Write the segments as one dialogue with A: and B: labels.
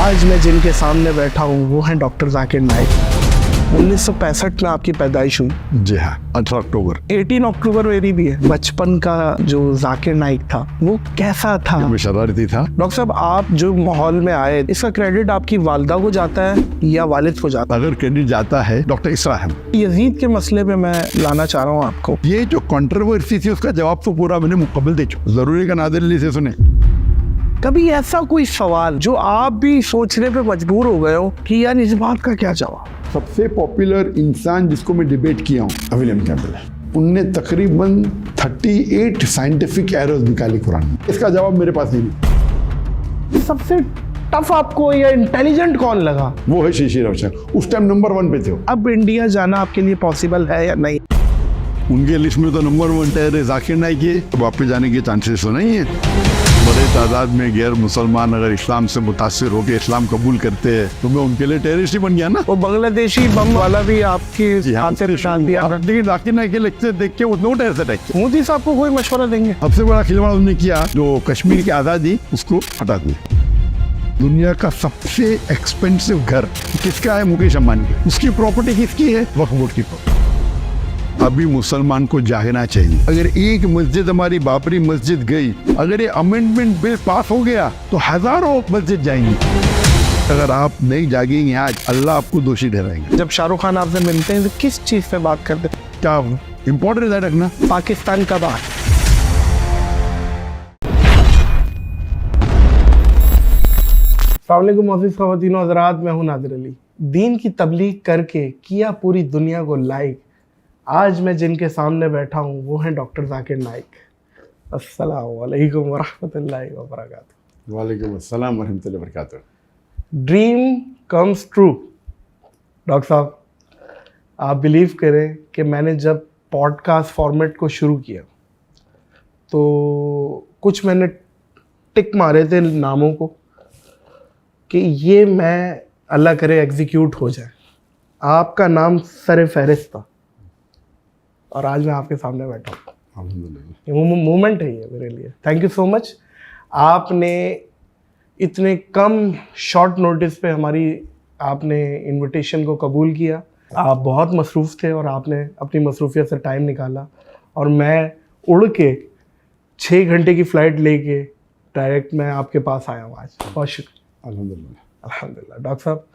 A: आज मैं जिनके सामने बैठा हूँ वो हैं डॉक्टर जाकिर नाइक। 1965 में आपकी पैदाइश हुई।
B: जी हाँ, 18 अक्टूबर।
A: 18 अक्टूबर मेरी भी है। बचपन का जो जाकिर नाइक था वो कैसा था?
B: मैं शरारती था।
A: डॉक्टर साहब, आप जो माहौल में आए, इसका क्रेडिट आपकी वालिदा को जाता है या वालिद को जाता
B: अगर क्रेडिट जाता है डॉक्टर इसरा है।
A: यजीद के मसले पे मैं लाना चाह रहा हूँ आपको।
B: ये जो कंट्रोवर्सी थी उसका जवाब तो पूरा मैंने मुकम्मल दे चुका। जरूरी का नादिर अली से सुने।
A: कभी ऐसा कोई सवाल जो आप भी सोचने पे मजबूर हो गए हो कि यार इस बात का क्या जवाब?
B: सबसे पॉपुलर इंसान जिसको मैं डिबेट किया हूँ विलियम कैम्पबेल है। उनने तकरीबन 38 साइंटिफिक एरर्स निकाली कुरान में। इसका जवाब मेरे पास नहीं।
A: सबसे टफ आपको या इंटेलिजेंट कौन लगा?
B: वो है शीशी रविशंकर। उस टाइम नंबर 1 पे थे वो।
A: अब इंडिया जाना आपके लिए पॉसिबल है या नहीं?
B: उनके लिस्ट में तो नंबर 1 टेरर जाकिर नाइक है। वापस जाने के चांसेस तो नहीं है। बड़े तादाद में गैर मुसलमान अगर इस्लाम से मुतासिर होकर इस्लाम कबूल करते हैं तो मैं उनके लिए टेररिस्ट ही बन गया ना।
A: वो बांग्लादेशी बम वाला भी आपकी हाथ से निशान दिया।
B: लेकिन जाकिर नाइक के लेक्चर देख के वो नो टेररिस्ट अटैक किया।
A: मोदी साहब को कोई मशवरा देंगे?
B: सबसे बड़ा खिलवाड़ उन्होंने किया जो कश्मीर की आज़ादी उसको हटा दिया। दुनिया का सबसे एक्सपेंसिव घर किसका है? मुकेश अंबानी की। उसकी प्रॉपर्टी किसकी है? वक्फ बोर्ड की प्रॉपर्टी। अभी मुसलमान को जागना चाहिए। अगर एक मस्जिद हमारी बाबरी मस्जिद गई, अगर ये अमेंडमेंट बिल पास हो गया तो हजारों मस्जिद जाएंगी। अगर आप नहीं जागेंगे आज, अल्लाह आपको दोषी ठहराएंगे।
A: जब शाहरुख खान आपसे मिलते हैं तो किस चीज पे बात करते हैं?
B: क्या इम्पोर्टेंट है रखना?
A: पाकिस्तान का बात। अस्सलाम वालेकुम मोअज़्ज़िज़ ख़वातीन व हज़रात, मैं हूं नादिर अली। दीन की तबलीग करके किया पूरी दुनिया को लाइक। आज मैं जिनके सामने बैठा हूँ वो हैं डॉक्टर जाकिर नाइक। अस्सलामु अलैकुम व रहमतुल्लाहि व बरकातुहू।
B: वालेकुम अस्सलाम व रहमतुल्लाहि व बरकातुहू।
A: Dream comes true. डॉक्टर साहब, आप बिलीव करें कि मैंने जब पॉडकास्ट फॉर्मेट को शुरू किया तो कुछ मैंने टिक मारे थे नामों को कि ये मैं अल्लाह करे एग्जीक्यूट हो जाए। आपका नाम सर फहरिस्त था और आज मैं आपके सामने बैठा हूँ।
B: अल्हम्दुलिल्लाह।
A: मोमेंट है ये मेरे लिए। Thank you so much. आपने इतने कम शॉर्ट नोटिस पे आपने इनविटेशन को कबूल किया। आप बहुत मसरूफ़ थे और आपने अपनी मसरूफियत से टाइम निकाला और मैं उड़ के 6 घंटे की फ़्लाइट लेके डायरेक्ट मैं आपके पास आया हूँ आज। बहुत शुक्रिया।
B: अल्हम्दुलिल्लाह।
A: अल्हम्दुलिल्लाह। डॉक्टर साहब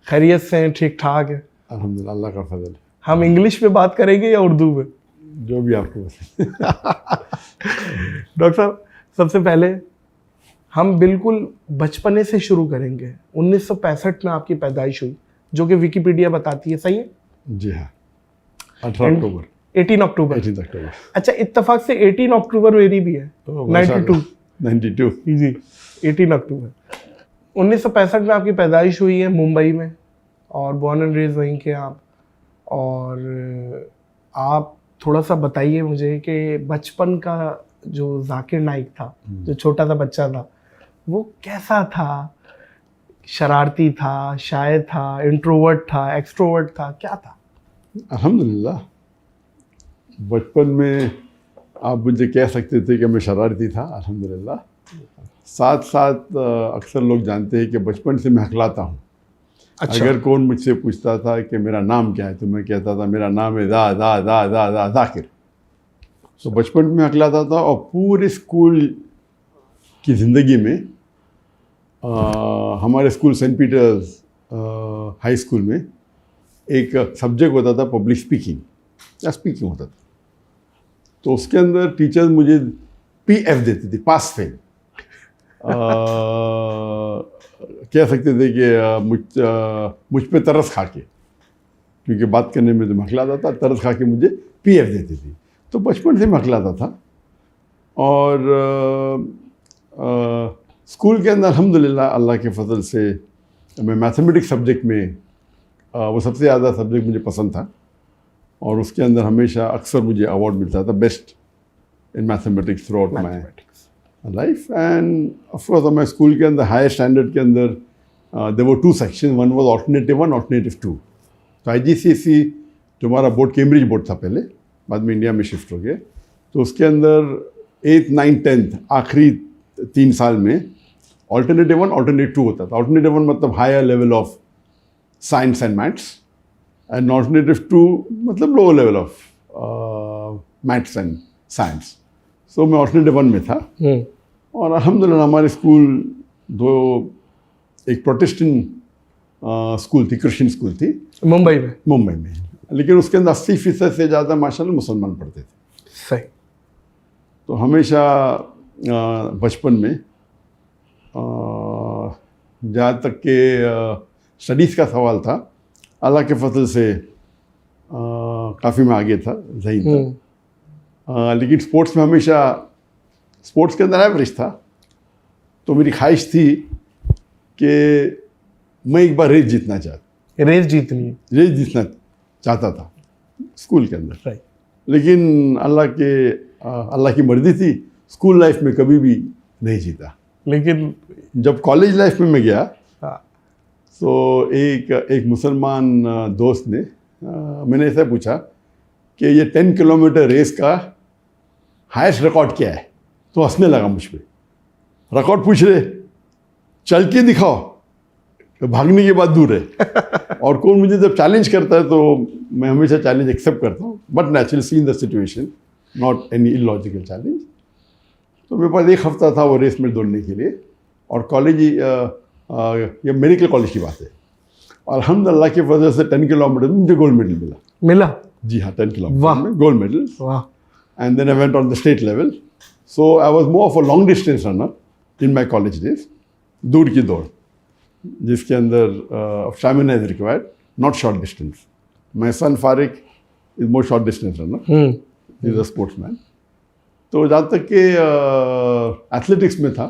A: खैरियत से हैं? ठीक ठाक है?
B: अल्हम्दुलिल्लाह, अल्लाह का फजल।
A: हम इंग्लिश में बात करेंगे या उर्दू में?
B: जो भी आपको पसंद।
A: डॉक्टर साहब, सबसे पहले हम बिल्कुल बचपने से शुरू करेंगे। 1965 में आपकी पैदाइश हुई जो कि विकिपीडिया बताती है, सही है?
B: जी हाँ, 18 अक्टूबर।
A: 18 अक्टूबर।
B: 18 अक्टूबर।
A: अच्छा, इत्तेफाक से 18 अक्टूबर मेरी भी है।
B: 92
A: जी, 18 अक्टूबर 1965 में आपकी पैदाइश हुई है मुंबई में और बॉर्न एंड रेज वहीं के आप। और आप थोड़ा सा बताइए मुझे कि बचपन का जो जाकिर नाइक था, जो छोटा सा बच्चा था, वो कैसा था? शरारती था, शायर था, इंट्रोवर्ट था, एक्सट्रोवर्ट था, क्या था?
B: अल्हम्दुलिल्लाह, बचपन में आप मुझे कह सकते थे कि मैं शरारती था। अल्हम्दुलिल्लाह। साथ साथ अक्सर लोग जानते हैं कि बचपन से मैं हकलाता हूँ।
A: अच्छा।
B: अगर कौन मुझसे पूछता था कि मेरा नाम क्या है तो मैं कहता था मेरा नाम है जाकिर। तो बचपन में हकलाता था और पूरे स्कूल की ज़िंदगी में हमारे school Saint Peter's high school में एक सब्जेक्ट होता था पब्लिक स्पीकिंग या स्पीकिंग होता था। तो उसके अंदर टीचर्स मुझे PF देती थी, पास फेल। कह सकते थे कि मुझ पे तरस खा के, क्योंकि बात करने में तो मखलाता था, तरस खा के मुझे PF देती थी। तो बचपन से मखलाता था। और स्कूल के अंदर अल्हम्दुलिल्लाह अल्लाह के फजल से मैं मैथमेटिक्स सब्जेक्ट में वो सबसे ज़्यादा सब्जेक्ट मुझे पसंद था और उसके अंदर हमेशा अक्सर मुझे अवार्ड मिलता था best in mathematics throughout my life. And of course हमारे स्कूल के अंदर हायर स्टैंडर्ड के अंदर there were 2 section, one was alternative 1, alternative 2। तो IGCSE जो हमारा बोर्ड कैम्ब्रिज बोर्ड था पहले, बाद में इंडिया में शिफ्ट हो गए, तो उसके अंदर 8th 9th 10th आखिरी 3 साल में ऑल्टरनेटिव 1, ऑल्टरनेट 2 होता था। ऑल्टरनेटिव 1 मतलब higher level of science and maths, and alternative 2 मतलब lower level of maths and science. So मैं ऑल्टरनेटिव 1 में था। और अल्हम्दुलिल्लाह हमारे स्कूल एक प्रोटेस्टेंट स्कूल थी, क्रिश्चियन स्कूल थी
A: मुंबई में,
B: लेकिन उसके अंदर 80% से ज़्यादा माशाल्लाह मुसलमान पढ़ते थे।
A: सही।
B: तो हमेशा बचपन में जहाँ तक के स्टडीज़ का सवाल था, अल्लाह के फजल से काफ़ी मैं आगे था, ज़हीन था। लेकिन स्पोर्ट्स में हमेशा, स्पोर्ट्स के अंदर एवरेज था। तो मेरी ख्वाहिश थी कि मैं एक बार रेस जीतना चाहता था स्कूल के अंदर।
A: राइट।
B: लेकिन अल्लाह की मर्जी थी, स्कूल लाइफ में कभी भी नहीं जीता।
A: लेकिन
B: जब कॉलेज लाइफ में मैं गया,
A: हाँ।
B: तो एक मुसलमान दोस्त ने मैंने ऐसा पूछा कि ये 10 किलोमीटर रेस का हाईएस्ट रिकॉर्ड क्या है, तो हंसने लगा मुझ पे। रिकॉर्ड पूछ रहे, चल के दिखाओ, तो भागने के बाद दूर है। और कौन मुझे जब चैलेंज करता है तो मैं हमेशा चैलेंज एक्सेप्ट करता हूँ, but naturally see in the situation, not any illogical challenge. तो मेरे पास 1 हफ्ता था वो रेस में दौड़ने के लिए। और कॉलेज, ये मेडिकल कॉलेज की बात है, और अल्हम्दुलिल्लाह की वजह से 10 किलोमीटर में मुझे गोल्ड मेडल मिला। जी हाँ, 10 किलोमीटर में gold medal. And then I went on the state level. So I was more of a long distance runner in my college days, दूर की दौड़, जिसके अंदर stamina is required, not short distance. My son Farik is more short distance runner, is a sportsman. तो जहाँ तक कि athletics में था,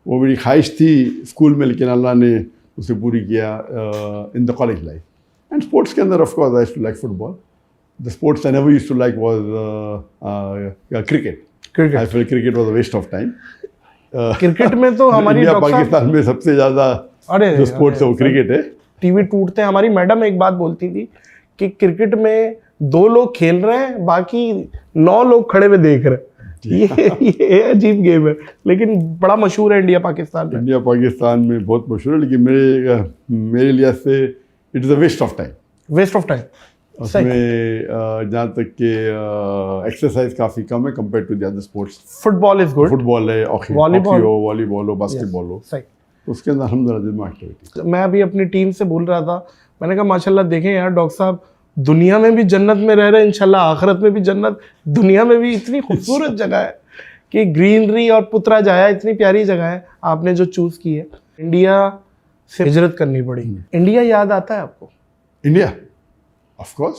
B: वो मेरी ख्वाहिश थी स्कूल में, लेकिन अल्लाह ने उसे पूरी किया in the college life. And sports के अंदर of course I used to like football. The sports I never used to like was cricket. I feel cricket was a waste of time.
A: Cricket में तो हमारी
B: India Pakistan में सबसे ज़्यादा जो sports है वो क्रिकेट है।
A: टीवी टूटते हैं। हमारी मैडम एक बात बोलती थी कि क्रिकेट में 2 लोग खेल रहे हैं, बाकी 9 लोग खड़े हुए देख रहे हैं। ये अजीब गेम है, लेकिन बड़ा मशहूर है इंडिया पाकिस्तान में।
B: इंडिया पाकिस्तान में बहुत मशहूर है, लेकिन मेरे लिए से it is a waste of time. उसमें जहाँ तक कि एक्सरसाइज काफ़ी कम है compare to the other sports. Football is good, football है, वॉलीबॉल हो, बास्केटबॉल हो, तो उसके अंदर अल्हम्दुलिल्लाह एक्टिविटी।
A: मैं अभी अपनी टीम से बोल रहा था, मैंने कहा माशाल्लाह देखें यार डॉक्टर साहब, दुनिया में भी जन्नत में रह रहे हैं, इंशाल्लाह आखिरत में भी जन्नत। दुनिया में भी इतनी खूबसूरत जगह है कि ग्रीनरी और पुत्रा जाया, इतनी प्यारी जगह है आपने जो चूज़ की है। इंडिया से हिजरत करनी पड़ी। इंडिया याद आता है आपको?
B: India of course.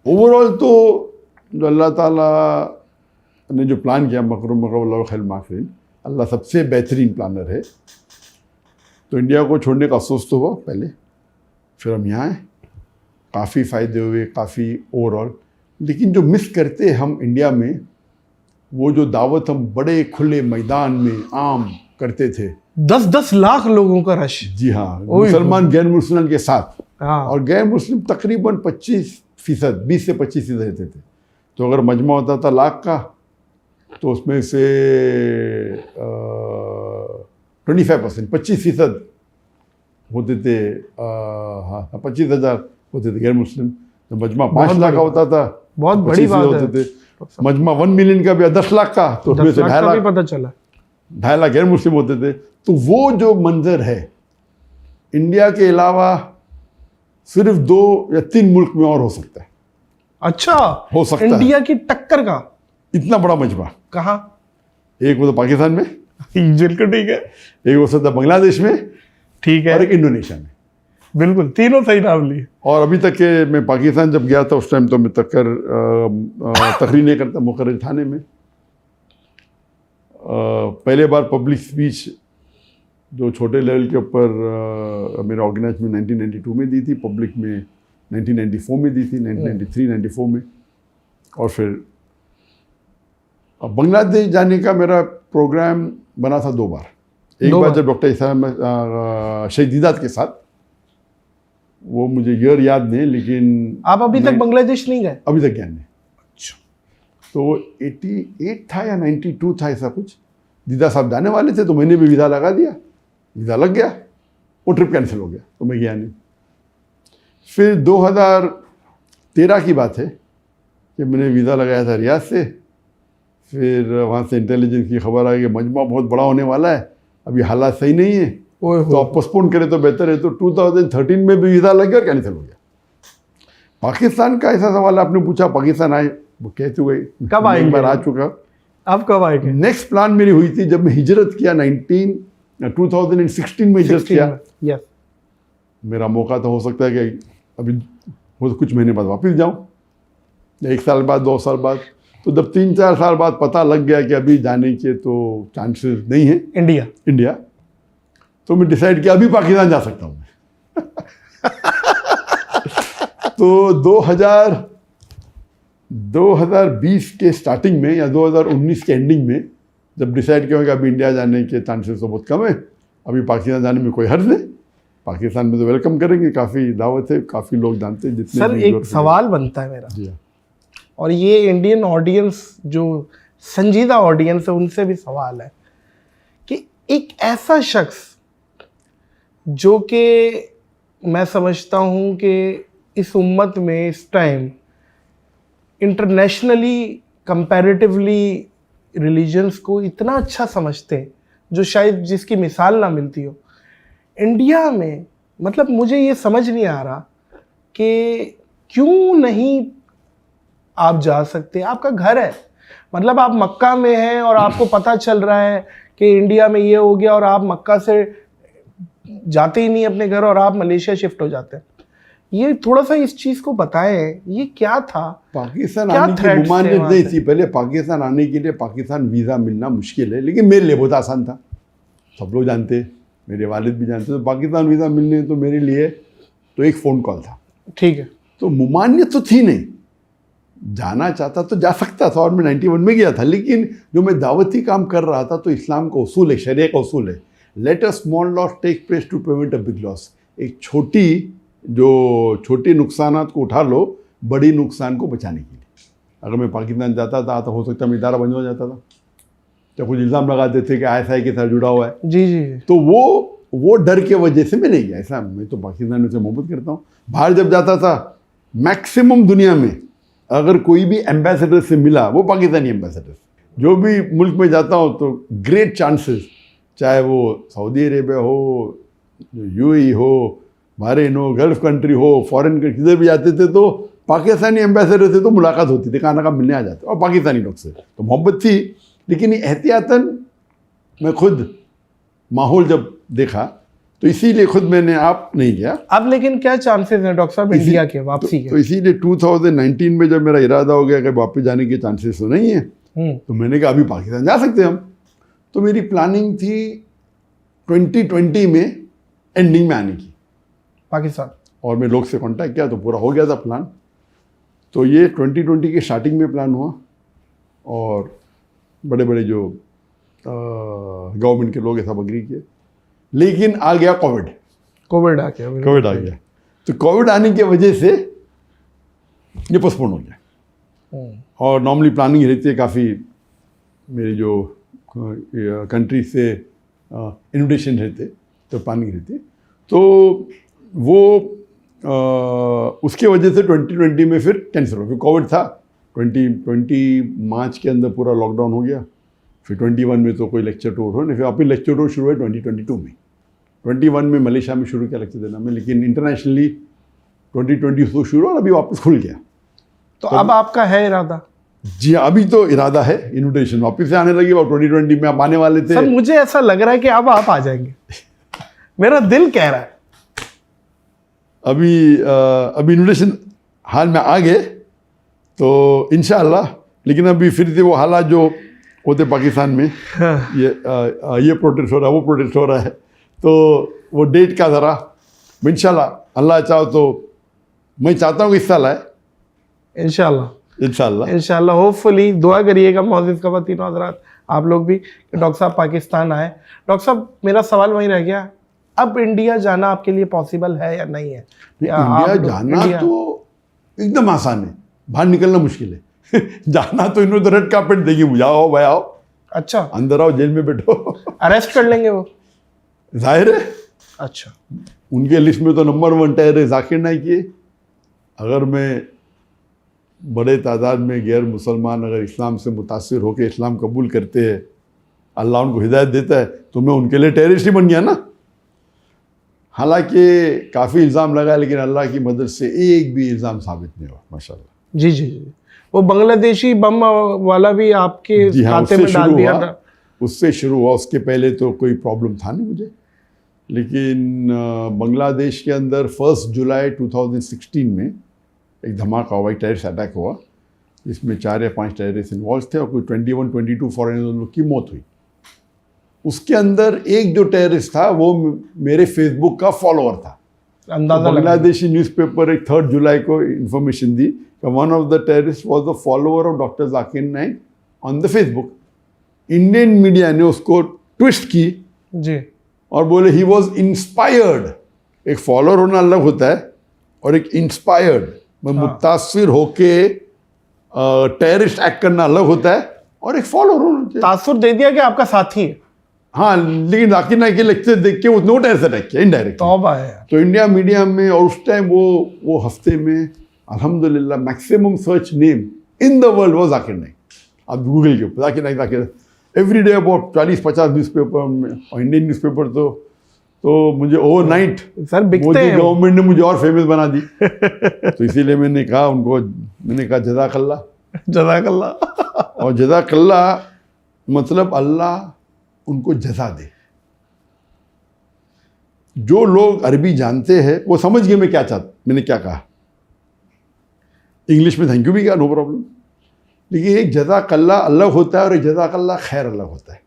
B: ओवरऑल तो जो अल्लाह ताला ने जो प्लान किया, मकरुम खैर माफिन, अल्लाह सबसे बेहतरीन प्लानर है। तो इंडिया को छोड़ने का अफसोस तो हुआ पहले, फिर हम यहाँ आए, काफ़ी फ़ायदे हुए, काफ़ी ओवरऑल। लेकिन जो मिस करते हम इंडिया में, वो जो दावत हम बड़े खुले मैदान में आम करते थे,
A: 10-10 लाख लोगों का रश।
B: जी हाँ, मुसलमान गैर मुसलमान के साथ।
A: हाँ।
B: और गैर मुस्लिम तकरीबन 25%, 20 से 25% रहते थे। तो अगर मजमा होता था लाख का, तो उसमें से 25%, 25% होते थे, हाँ 25,000 होते थे गैर मुस्लिम। तो मजमा 5 लाख का होता था,
A: बहुत बड़ी बात
B: होते थे। मजमा 1 मिलियन का भी 10 लाख का, तो उसमें से 2.5 लाख
A: पता चला,
B: 2.5 लाख गैर मुस्लिम होते थे। तो वो जो मंजर है, इंडिया के अलावा सिर्फ 2 या 3 मुल्क में और हो सकता है।
A: अच्छा,
B: हो सकता
A: इंडिया की टक्कर का
B: इतना बड़ा मजमा
A: कहाँ?
B: एक वो तो पाकिस्तान में,
A: बिल्कुल ठीक है।
B: एक हो सकता है बांग्लादेश में,
A: ठीक है,
B: और एक इंडोनेशिया में।
A: बिल्कुल, तीनों सही नाम लिए।
B: और अभी तक के मैं पाकिस्तान जब गया था, उस टाइम तो मैं तकरीर नहीं करता मुकर्रर थाने में। पहले बार पब्लिक स्पीच जो छोटे लेवल के ऊपर मेरे ऑर्गेनाइज में 1992 में दी थी, पब्लिक में 1994 में दी थी, 1993-94 में। और फिर बांग्लादेश जाने का मेरा प्रोग्राम बना था 2 बार। एक बार जब डॉक्टर इस्लाम शहीदात के साथ, वो मुझे ईयर याद नहीं, लेकिन
A: आप अभी तक बांग्लादेश नहीं गए?
B: अभी तक गया नहीं। अच्छा। तो 88 था या 92 था, ऐसा कुछ। दीदा साहब जाने वाले थे तो मैंने भी वीज़ा लगा दिया, वीज़ा लग गया, वो ट्रिप कैंसिल हो गया तो मैं गया नहीं। फिर 2013 की बात है कि मैंने वीज़ा लगाया था रियाद से, फिर वहाँ से इंटेलिजेंस की खबर आई कि मजमा बहुत बड़ा होने वाला है, अभी हालात सही नहीं है, तो आप पोस्टपोन करें तो बेहतर है। तो 2013 में भी वीज़ा लग गया और कैंसिल हो गया। पाकिस्तान का ऐसा सवाल आपने पूछा, पाकिस्तान आए, वो कह चुके
A: कब आएंगे?
B: एक बार आ चुका।
A: अब कब आएंगे?
B: नेक्स्ट प्लान मेरी हुई थी जब मैं हिजरत किया 2016 में हिजरत किया।
A: यस,
B: मेरा मौका तो हो सकता है कि अभी हो तो कुछ महीने बाद वापस जाऊँ, 1 साल बाद 2 साल बाद। तो जब 3-4 साल बाद पता लग गया कि अभी जाने के तो चांसेस नहीं है इंडिया, तो मैं डिसाइड किया अभी पाकिस्तान जा सकता हूँ। तो 2020 के स्टार्टिंग में या 2019 के एंडिंग में जब डिसाइड किया कि अभी इंडिया जाने के चांसेस तो बहुत कम है, अभी पाकिस्तान जाने में कोई हर्ज नहीं, पाकिस्तान में तो वेलकम करेंगे, काफ़ी दावत है, काफ़ी लोग जानते हैं जितने।
A: सर एक सवाल बनता है मेरा,
B: जी हाँ,
A: और ये इंडियन ऑडियंस जो संजीदा ऑडियंस है उनसे भी सवाल है कि एक ऐसा शख्स जो कि मैं समझता हूँ कि इस उम्मत में इस टाइम इंटरनेशनली कंपैरेटिवली रिलीजन्स को इतना अच्छा समझते हैं, जो शायद जिसकी मिसाल ना मिलती हो इंडिया में, मतलब मुझे ये समझ नहीं आ रहा कि क्यों नहीं आप जा सकते। आपका घर है, मतलब आप मक्का में हैं और आपको पता चल रहा है कि इंडिया में ये हो गया और आप मक्का से जाते ही नहीं अपने घर और आप मलेशिया शिफ्ट हो जाते हैं। ये थोड़ा सा इस चीज़ को बताएं, ये क्या था?
B: पाकिस्तान आने की मुमानियत नहीं थी पहले। पाकिस्तान आने के लिए पाकिस्तान वीज़ा मिलना मुश्किल है, लेकिन मेरे लिए बहुत आसान था, सब लोग जानते, मेरे वालिद भी जानते। तो पाकिस्तान वीज़ा मिलने तो मेरे लिए तो एक फ़ोन कॉल था, ठीक है। तो मुमानियत तो थी नहीं, जाना चाहता तो जा सकता था और मैं 91 में गया था। लेकिन जो मैं दावती काम कर रहा था तो इस्लाम का उसूल है, शरिया का उसूल है, let a small loss take place to prevent a big loss. एक छोटे नुकसानात को उठा लो बड़ी नुकसान को बचाने के लिए। अगर मैं पाकिस्तान जाता था तो हो सकता है इदारा बंद हो जाता था, तो कुछ इल्ज़ाम लगाते थे कि ISI के साथ जुड़ा हुआ है। जी जी। तो वो डर के वजह से मैं नहीं गया। ऐसा मैं तो पाकिस्तान से मोहब्बत करता हूँ। बाहर जब जाता था मैक्सिमम दुनिया में अगर कोई भी एम्बेसडर से मिला, वो पाकिस्तानी एम्बेसडर, जो भी मुल्क में जाता हूँ तो ग्रेट चांसेस, चाहे वो सऊदी अरेबिया हो, UAE हो, बहरीन हो, गल्फ कंट्री हो, फॉरेन किधर भी जाते थे तो पाकिस्तानी एम्बेसडर से तो मुलाकात होती थी, खाना का मिलने आ जाते, और पाकिस्तानी लोग से तो मोहब्बत थी। लेकिन एहतियातन मैं खुद माहौल जब देखा तो इसीलिए खुद मैंने आप नहीं गया। अब लेकिन क्या चांसेस हैं डॉक्टर साहब इंडिया के वापसी के? तो इसीलिए 2019 में जब मेरा इरादा हो गया कि वापस जाने के चांसेस तो नहीं है, तो मैंने कहा अभी पाकिस्तान जा सकते हैं हम। तो मेरी प्लानिंग थी 2020 में एंडिंग में आने की पाकिस्तान, और मैं लोग से कांटेक्ट किया तो पूरा हो गया था प्लान। तो ये 2020 के स्टार्टिंग में प्लान हुआ और बड़े बड़े जो गवर्नमेंट के लोग सब अग्री किए। लेकिन आ गया कोविड आ गया। तो कोविड आने की वजह से ये पोस्टपोन हो गया। और नॉर्मली प्लानिंग रहती है काफ़ी, मेरी जो कंट्री से इन्विटेशन रहते तो प्लानिंग रहती है, तो वो उसके वजह से 2020 में फिर कैंसिल हो गया। कोविड था 2020 मार्च के अंदर पूरा लॉकडाउन हो गया। फिर 21 में तो कोई लेक्चर टूर हो नहीं, फिर वापस लेक्चर टूर शुरू हुआ 2022 में। 21 में मलेशिया में शुरू किया लेक्चर देना में, लेकिन इंटरनेशनली 2022 शुरू और अभी वापस खुल गया। तो अब आपका है इरादा? जी अभी तो इरादा है, इन्विटेशन वापस से आने लगी। और 2020 में आप आने वाले थे। सर मुझे ऐसा लग रहा है कि अब आप आ जाएंगे, मेरा दिल कह रहा है। अभी इन्विटेशन हाल में आ गए तो इंशाअल्लाह, लेकिन अभी फिर से वो हालात जो होते पाकिस्तान में, ये प्रोटेस्ट हो रहा है, वो प्रोटेस्ट हो रहा है, तो वो डेट का ज़रा इंशाअल्लाह, अल्लाह चाहो तो मैं चाहता हूँ कि इस साल आए इंशाअल्लाह होपफुली। दुआ करिएगा मौजूद ख़वातीन और हज़रात, आप लोग भी, कि डॉक्टर साहब पाकिस्तान आए। डॉक्टर साहब मेरा सवाल वहीं रह गया, अब इंडिया जाना आपके लिए पॉसिबल है या नहीं है? इंडिया जाना तो एकदम आसान है, बाहर निकलना मुश्किल है। जाना तो इन्होंने रेड कार्पेट देगी, मुझे आओ भाई आओ।
A: अच्छा,
B: अंदर आओ, जेल में बैठो।
A: अरेस्ट कर लेंगे वो?
B: जाहिर है,
A: अच्छा,
B: उनके लिस्ट में तो नंबर 1 टेररिस्ट जाकिर नाइक है। अगर मैं बड़े तादाद में गैर मुसलमान अगर इस्लाम से मुतासिर होकर इस्लाम कबूल करते हैं, अल्लाह उनको हिदायत देता है, तो मैं उनके लिए टेररिस्ट ही बन गया ना। हालांकि काफ़ी इल्ज़ाम लगा, लेकिन अल्लाह की मदद से एक भी इल्ज़ाम साबित नहीं हुआ, माशाल्लाह।
A: जी जी जी। वो बांग्लादेशी बम वाला भी आपके
B: जी हाँ,
A: खाते में डाल दिया था?
B: उससे शुरू हुआ। उसके पहले तो कोई प्रॉब्लम था नहीं मुझे, लेकिन बांग्लादेश के अंदर 1 जुलाई 2016 में एक धमाका हुआ, एक टेररिस्ट अटैक हुआ, जिसमें 4 या 5 टेररिस्ट इन्वॉल्व थे और कोई 21-22 फॉरेनर की मौत हुई। उसके अंदर एक जो टेररिस्ट था वो मेरे फेसबुक का फॉलोअर था।
A: अंदाजा
B: तो बांग्लादेशी न्यूज़पेपर एक 3 जुलाई को इंफॉर्मेशन दी कि one of the terrorist was the follower of doctor Zakir Naik on the Facebook. Indian media ने उसको ट्विस्ट की
A: जी,
B: और बोले ही वॉज इंस्पायर्ड। एक फॉलोअर होना अलग होता है और एक इंस्पायर्ड मुतासिर होके टेररिस्ट एक्ट करना अलग होता है, और एक फॉलोअर होना चाहिए।
A: तासुर दे दिया कि आपका साथी है।
B: हाँ, लेकिन जाकिर नाइक के लेक्चर देख के उसने टेररिस्ट अटैक किया इनडायरेक्ट।
A: तौबा है।
B: तो इंडिया मीडिया में, और उस टाइम वो हफ्ते में अल्हम्दुलिल्लाह maximum search name in the world वो जाकिर नाइक। आप गूगल के ऊपर Zakir Naik every day about 40-50 newspaper में, और इंडियन न्यूज़पेपर तो मुझे ओवरनाइट
A: सर बिकते
B: मोदी
A: हैं।
B: गवर्नमेंट ने मुझे और फेमस बना दी। तो इसीलिए मैंने कहा जज़ाकल्लाह।
A: जज़ाकल्लाह।
B: और जज़ाकल्लाह मतलब अल्लाह उनको जज़ा दे। जो लोग अरबी जानते हैं वो समझ गए मैंने क्या कहा। इंग्लिश में थैंक यू भी कहा, नो प्रॉब्लम। लेकिन एक जज़ाकल्लाह अलग होता है और एक जज़ाकल्लाह खैर अलग होता है।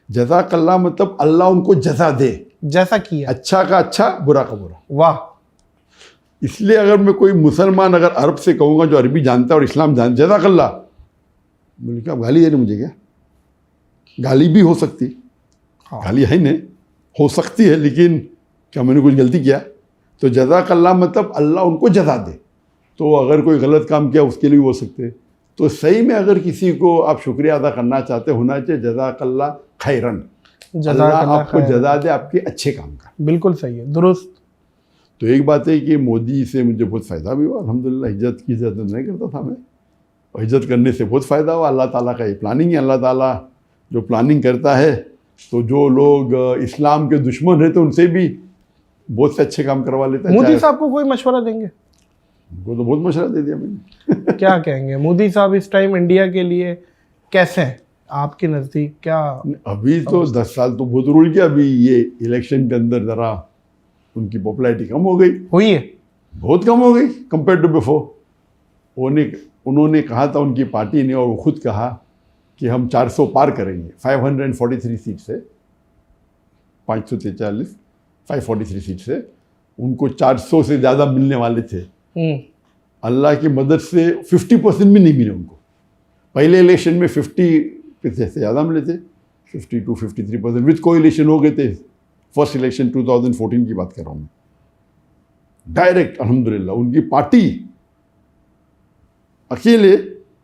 B: जज़ाकल्लाह मतलब अल्लाह उनको जज़ा दे,
A: जैसा किया,
B: अच्छा का अच्छा, बुरा का बुरा।
A: वाह।
B: इसलिए अगर मैं कोई मुसलमान अगर अरब से कहूँगा जो अरबी जानता है और इस्लाम जानता, जज़ाकल्लाह, बोले क्या गाली दे रहे मुझे? क्या गाली भी हो सकती, गाली है नहीं, हो सकती है, लेकिन क्या मैंने कुछ गलती किया? तो जज़ाकल्लाह मतलब अल्लाह उनको जज़ा दे। तो अगर कोई गलत काम किया उसके लिए भी हो सकते हैं। तो सही में अगर किसी को आप शुक्रिया अदा करना चाहते, होना चाहिए जज़ाकल्लाह खैरन, अल्लाह आपको जज़ा दे आपके अच्छे काम का।
A: बिल्कुल सही है, दुरुस्त।
B: तो एक बात है कि मोदी से मुझे बहुत फ़ायदा भी हुआ अल्हम्दुलिल्लाह। हिज्जत की इज्जत नहीं करता था मैं, और हिज्जत करने से बहुत फ़ायदा हुआ। अल्लाह ताला का ये प्लानिंग है। अल्लाह ताला जो प्लानिंग करता है, तो जो लोग इस्लाम के दुश्मन रहते उनसे भी बहुत से अच्छे काम करवा लेता है।
A: मोदी साहब को कोई मशवरा देंगे?
B: उनको तो बहुत मशवरा दे दिया मैंने।
A: क्या कहेंगे मोदी साहब इस टाइम इंडिया के लिए कैसे हैं आपके नज़दीक? क्या
B: अभी तो 10 साल तो बहुत रूल किया। अभी ये इलेक्शन के अंदर ज़रा उनकी पॉपुलैरिटी कम हो गई,
A: हुई है,
B: बहुत कम हो गई कंपेयर टू बिफोर। उन्होंने कहा था, उनकी पार्टी ने, और वो खुद कहा कि हम 400 पार करेंगे। 543 सीट से, 543, 543 सीट से उनको 400 से ज़्यादा मिलने वाले थे। अल्लाह की मदद से 50% भी नहीं मिले उनको। पहले इलेक्शन में 50 से ज़्यादा मिले थे, 52-53% विथ कोएलिशन हो गए थे। फर्स्ट इलेक्शन 2014 की बात कर रहा हूँ मैं। डायरेक्ट अल्हम्दुलिल्लाह उनकी पार्टी अकेले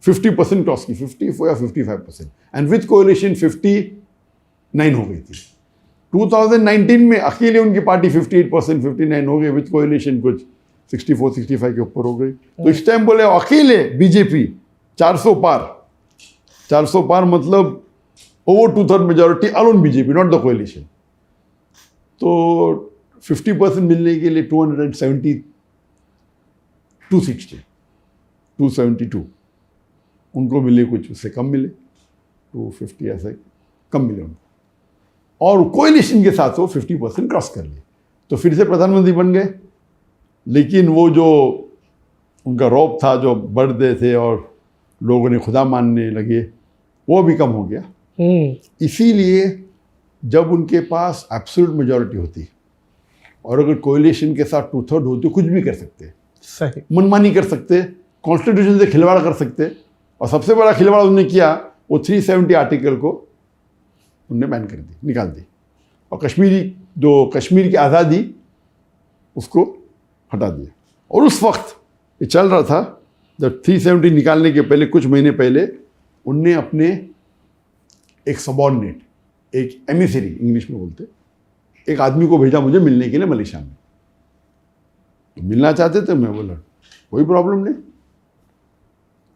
B: 50% क्रॉस की, 54 या 55%, एंड विथ कोएलिशन 59 हो गई थी। 2019 में अकेले उनकी पार्टी 58%, 59 हो गई, विथ कोएलिशन कुछ 64-65 के ऊपर हो गई। तो इस टाइम बोले अकेले बीजेपी 400 पार। 400 पार मतलब over 2/3 majority alone BJP, not the coalition. तो 50% मिलने के लिए 272 सीट्स थे, 272 उनको मिले, कुछ उससे कम मिले, 250 ऐसे कम मिले उनको, और कोएलिशन के साथ वो 50% क्रॉस कर लिए, तो फिर से प्रधानमंत्री बन गए। लेकिन वो जो उनका रौब था, जो बढ़ते थे और लोगों ने खुदा मानने लगे, वो भी कम हो गया। इसीलिए जब उनके पास एब्सोल्यूट मेजॉरिटी होती और अगर कोएलिशन के साथ 2/3 होती, कुछ भी कर सकते,
A: सही
B: मनमानी कर सकते, कॉन्स्टिट्यूशन से खिलवाड़ कर सकते। और सबसे बड़ा खिलवाड़ उन्होंने किया, वो 370 आर्टिकल को उनने बैन कर दी, निकाल दी, और कश्मीर की आज़ादी उसको हटा दिया। और उस वक्त ये चल रहा था, जब 370 निकालने के पहले, कुछ महीने पहले, उनने अपने एक सबॉर्डिनेट, एक एमिसरी इंग्लिश में बोलते, एक आदमी को भेजा मुझे मिलने के लिए मलेशिया में। तो मिलना चाहते थे, मैं बोला कोई प्रॉब्लम नहीं।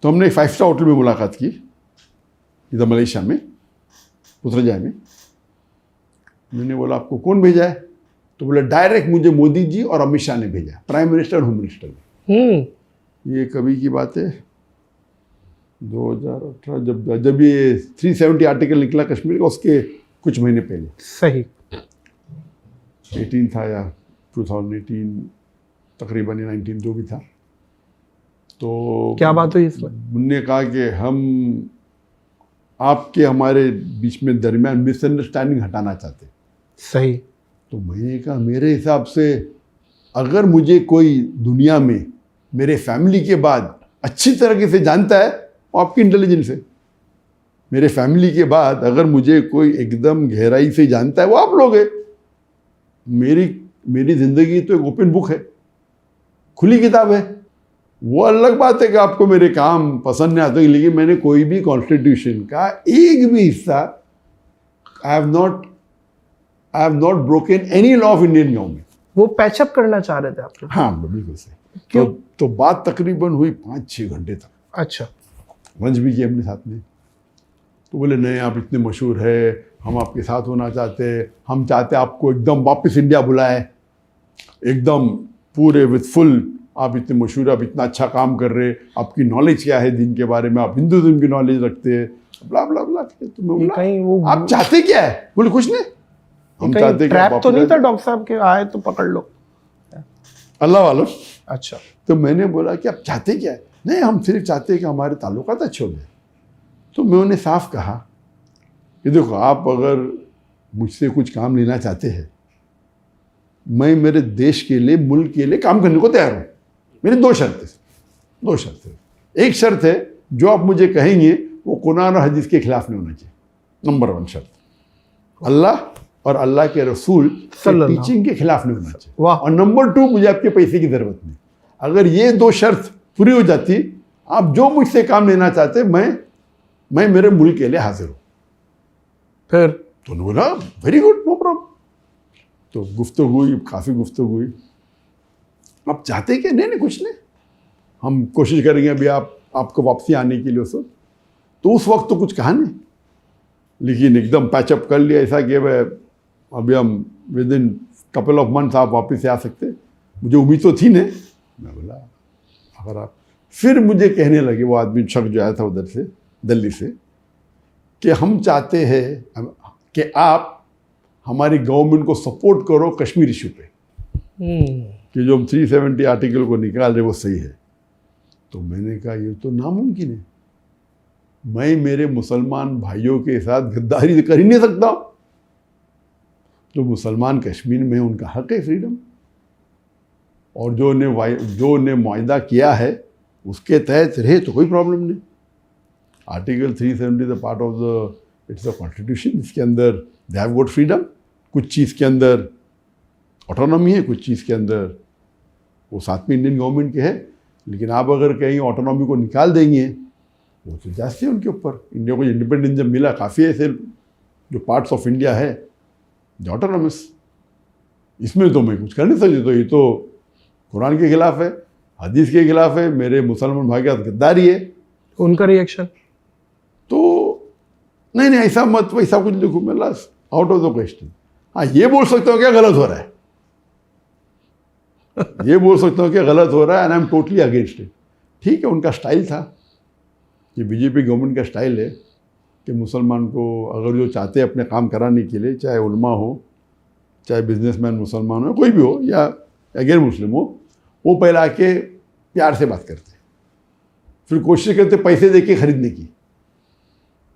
B: तो हमने एक 5 स्टार होटल में मुलाकात की इधर मलेशिया में, पुत्रजाय में। मैंने बोला आपको कौन भेजा है? तो बोला डायरेक्ट मुझे मोदी जी और अमित शाह ने भेजा, प्राइम मिनिस्टर और होम मिनिस्टर ने। ये कभी की बात है, 2018 जब ये 370 आर्टिकल निकला कश्मीर का, उसके कुछ महीने पहले।
A: सही।
B: 18 था या 2018 तकरीबन, 19 जो भी था। तो
A: क्या बात हुई इसमें?
B: उनने कहा कि हम आपके हमारे बीच में दरमियान मिसअंडरस्टैंडिंग हटाना चाहते।
A: सही।
B: तो मैंने कहा मेरे हिसाब से अगर मुझे कोई दुनिया में मेरे फैमिली के बाद अच्छी तरीके से जानता है वो आपकी इंटेलिजेंस है। मेरे फैमिली के बाद अगर मुझे कोई एकदम गहराई से जानता है वो आप लोग हैं। मेरी ज़िंदगी तो एक ओपन बुक है, खुली किताब है। वो अलग बात है कि आपको मेरे काम पसंद नहीं आते, लेकिन मैंने कोई भी कॉन्स्टिट्यूशन का एक भी हिस्सा आई have not broken any law of Indian government.
A: वो पैचअप करना चाह रहे थे आप?
B: हाँ बिल्कुल सही।
A: क्यों?
B: तो बात तकरीबन हुई 5-6 घंटे तक।
A: अच्छा।
B: लंच भी किया अपने साथ में। तो बोले नहीं आप इतने मशहूर है, हम आपके साथ होना चाहते हैं, हम चाहते आपको एकदम वापस इंडिया बुलाए, एकदम पूरे विथ फुल। आप इतने मशहूर, आप इतना अच्छा काम कर रहे, आपकी नॉलेज क्या है दिन के बारे में, आप हिंदुज़म की नॉलेज रखते हैं, ब्ला ब्ला ब्ला। तो मैं बोला आप चाहते क्या है? बोले कुछ नहीं, हम चाहते
A: ट्रैप तो नहीं था डॉक्टर साहब के आए तो पकड़ लो
B: अल्लाह वालों।
A: अच्छा।
B: तो मैंने बोला कि आप चाहते क्या है? नहीं हम सिर्फ चाहते हैं कि हमारे ताल्लुकात अच्छे हो जाए। तो मैं उन्हें साफ कहा कि देखो आप अगर मुझसे कुछ काम लेना चाहते हैं, मैं मेरे देश के लिए, मुल्क के लिए काम करने को तैयार हूँ। मेरी 2 शर्तें। एक शर्त है जो आप मुझे कहेंगे वो कुरान और हदीस के खिलाफ नहीं होना चाहिए, नंबर 1 शर्त। अल्लाह और अल्लाह के रसूल के टीचिंग के खिलाफ नहीं होना चाहिए। और नंबर 2 मुझे आपके पैसे की ज़रूरत नहीं। अगर ये 2 शर्त पूरी हो जाती, आप जो मुझसे काम लेना चाहते, मैं मेरे मुल्क के लिए हाजिर हूँ।
A: फिर
B: तो उन्होंने बोला वेरी गुड, नो प्रॉब्लम। तो गुफ्तगू हुई, काफ़ी गुफ्तगू हुई। आप चाहते क्या? नहीं कुछ नहीं, हम कोशिश करेंगे अभी आपको वापसी आने के लिए। उस वक्त तो कुछ कहा नहीं, लेकिन एकदम पैचअप कर लिया ऐसा कि भाई अभी हम with in couple of months आप वापस से आ सकते। मुझे उम्मीद तो थी नहीं। मैं बोला अगर आप, फिर मुझे कहने लगे वो आदमी शख्स जो आया था उधर से, दिल्ली से, कि हम चाहते हैं कि आप हमारी गवर्नमेंट को सपोर्ट करो कश्मीर इशू पे, कि जो हम 370 आर्टिकल को निकाल रहे वो सही है। तो मैंने कहा ये तो नामुमकिन है, मैं मेरे मुसलमान भाइयों के साथ गद्दारी कर ही नहीं सकता। जो मुसलमान कश्मीर में उनका हक है फ्रीडम, और जो ने मुआहदा किया है उसके तहत रहे तो कोई प्रॉब्लम नहीं। Article 370 the part of the it's the constitution, इसके अंदर दे हैव गॉट फ्रीडम। कुछ चीज़ के अंदर ऑटोनॉमी है, कुछ चीज़ के अंदर वो साथ में इंडियन गवर्नमेंट के है। लेकिन आप अगर कहीं ऑटोनॉमी को निकाल देंगे वो तो जास्ती है उनके ऊपर। इंडिया को इंडिपेंडेंस जब मिला, काफ़ी ऐसे जो पार्ट्स ऑफ इंडिया है जो ऑटोनॉमस, इसमें तो मैं कुछ कर नहीं सकती। तो ये तो कुरान के खिलाफ है, हदीस के खिलाफ है, मेरे मुसलमान भाई का गद्दारी है।
A: उनका रिएक्शन
B: तो नहीं ऐसा मत, वैसा कुछ लिखो, मैं last out of the question. हाँ ये बोल सकता हूँ क्या गलत हो रहा है, ये बोल सकता हूँ क्या गलत हो रहा है, and I am totally against it. ठीक है, उनका स्टाइल था, ये बीजेपी गवर्नमेंट का स्टाइल है कि मुसलमान को अगर जो चाहते हैं अपने काम कराने के लिए, चाहे उलमा हो, चाहे बिजनेसमैन मुसलमान हो, कोई भी हो या गैर मुस्लिम हो, वो पहले आके प्यार से बात करते, फिर कोशिश करते पैसे दे के खरीदने की।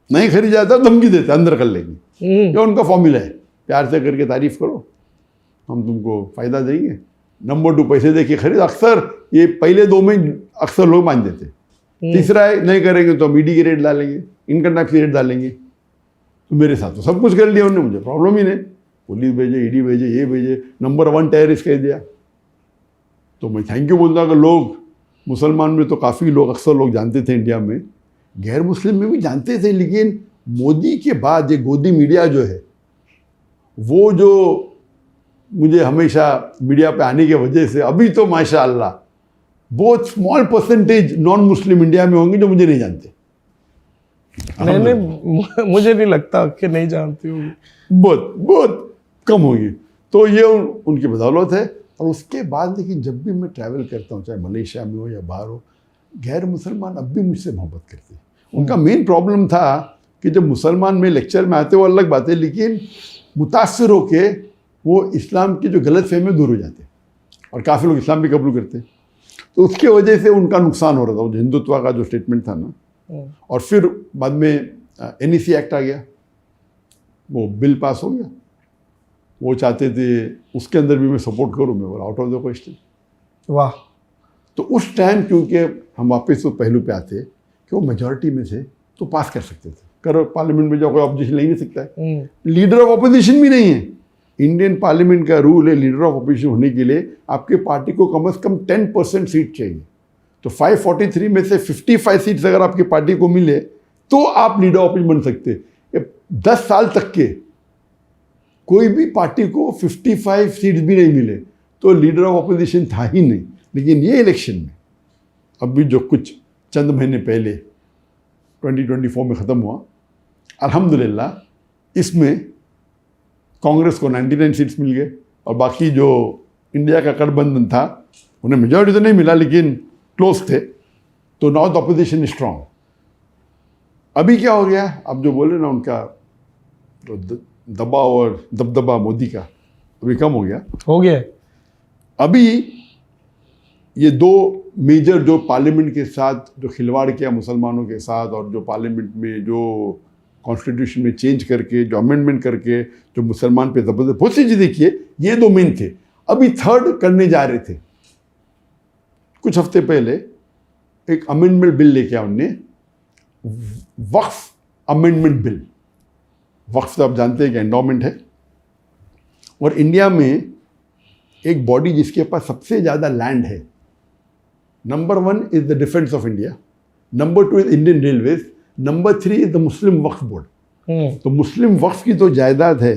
B: नहीं खरीद जाता धमकी देते अंदर कर लेंगे। ये उनका फॉर्मूला है, प्यार से करके तारीफ करो, हम तुमको फ़ायदा देंगे। नंबर 2 पैसे दे के खरीद। अक्सर ये पहले 2 में अक्सर लोग मान देते। तीसरा है नहीं करेंगे तो हम ईडी के रेट डालेंगे, इनकम टैक्स के रेट डालेंगे। तो मेरे साथ तो सब कुछ कर लिया उन्होंने, मुझे प्रॉब्लम ही नहीं। पुलिस भेजे, ईडी भेजे, ये भेजे, नंबर 1 टेररिस्ट कह दिया। तो मैं थैंक यू बोलता, अगर लोग मुसलमान में तो काफ़ी लोग, अक्सर लोग जानते थे इंडिया में, गैर मुस्लिम में भी जानते थे, लेकिन मोदी के बाद ये गोदी मीडिया जो है, वो जो मुझे हमेशा मीडिया पे आने की वजह से अभी तो माशाअल्लाह बहुत small percentage non Muslim India में होंगे जो मुझे नहीं जानते।
A: नहीं, मुझे नहीं लगता कि नहीं जानती होगी,
B: बहुत बहुत कम होगी। तो ये उनकी बदौलत है। और उसके बाद लेकिन जब भी मैं ट्रैवल करता हूँ, चाहे मलेशिया में हो या बाहर हो, गैर मुसलमान अब भी मुझसे मोहब्बत करते हैं। उनका मेन प्रॉब्लम था कि जब मुसलमान में लेक्चर में आते वो अलग बात है, लेकिन मुतासर होके वो इस्लाम की जो गलत फहमी दूर हो जाते और काफ़ी लोग इस्लाम भी कबूल करते। तो उसके वजह से उनका नुकसान हो रहा था, वो हिंदुत्व का जो स्टेटमेंट था ना। और फिर बाद में NEC एक्ट आ गया, वो बिल पास हो गया। वो चाहते थे उसके अंदर भी मैं सपोर्ट करूँ, मैं बोला आउट ऑफ द क्वेश्चन।
A: वाह।
B: तो उस टाइम क्योंकि हम वापस उस पहलू पे आते कि वो मेजॉरिटी में थे तो पास कर सकते थे। करो पार्लियामेंट में जाओ, कोई ऑपोजिशन ले नहीं सकता है, लीडर ऑफ ऑपोजिशन भी नहीं है। इंडियन पार्लियामेंट का रूल है, लीडर ऑफ ऑपोजिशन होने के लिए आपके पार्टी को कम से कम 10% सीट चाहिए। तो 543 में से 55 सीट्स अगर आपकी पार्टी को मिले तो आप लीडर ऑफ ऑपोजिशन बन सकते। 10 साल तक के कोई भी पार्टी को 55 सीट्स भी नहीं मिले तो लीडर ऑफ ऑपोजिशन था ही नहीं। लेकिन ये इलेक्शन में अभी जो कुछ चंद महीने पहले 2024 में ख़त्म हुआ, अल्हम्दुलिल्लाह इसमें कांग्रेस को 99 सीट्स मिल गए और बाकी जो इंडिया का गठबंधन था उन्हें मेजॉरिटी तो नहीं मिला लेकिन क्लोज थे। तो now the opposition is strong. अभी क्या हो गया, अब जो बोले ना उनका दबाव और दबदबा मोदी का अभी कम हो गया। अभी ये दो मेजर जो पार्लियामेंट के साथ जो खिलवाड़ किया मुसलमानों के साथ, और जो पार्लियामेंट में जो कॉन्स्टिट्यूशन में चेंज करके जो अमेंडमेंट करके जो मुसलमान पे ज़बरदस्त बहुत सी चीज़ें किए, ये दो मेन थे। अभी थर्ड करने जा रहे थे। कुछ हफ्ते पहले एक अमेंडमेंट बिल लेके आया उनने, वक्फ अमेंडमेंट बिल। वक्फ तो आप जानते हैं कि एंडोमेंट है, और इंडिया में एक बॉडी जिसके पास सबसे ज़्यादा लैंड है, number 1 is the defence of India, number 2 is Indian railways, number 3 is the Muslim Waqf board. तो मुस्लिम वक्फ की जो जायदाद है,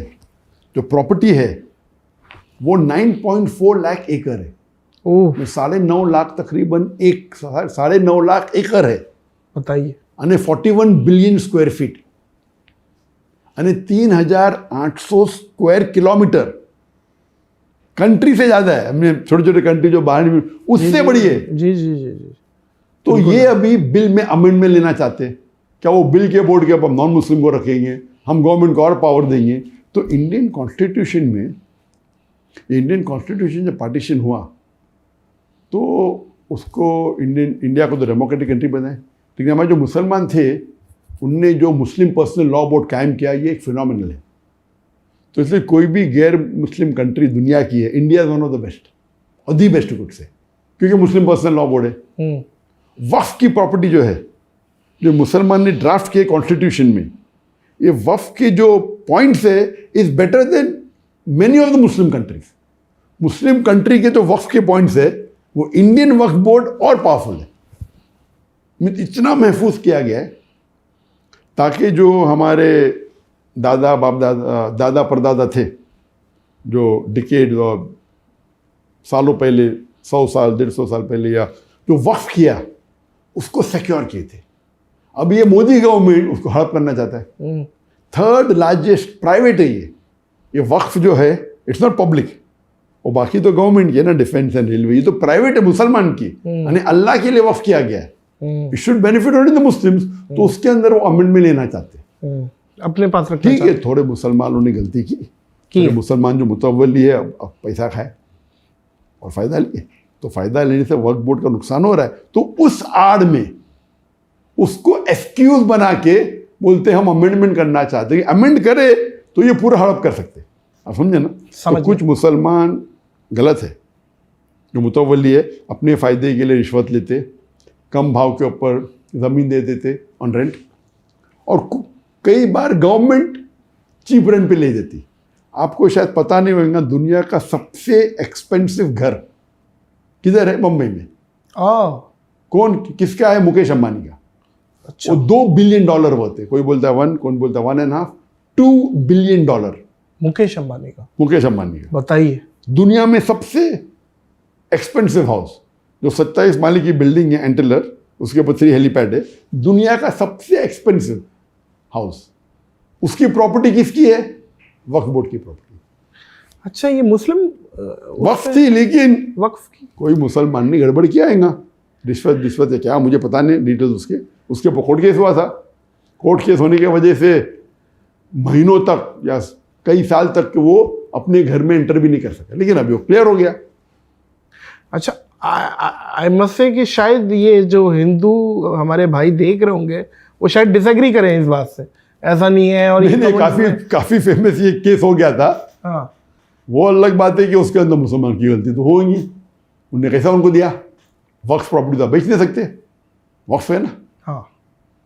B: जो प्रॉपर्टी है, वो 9.4 लाख एकड़ है। 9.5 लाख तकरीबन 9.5 लाख एकड़ है,
A: बताइए।
B: અને 41 बिलियन स्क्वायर फीट અને 3,800 स्क्वायर किलोमीटर। कंट्री से ज़्यादा है। हमने छोटे छोटे कंट्री जो बाहर में उससे बड़ी है।
A: जी जी जी जी।
B: तो ये अभी बिल में अमेंडमेंट लेना चाहते हैं। क्या वो बिल के बोर्ड के अब हम नॉन मुस्लिम को रखेंगे, हम गवर्नमेंट को और पावर देंगे। तो इंडियन कॉन्स्टिट्यूशन में, इंडियन कॉन्स्टिट्यूशन जब पार्टीशन हुआ तो उसको इंडिया को तो डेमोक्रेटिक कंट्री बनाए, लेकिन हमारे जो मुसलमान थे उनने जो मुस्लिम पर्सनल लॉ बोर्ड कायम किया, ये एक फिनोमिनल है। तो इसलिए कोई भी गैर मुस्लिम कंट्री दुनिया की है, India is one of the best और दी बेस्ट कुड से, क्योंकि मुस्लिम पर्सनल लॉ बोर्ड है। वक्फ की प्रॉपर्टी जो है, जो मुसलमान ने ड्राफ्ट किए कॉन्स्टिट्यूशन में, ये वक्फ के जो पॉइंट्स है is better then many of the Muslim countries. Muslim country के जो वक्फ के पॉइंट्स है वो इंडियन वक्फ बोर्ड और पावरफुल है। इतना महफूज किया गया है ताकि जो हमारे दादा बाप दादा परदादा थे, जो डिकेड और सालों पहले, 100 साल 150 साल पहले, या जो वक्फ किया उसको सिक्योर किए थे। अब ये मोदी गवर्नमेंट उसको हड़प करना चाहता है। थर्ड लार्जेस्ट प्राइवेट है ये वक्फ जो है, इट्स नॉट पब्लिक। और बाकी तो गवर्नमेंट की है ना, डिफेंस एंड रेलवे, ये तो प्राइवेट है मुसलमान की, यानी अल्लाह के लिए वक्फ किया गया है। It should benefit only the Muslims. तो उसके अंदर वो अमेंडमेंट लेना चाहते हैं,
A: अपने पास रखना।
B: ठीक है, थोड़े मुसलमानों ने गलती की, मुसलमान जो मुतवल्ली है अब पैसा खाए और फ़ायदा लिए, तो फ़ायदा लेने से वक्फ बोर्ड का नुकसान हो रहा है। तो उस आड़ में उसको एक्सक्यूज बना के बोलते हम अमेंडमेंट करना चाहते हैं। अमेंड करे तो ये पूरा हड़प कर सकते, आप समझे ना। तो कुछ मुसलमान गलत है, जो मुतवल्ली है अपने फ़ायदे के लिए रिश्वत लेते, कम भाव के ऊपर ज़मीन दे देते ऑन रेंट, और कई बार गवर्नमेंट चीप रेंट पे ले देती। आपको शायद पता नहीं होगा, दुनिया का सबसे एक्सपेंसिव घर किधर है? बम्बई में।
A: कौन?
B: किसका है? मुकेश अंबानी का।
A: अच्छा।
B: वो $2 बिलियन होते, कोई बोलता है 1, कौन बोलता है 1.5, $2 बिलियन।
A: मुकेश अंबानी का,
B: मुकेश अंबानी का
A: बताइए।
B: दुनिया में सबसे एक्सपेंसिव हाउस, जो 27 माले की बिल्डिंग है एंटेलर, उसके ऊपर 3 हेलीपैड है, दुनिया का सबसे एक्सपेंसिव हाउस, उसकी प्रॉपर्टी किसकी है? वक्फ बोर्ड की प्रॉपर्टी।
A: अच्छा, ये मुस्लिम
B: वक्फ थी, लेकिन
A: वक्फ की।
B: कोई मुसलमान ने गड़बड़ किया है, रिश्वत है क्या, मुझे पता नहीं डिटेल्स उसके ऊपर कोर्ट केस हुआ था। कोर्ट केस होने की वजह से महीनों तक या कई साल तक वो अपने घर में एंटर भी नहीं कर सके, लेकिन अभी वो क्लियर हो गया।
A: अच्छा, आई मस्ट से कि शायद ये जो हिंदू हमारे भाई देख रहे होंगे वो शायद डिसएग्री करें इस बात से, ऐसा नहीं है। और
B: नहीं, काफी फेमस ये केस हो गया था।
A: हाँ,
B: वो अलग बात है कि उसके अंदर मुसलमान की गलती तो होगी, उनने कैसा उनको दिया? वक्फ प्रॉपर्टी तो बेच नहीं सकते, वक्फ है ना।
A: हाँ,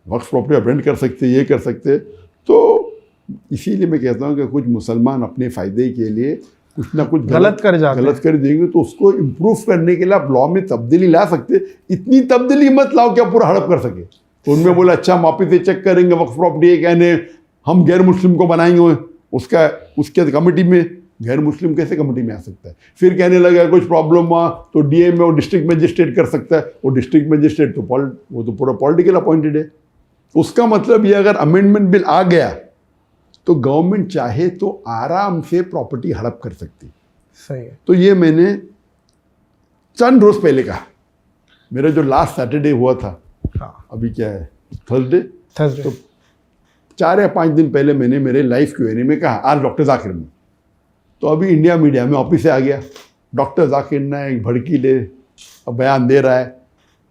B: वक्फ प्रॉपर्टी आप रेंट कर सकते, ये कर सकते। तो इसीलिए मैं कहता हूँ कि कुछ मुसलमान अपने फ़ायदे के लिए कुछ ना कुछ
A: गलत कर
B: देंगे, तो उसको इम्प्रूव करने के लिए आप लॉ में तब्दीली ला सकते। इतनी तब्दीली मत लाओ कि आप पूरा हड़प कर सके। तो उनमें बोला अच्छा हम वापिस से चेक करेंगे वक्फ प्रॉपर्टी है कहने, हम गैर मुस्लिम को बनाएंगे उसके कमेटी में। गैर मुस्लिम कैसे कमेटी में आ सकता है? फिर कहने लगा कुछ प्रॉब्लम हुआ तो डीएम में वो डिस्ट्रिक्ट मजिस्ट्रेट कर सकता है। वो डिस्ट्रिक्ट मजिस्ट्रेट तो वो तो पूरा पॉलिटिकल अपॉइंटेड है। उसका मतलब ये अगर अमेंडमेंट बिल आ गया तो गवर्नमेंट चाहे तो आराम से प्रॉपर्टी हड़प कर सकती।
A: सही है।
B: तो ये मैंने चंद रोज पहले कहा। मेरा जो लास्ट सैटरडे हुआ था,
A: हाँ,
B: अभी क्या है, थर्सडे,
A: तो
B: 4 या 5 दिन पहले मैंने मेरे लाइव Q&A में कहा आज डॉक्टर जाकिर में। तो अभी इंडिया मीडिया में ऑफिस से आ गया, डॉक्टर जाकिर नायक भड़कीले बयान दे रहा है,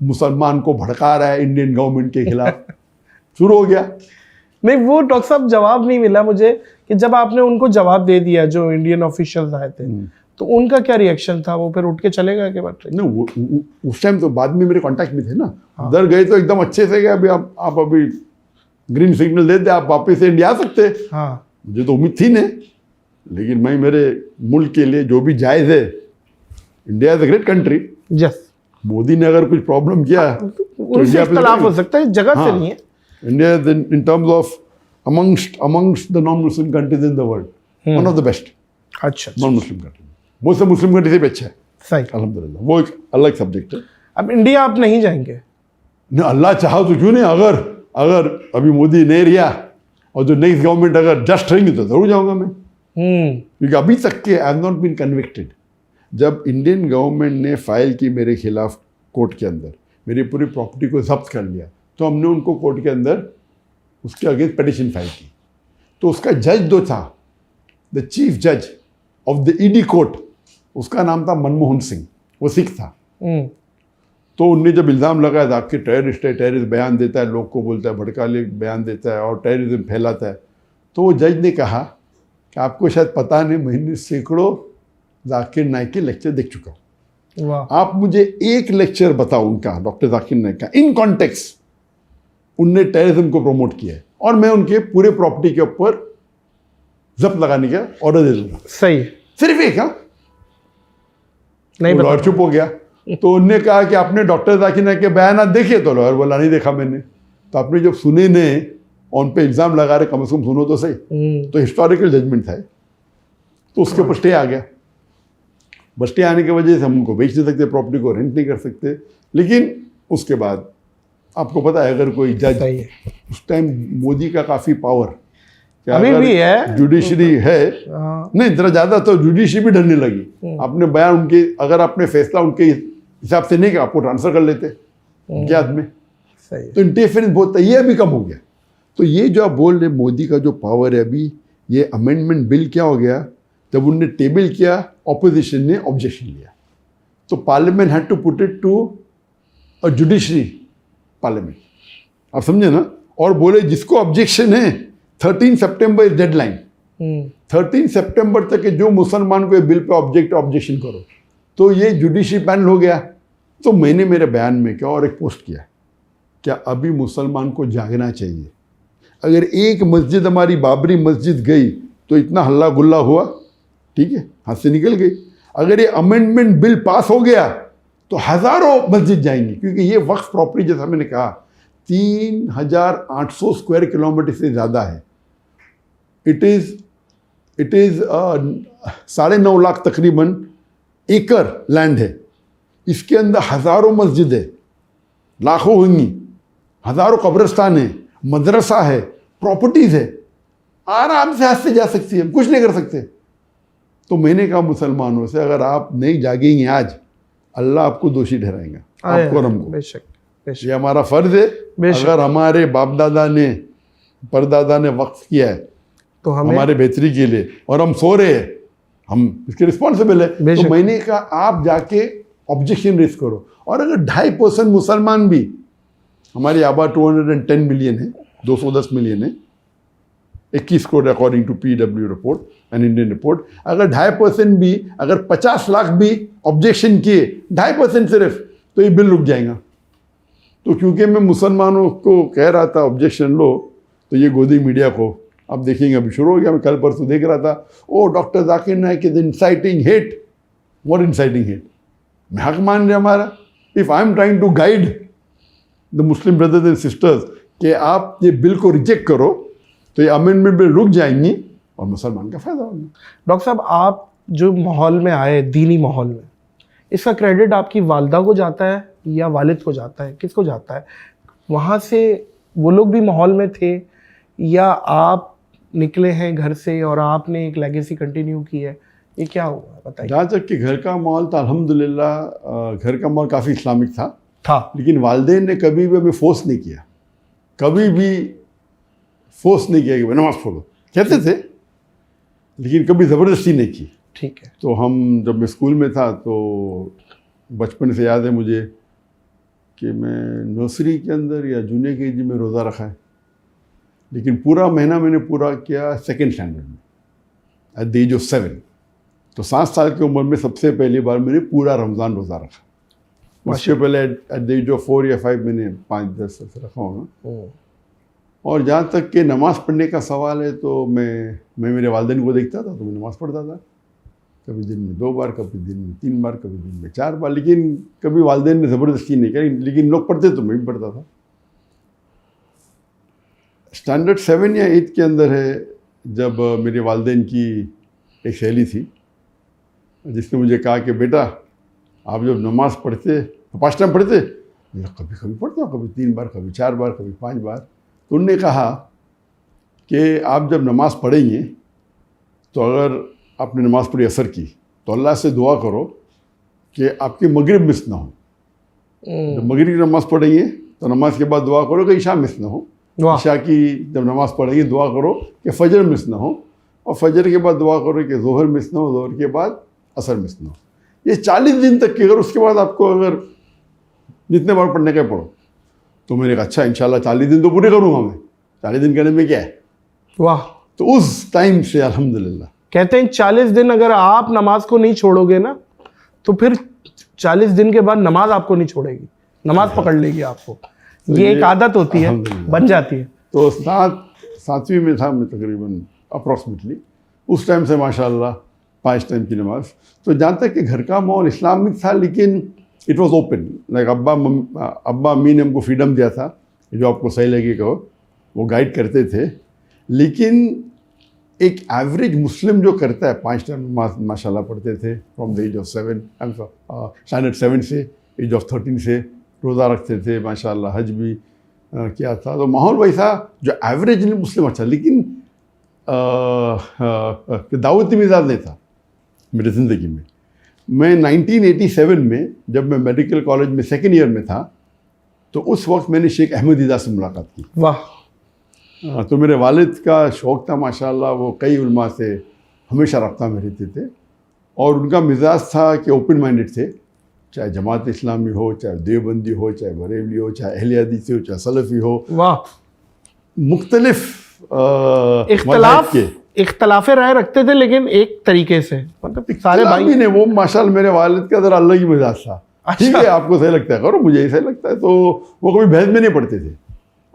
B: मुसलमान को भड़का रहा है इंडियन गवर्नमेंट के खिलाफ। शुरू हो गया।
A: नहीं, वो डॉक्टर साहब जवाब नहीं मिला मुझे कि जब आपने उनको जवाब दे दिया जो इंडियन ऑफिशियल्स आए थे, तो उनका क्या रिएक्शन था? वो फिर उठ के चले गए?
B: नहीं, उस टाइम तो बाद में मेरे कांटेक्ट में थे ना। उधर गए तो एकदम अच्छे से गए, अभी आप अभी ग्रीन सिग्नल दे दे, आप वापस से इंडिया आ सकते।
A: हाँ,
B: मुझे तो उम्मीद थी नहीं, लेकिन मैं मेरे मुल्क के लिए जो भी जायज़ है, India is a great country.
A: Yes,
B: Modi ने अगर कुछ प्रॉब्लम किया तो
A: उनसे इख्तलाफ हो सकता है, जगह से नहीं है।
B: India in terms of amongst the non-Muslim countries in the world, one of the best
A: अच्छा,
B: non-Muslim countries। वो सब मुस्लिम कंट्री से भी अच्छा है,
A: सही।
B: अल्हम्दुलिल्लाह। वो एक अलग सब्जेक्ट है।
A: अब इंडिया आप नहीं जाएंगे?
B: नहीं, अल्लाह चाहा तो क्यों नहीं। अगर अभी मोदी नहीं रिया और जो नेक्स्ट गवर्नमेंट अगर जस्ट रहेंगी तो जरूर जाऊंगा मैं। क्योंकि अभी तक के I have not been convicted. जब इंडियन गवर्नमेंट ने फाइल की मेरे खिलाफ कोर्ट के अंदर, मेरी पूरी प्रॉपर्टी को जब्त कर लिया, तो हमने उनको कोर्ट के अंदर उसके अगेंस्ट पिटीशन फाइल की। तो उसका जज जो था, द चीफ जज ऑफ द ईडी कोर्ट, उसका नाम था मनमोहन सिंह, वो सिख था। तो उनने जब इल्ज़ाम लगाया था कि टेररिस्ट है, टेररिस्ट बयान देता है, लोग को बोलता है, भड़काले बयान देता है और टेररिज्म फैलाता है, तो वो जज ने कहा कि आपको शायद पता नहीं, मैंने सैकड़ों जाकिर नाइक के लेक्चर देख चुका हूँ। आप मुझे एक लेक्चर बताओ उनका, डॉक्टर जाकिर नाइक का, इन कॉन्टेक्स्ट उनने टेररिज्म को प्रमोट किया है, और मैं उनके पूरे प्रॉपर्टी के ऊपर जब्त लगाने का ऑर्डर दे दूंगा।
A: सही।
B: सिर्फ एक, हाँ,
A: नहीं,
B: लॉयर चुप हो गया। तो उनने कहा कि आपने डॉक्टर जाकिर नाइक के बयान देखे? तो लॉयर बोला नहीं देखा मैंने। तो आपने जब सुने ने उन पे इल्ज़ाम लगा रहे, कम से कम सुनो तो सही। तो हिस्टोरिकल जजमेंट था, तो उसके ऊपर स्टे आ गया। बस स्टे आने की वजह से हम उनको बेच नहीं सकते, प्रॉपर्टी को रेंट नहीं कर सकते। लेकिन उसके बाद आपको पता है, अगर कोई जज, उस टाइम मोदी का काफ़ी पावर,
A: अभी भी है,
B: जुडिशरी है, नहीं जरा ज़्यादा, तो जुडिशरी भी डरने लगी। आपने बयान उनके, अगर आपने फैसला उनके हिसाब से नहीं किया, आपको ट्रांसफर कर लेते उनके हाथ में। तो इंटरफेरेंस बहुत, ये अभी कम हो गया। तो ये जो आप बोल रहे मोदी का जो पावर है अभी, ये अमेंडमेंट बिल क्या हो गया, जब उनने टेबल किया, ऑपोजिशन ने ऑब्जेक्शन लिया, तो parliament had to put it to a judiciary parliament. आप समझे ना। और बोले जिसको ऑब्जेक्शन है 13 सितंबर इज डेडलाइन, 13 सितंबर तक जो मुसलमान को बिल पे ऑब्जेक्शन करो, तो ये जुडिशरी पैनल हो गया। तो मैंने मेरे बयान में क्या और एक पोस्ट किया, क्या अभी मुसलमान को जागना चाहिए। अगर एक मस्जिद हमारी बाबरी मस्जिद गई तो इतना हल्ला गुल्ला हुआ, ठीक है, हाथ से निकल गई। अगर ये अमेंडमेंट बिल पास हो गया तो हज़ारों मस्जिद जाएंगी, क्योंकि ये वक्फ प्रॉपर्टी, जैसा मैंने कहा, 3,800 स्क्वायर किलोमीटर से ज़्यादा है। इट इज़ 9.5 लाख तकरीबन एकड़ लैंड है। इसके अंदर हज़ारों मस्जिद है, लाखों होंगी, हज़ारों कब्रिस्तान है, मदरसा है, प्रॉपर्टीज़ है, आराम से हाथ से जा सकती है, हम कुछ नहीं कर सकते। तो मैंने कहा मुसलमानों से, अगर आप नहीं जागेंगे आज, अल्लाह आपको दोषी ठहराएगा, आपको और हमको।
A: बेशक बेशक,
B: ये हमारा फ़र्ज़ है। अगर हमारे बाप दादा ने परदादा ने वक्फ किया है
A: तो
B: हमारे बेहतरी के लिए, और हम सो रहे हैं, हम इसके रिस्पॉन्सिबल है। तो मैंने कहा आप जाके ऑब्जेक्शन रेज करो। और अगर 2.5% मुसलमान भी, हमारी आबाद 210 मिलियन है, 210 मिलियन है, 21 crore according to PW report and Indian report, अगर 2.5% भी, अगर 50 लाख भी ऑब्जेक्शन किए, 2.5% सिर्फ, तो ये बिल रुक जाएगा। तो क्योंकि मैं मुसलमानों को कह रहा था ऑब्जेक्शन लो, तो ये गोदी मीडिया को अब देखेंगे, अभी शुरू हो गया। मैं कल परसों देख रहा था, oh doctor Zakir Naik is inciting hate. What inciting hate? मैं हक मान रहे हमारा। If I am trying to guide the Muslim brothers and sisters कि आप ये बिल को रिजेक्ट करो, तो ये अमेंडमेंट बिल रुक जाएंगी और मुसलमान का फायदा होगा।
A: डॉक्टर साहब, आप जो माहौल में आए, दीनी माहौल में, इसका क्रेडिट आपकी वालदा को जाता है या वालिद को जाता है, किसको जाता है? वहाँ से वो लोग भी माहौल में थे या आप निकले हैं घर से और आपने एक लेगेसी कंटिन्यू की है? ये क्या हुआ बताइए।
B: जहाँ तक कि घर का माहौल था, अल्हम्दुलिल्लाह घर का माहौल काफ़ी इस्लामिक था, लेकिन वालिदैन ने कभी भी हमें फोर्स नहीं किया, कभी भी फोर्स नहीं किया कि नमाज़ पढ़ो। कहते थे, लेकिन कभी ज़बरदस्ती नहीं की।
A: ठीक है।
B: तो हम जब मैं स्कूल में था, तो बचपन से याद है मुझे कि मैं नर्सरी के अंदर या जूनियर KG में रोज़ा रखा है, लेकिन पूरा महीना मैंने पूरा किया सेकेंड स्टैंडर्ड में, एट द एज ऑफ 7। तो 7 साल की उम्र में सबसे पहली बार मैंने पूरा रमज़ान रोज़ा रखा। उसके पहले एट द एज ऑफ 4 या 5 मैंने 5-10 साल से रखा होगा। और जहाँ तक कि नमाज़ पढ़ने का सवाल है, तो मैं मेरे वालिदैन को देखता था तो मैं नमाज़ पढ़ता था, कभी दिन में 2 बार, कभी दिन में 3 बार, कभी दिन में 4 बार, लेकिन कभी वालिदैन ने ज़बरदस्ती नहीं करी, लेकिन लोग पढ़ते तो मैं भी पढ़ता था। स्टैंडर्ड 7 या 8 के अंदर है, जब मेरे वालिदैन की एक सहेली थी जिसने मुझे कहा कि बेटा आप जब नमाज़ पढ़ते तो 5 टाइम पढ़ते? कभी कभी पढ़ता हूँ, कभी 3 बार, कभी 4 बार, कभी 5 बार। तो उन्होंने कहा कि आप जब नमाज़ पढ़ेंगे, तो अगर आपने नमाज़ पढ़ी असर की, तो अल्लाह से दुआ करो कि आपकी मगरिब मिस ना हो। जब मगरिब की नमाज़ पढ़ेंगे तो नमाज के बाद दुआ करो कि ईशा मिस ना हो। ईशा की जब नमाज़ पढ़ेंगे दुआ करो कि फजर मिस ना हो, और फजर के बाद दुआ करो कि जोहर मिस ना हो, जोहर के बाद असर मिस ना हो। ये 40 दिन तक की, अगर उसके बाद आपको अगर जितने बार पढ़ने का पढ़ो। तो मैंने कहा अच्छा इंशाल्लाह 40 दिन तो पूरे करूँगा मैं, 40 दिन करने में क्या है।
A: वाह।
B: तो उस टाइम से अल्हम्दुलिल्लाह
A: कहते हैं 40 दिन अगर आप नमाज को नहीं छोड़ोगे ना, तो फिर 40 दिन के बाद नमाज आपको नहीं छोड़ेगी, नमाज पकड़ लेगी आपको।
B: तो
A: ये एक आदत होती है, बन जाती है।
B: तो 7वीं में था मैं तकरीबन अप्रॉक्सीमेटली, उस टाइम से माशाल्लाह 5 टाइम की नमाज। तो जहाँ तक कि घर का माहौल इस्लामिक था, लेकिन इट वाज ओपन। लाइक अब्बा अम्मी ने हमको फ्रीडम दिया था, जो आपको सही लगे कहो, वो गाइड करते थे। लेकिन एक एवरेज मुस्लिम जो करता है 5 टाइम नमाज माशाल्लाह पढ़ते थे from the age of 7, standard 7 से एज ऑफ 13 से रोज़ा रखते थे माशाल्लाह, हज भी किया था। तो माहौल वैसा जो एवरेज मुस्लिम अच्छा, लेकिन दावती मिजाज नहीं था मेरी ज़िंदगी में। मैं 1987 में जब मैं मेडिकल कॉलेज में 2nd ईयर में था, तो उस वक्त मैंने शेख अहमद ईदा से मुलाकात की।
A: वाह।
B: तो मेरे वालिद का शौक़ था माशाल्लाह, वो कई उलमा से हमेशा रब्ता में रहते थे, और उनका मिजाज था कि ओपन माइंडेड थे, चाहे जमात इस्लामी हो, चाहे देवबंदी हो, चाहे बरेली हो, चाहे अहले हदीस हो, चाहे सलफ़ी हो। वाह। मुख्तलिफ
A: इख्तलाफे राय रखते थे, लेकिन एक तरीके से, मतलब सारे भाई
B: ने। वो माशाल्लाह मेरे वालिद का ज़रा अलग ही मिजाज था। ठीक है, आपको सही लगता है करो, मुझे सही लगता है। तो वो कभी बहस में नहीं पढ़ते थे,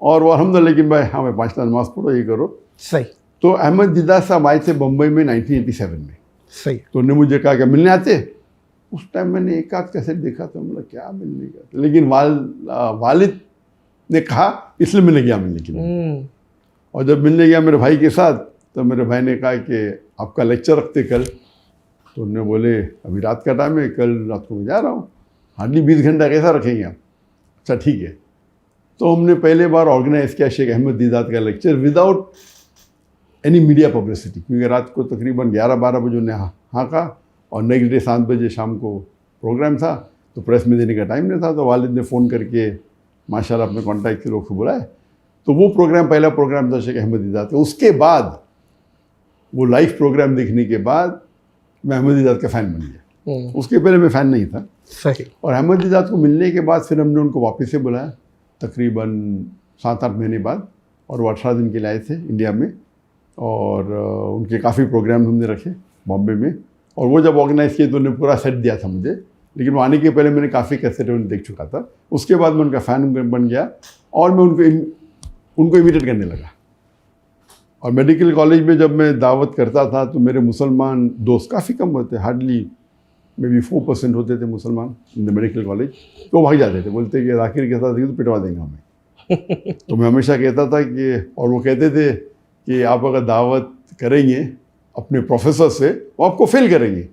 B: और वो अल्हम्दुलिल्लाह कि भाई हाँ मैं 5 टाइम नमाज़ पढ़ो, ये करो
A: सही।
B: तो अहमद ईदा साहब आए थे बम्बई में 1987 में।
A: सही।
B: तो उन्होंने मुझे कहा कि मिलने आते। उस टाइम मैंने एक आध कैसेट देखा था, मतलब क्या मिलने का। लेकिन वालिद ने कहा, इसलिए मैंने गया मिलने के लिए। और जब मिलने गया मेरे भाई के साथ, तो मेरे भाई ने कहा कि आपका लेक्चर रखते कल। तो उन्होंने बोले अभी रात का टाइम है, कल रात को मैं जा रहा हूँ, हार्डली 20 घंटा कैसा रखेंगे आप? अच्छा ठीक है। तो हमने पहले बार ऑर्गेनाइज़ किया शेख अहमद दीदात का lecture without any media publicity, क्योंकि रात को तकरीबन 11-12 बजे उन्हें हाँका और नेक्स्ट डे 7 बजे शाम को प्रोग्राम था, तो प्रेस में देने का टाइम नहीं था। तो वालिद ने फ़ोन करके माशाल्लाह अपने कॉन्टैक्ट के लोग को बुलाया। तो वो प्रोग्राम पहला प्रोग्राम था शेख अहमद दीदात। उसके बाद वो लाइव प्रोग्राम देखने के बाद मैं अहमद दीदात का फ़ैन बन गया। उसके पहले मैं फ़ैन नहीं था।
A: सही। और
B: अहमद दीदात को मिलने के बाद फिर हमने उनको वापस से बुलाया तकरीबन 7-8 महीने बाद, और वो 18 दिन के लिए आए थे इंडिया में। और उनके काफ़ी प्रोग्राम हमने रखे बॉम्बे में, और वो जब ऑर्गेनाइज़ किए तो उन्होंने पूरा सेट दिया था मुझे, लेकिन वो आने के पहले मैंने काफ़ी कैसेट उन्हें देख चुका था। उसके बाद मैं उनका फ़ैन बन गया और मैं उनको इमिटेट करने लगा। और मेडिकल कॉलेज में जब मैं दावत करता था तो मेरे मुसलमान दोस्त काफ़ी कम होते, हार्डली मे बी 4% होते थे मुसलमान इन द मेडिकल कॉलेज। तो भाग जाते थे, बोलते कि जाकिर के साथ तो पिटवा देंगे हमें। तो मैं हमेशा कहता था कि, और वो कहते थे कि आप अगर दावत करेंगे अपने प्रोफेसर से वो आपको फेल करेंगे।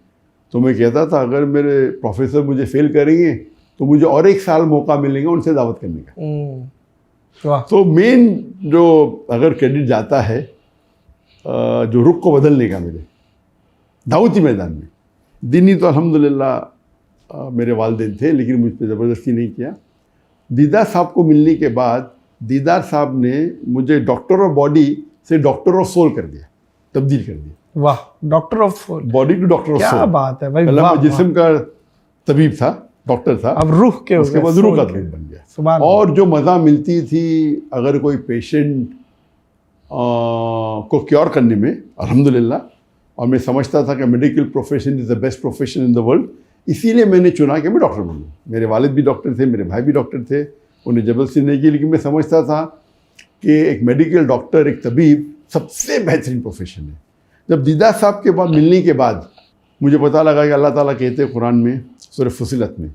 B: तो मैं कहता था अगर मेरे प्रोफेसर मुझे फेल करेंगे तो मुझे और 1 साल मौका मिलेगा उनसे दावत करने का। तो मेन जो अगर क्रेडिट जाता है जो रुख को बदलने का मेरे दावती मैदान में, दीनी तो अल्हम्दुलिल्लाह मेरे वालिदैन थे, लेकिन मुझ पर ज़बरदस्ती नहीं किया। दीदार साहब को मिलने के बाद दीदार साहब ने मुझे डॉक्टर ऑफ बॉडी से डॉक्टर ऑफ सोल कर दिया, तब्दील कर दिया।
A: वाह, doctor of soul,
B: body to doctor of soul.
A: क्या बात है भाई।
B: वाह, जिस्म का तबीब था, डॉक्टर था,
A: अब रूह के,
B: उसके बाद रूह का तबीब बन गया। और जो मज़ा मिलती थी अगर कोई पेशेंट को क्योर करने में, अल्हम्दुलिल्लाह। और मैं समझता था कि medical profession is the best profession in the world, इसीलिए मैंने चुना कि मैं डॉक्टर बनूँ। मेरे वालिद भी डॉक्टर थे, मेरे भाई भी डॉक्टर थे, उन्हें जबरदस्ती नहीं की, लेकिन मैं समझता था कि एक मेडिकल डॉक्टर, एक तबीब सबसे बेहतरीन प्रोफेशन है। जब दीदार साहब के बाद मिलने के बाद मुझे पता लगा कि अल्लाह ताला कहते हैं कुरान में सूरह फुसिलत में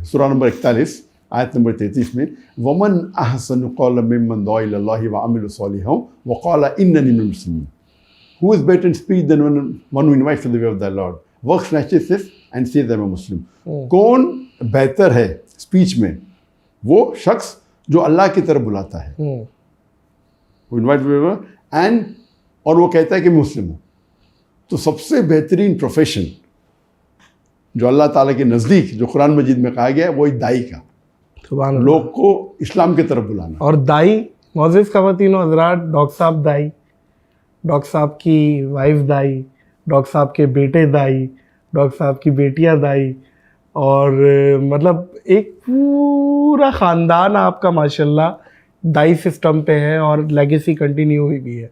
B: सूरह नंबर 41 आयत नंबर 33 में, वमन अहसनु क़ौलन मिम्मन दुआ इलल्लाहि व अमिला सालिहान व क़ाला इन्ननी मिनल मुस्लिमीन। Who is better in speech than one who invites to the way of the Lord, works righteousness and says I am a Muslim? कौन बेहतर है स्पीच में? वो शख्स जो अल्लाह की तरफ बुलाता है, वो इन्वाइट एंड और वो कहता है कि मैं मुस्लिम हूँ। तो सबसे बेहतरीन प्रोफेशन जो अल्लाह ताला के नज़दीक, जो कुरान मजीद में कहा गया है, वो एक दाई का, लोग को इस्लाम की तरफ बुलाना।
A: और दाई, मोअज़्ज़िज़ ख़वातीन व हज़रात, डॉक्टर साहब दाई, डॉक्टर साहब की वाइफ दाई, डॉक्टर साहब के बेटे दाई, डॉक्टर साहब की बेटियां दाई, और मतलब एक पूरा ख़ानदान आपका माशाल्लाह दाई सिस्टम पे है और लेगेसी कंटिन्यू हुई भी है।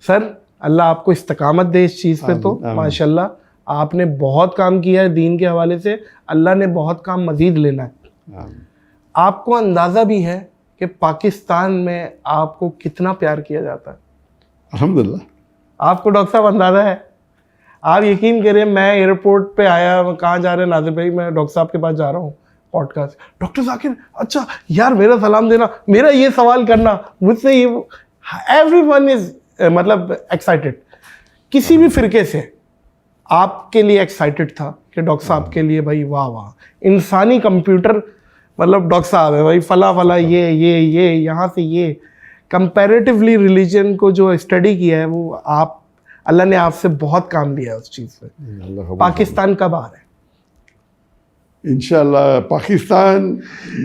A: सर अल्लाह आपको इस्तकामत दे इस चीज़ पे। तो माशाल्लाह आपने बहुत काम किया है दीन के हवाले से, अल्लाह ने बहुत काम मज़ीद लेना है। आपको अंदाज़ा भी है कि पाकिस्तान में आपको कितना प्यार किया जाता है?
B: अल्हम्दुलिल्लाह।
A: आपको डॉक्टर साहब अंदाज़ा है? आप यकीन करें, मैं एयरपोर्ट पे आया, कहाँ जा रहे हैं नाज़िर भाई? मैं डॉक्टर साहब के पास जा रहा हूँ पॉडकास्ट। डॉक्टर जाकिर, अच्छा यार मेरा सलाम देना, मेरा ये सवाल करना, मुझसे ये, एवरीवन इज मतलब एक्साइटेड। किसी भी फिरके से आपके लिए एक्साइटेड था कि डॉक्टर साहब के लिए भाई वाह वाह, इंसानी कंप्यूटर मतलब डॉक्टर साहब है भाई, फला फला ये यहाँ से ये। कंपैरेटिवली रिलीजन को जो स्टडी किया है वो आप, अल्लाह ने आपसे बहुत काम लिया है उस चीज़ पे। पाकिस्तान कब आ रहा है?
B: इंशाल्लाह पाकिस्तान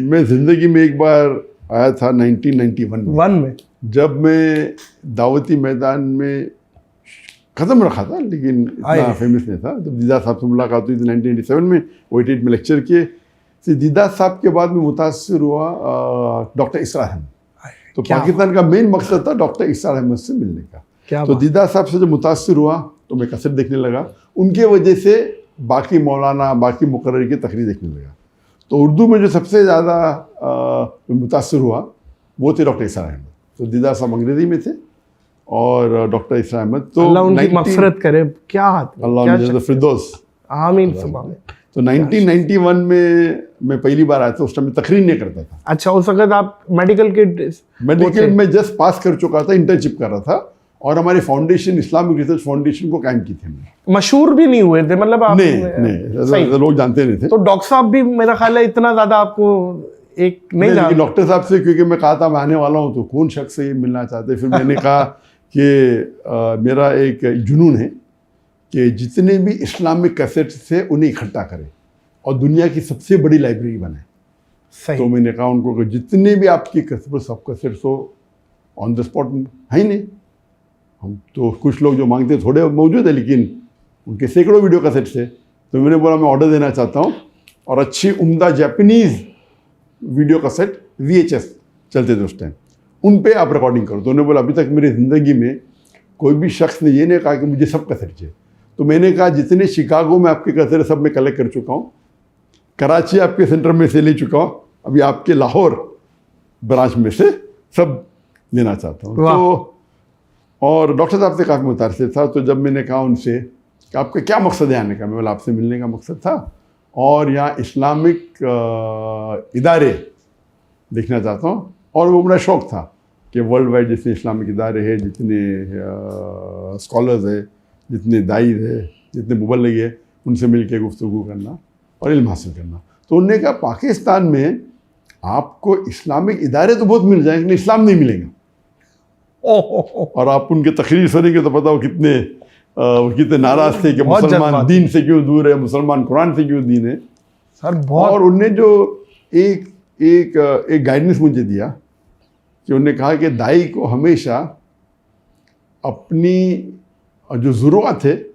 B: में ज़िंदगी में एक बार आया था 1991 में, जब मैं दावती मैदान में ख़त्म रखा था, लेकिन इतना फेमस नहीं था। जब दीदार साहब से मुलाकात हुई थी 1987 में, 88 में लेक्चर किए। फिर दीदार साहब के बाद में मुतासिर हुआ डॉक्टर इसरार अहमद। तो पाकिस्तान का मेन मकसद था डॉक्टर इसरार अहमद से मिलने का। तो दीदार साहब से जब मुतासिर हुआ तो मैं कसर देखने लगा, उनके वजह से बाकी मौलाना, बाकी मुकर्रर की तकरीर देखने लगा। तो उर्दू में जो सबसे ज़्यादा मुतासिर हुआ वो थे डॉक्टर इसरार अहमद। तो दीदार साहब अंग्रेज़ी में थे और डॉक्टर इसरार अहमद, तो
A: अल्लाह उनकी मग़फ़िरत करे। क्या
B: अल्लाह फिरदौस,
A: आमीन।
B: तो 1991 में मैं पहली बार आया था, उस टाइम में तकरीर नहीं करता था।
A: अच्छा, उस वक्त आप मेडिकल के
B: मेडिकल में जस्ट पास कर चुका था, इंटर्नशिप कर रहा था, और हमारी फाउंडेशन इस्लामिक रिसर्च फाउंडेशन को कायम की थी हमने।
A: मशहूर भी नहीं हुए थे मतलब आप?
B: नहीं, लोग जानते नहीं थे।
A: तो डॉक्टर साहब भी मेरा ख्याल है इतना ज्यादा आपको एक नहीं जानते।
B: डॉक्टर साहब से क्योंकि मैं कहा था मैं आने वाला हूँ, तो कौन शख्स से मिलना चाहते। फिर मैंने कहा कि मेरा एक जुनून है कि जितने भी इस्लामिक कैसेट्स थे उन्हें इकट्ठा करें और दुनिया की सबसे बड़ी लाइब्रेरी बनाए।
A: सही।
B: तो मैंने कहा उनको कि जितने भी आपकी कैसेट, सब कैसेट्स हो ऑन द स्पॉट है ही नहीं। हम तो कुछ लोग जो मांगते थोड़े मौजूद है, लेकिन उनके सैकड़ों वीडियो कैसेट्स थे। तो मैंने बोला मैं ऑर्डर देना चाहता हूँ, और अच्छी उम्दा जापानीज़ वीडियो कैसेट VHS चलते थे उस टाइम, उन पे आप रिकॉर्डिंग करो। तो उन्होंने बोला अभी तक मेरी ज़िंदगी में कोई भी शख्स ने ये नहीं कहा कि मुझे सब कैसेट चाहिए। तो मैंने कहा जितने शिकागो में आपके कैसेट सब मैं कलेक्ट कर चुका हूँ, कराची आपके सेंटर में से ले चुका हूँ, अभी आपके लाहौर ब्रांच में से सब लेना चाहता हूँ। तो और डॉक्टर साहब से काफ़ी मुतासिर था। तो जब मैंने कहा उनसे कि आपका क्या मकसद है आने का, मैं बोला आपसे मिलने का मकसद था, और यहाँ इस्लामिक इदारे देखना चाहता हूँ। और वो बड़ा शौक़ था कि वर्ल्ड वाइड जितने इस्लामिक इदारे हैं, जितने स्कॉलर्स है, जितने दाईद है, जितने मुबल्लिग है, उनसे मिल के गुफ्तगू करना और इल्म हासिल करना। तो उन्होंने कहा पाकिस्तान में आपको इस्लामिक इदारे तो बहुत मिल जाएंगे, लेकिन इस्लाम नहीं मिलेगा। और आप उनके तकरीर सुनेंगे तो पता हो कितने नाराज़ थे कि मुसलमान दीन से क्यों दूर है, मुसलमान कुरान से क्यों दीन है
A: सर। बहुत। और
B: उनने जो एक गाइडेंस मुझे दिया कि उन्होंने कहा कि दाई को हमेशा अपनी जो ज़रूरत है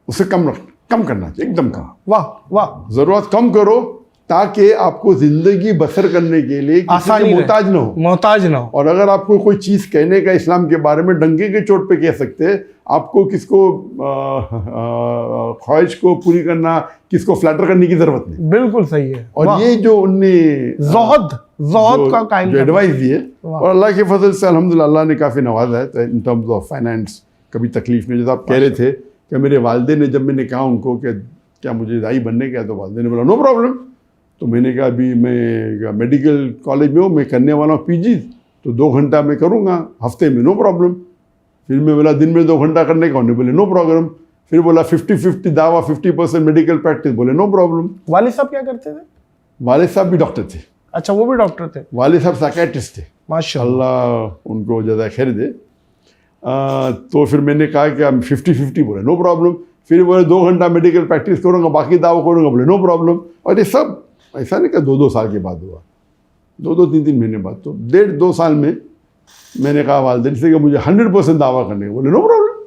B: उसे कम करना चाहिए, एकदम कम।
A: वाह वाह।
B: ज़रूरत कम करो ताकि आपको ज़िंदगी बसर करने के लिए किसी के मोहताज ना हो। और अगर आपको कोई चीज़ कहने का इस्लाम के बारे में डंके के चोट पे कह सकते हैं, आपको किसको ख्वाहिश को पूरी करना, किसको फ्लैटर करने की ज़रूरत नहीं।
A: बिल्कुल सही है।
B: और ये जो उनने
A: ज़ोहद का कायम
B: एडवाइस दिए, और अल्लाह के फजल से अल्हम्दुलिल्लाह अल्लाह ने काफ़ी नवाजा है। तो इन टर्म्स ऑफ फाइनेंस कभी तकलीफ नहीं। जैसे आप कह रहे थे कि मेरे वालिदैन ने, जब मैंने कहा उनको कि क्या मुझे दाई बनने का है, तो वालिदैन ने बोला नो प्रॉब्लम। तो मैंने कहा अभी मैं मेडिकल कॉलेज में हूँ, मैं करने वाला हूँ PG, तो 2 घंटा मैं करूँगा हफ्ते में, नो प्रॉब्लम। फिर मैं बोला दिन में 2 घंटा करने का, उन्होंने बोले नो प्रॉब्लम। फिर बोला 50-50 दावा, 50% मेडिकल प्रैक्टिस, बोले नो प्रॉब्लम।
A: वालिद साहब क्या करते थे?
B: वालिद साहब भी डॉक्टर थे।
A: अच्छा, वो भी डॉक्टर थे?
B: वालिद साहब साइकियाट्रिस्ट थे,
A: माशाअल्लाह,
B: अल्लाह उनको ज़्यादा खैर दे। तो फिर मैंने कहा कि हम 50-50, बोले नो प्रॉब्लम। फिर बोले 2 घंटा मेडिकल प्रैक्टिस करूँगा, बाकी दावा करूँगा, बोले नो प्रॉब्लम। और ये सब ऐसा नहीं कि 2-2 साल के बाद हुआ, 2-2, 3-3 महीने बाद। तो 1.5-2 साल में मैंने कहा वालिदैन से कि मुझे 100% दावा करने, बोले नो प्रॉब्लम।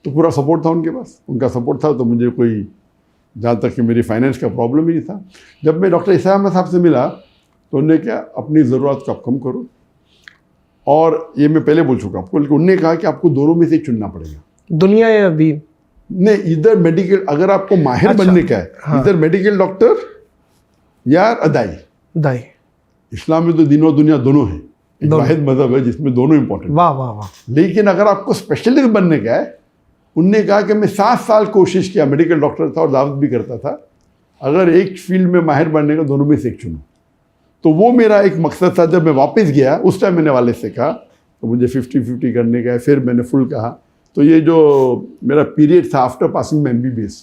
B: तो पूरा सपोर्ट था उनके पास, उनका सपोर्ट था। तो मुझे कोई, जहाँ तक कि मेरी फाइनेंस का प्रॉब्लम ही नहीं था। जब मैं डॉक्टर ईसा अहमद साहब से मिला तो उन्होंने क्या, अपनी ज़रूरत को आप कम करो। और ये मैं पहले बोल चुका आपको, लेकिन उन्होंने कहा कि आपको दोनों में से चुनना पड़ेगा, दुनिया
A: या दीन।
B: नहीं, इधर मेडिकल, अगर आपको माहिर बनने का है,
A: हाँ।
B: इधर मेडिकल डॉक्टर या दाई। इस्लाम में तो दीन और दुनिया दोनों हैं, एक वाहिद मजहब है जिसमें दोनों इंपॉर्टेंट।
A: वाह वाह वाह।
B: लेकिन अगर आपको स्पेशलिस्ट बनने का है, उनने कहा कि मैं 7 साल कोशिश किया, मेडिकल डॉक्टर था और दावत भी करता था, अगर एक फील्ड में माहिर बनने का, दोनों में से एक चुनो। तो वो मेरा एक मकसद था। जब मैं वापस गया उस टाइम मैंने वाले से कहा तो मुझे 50-50 करने का है, फिर मैंने फुल कहा। तो ये जो मेरा पीरियड था आफ्टर पासिंग में MBBS,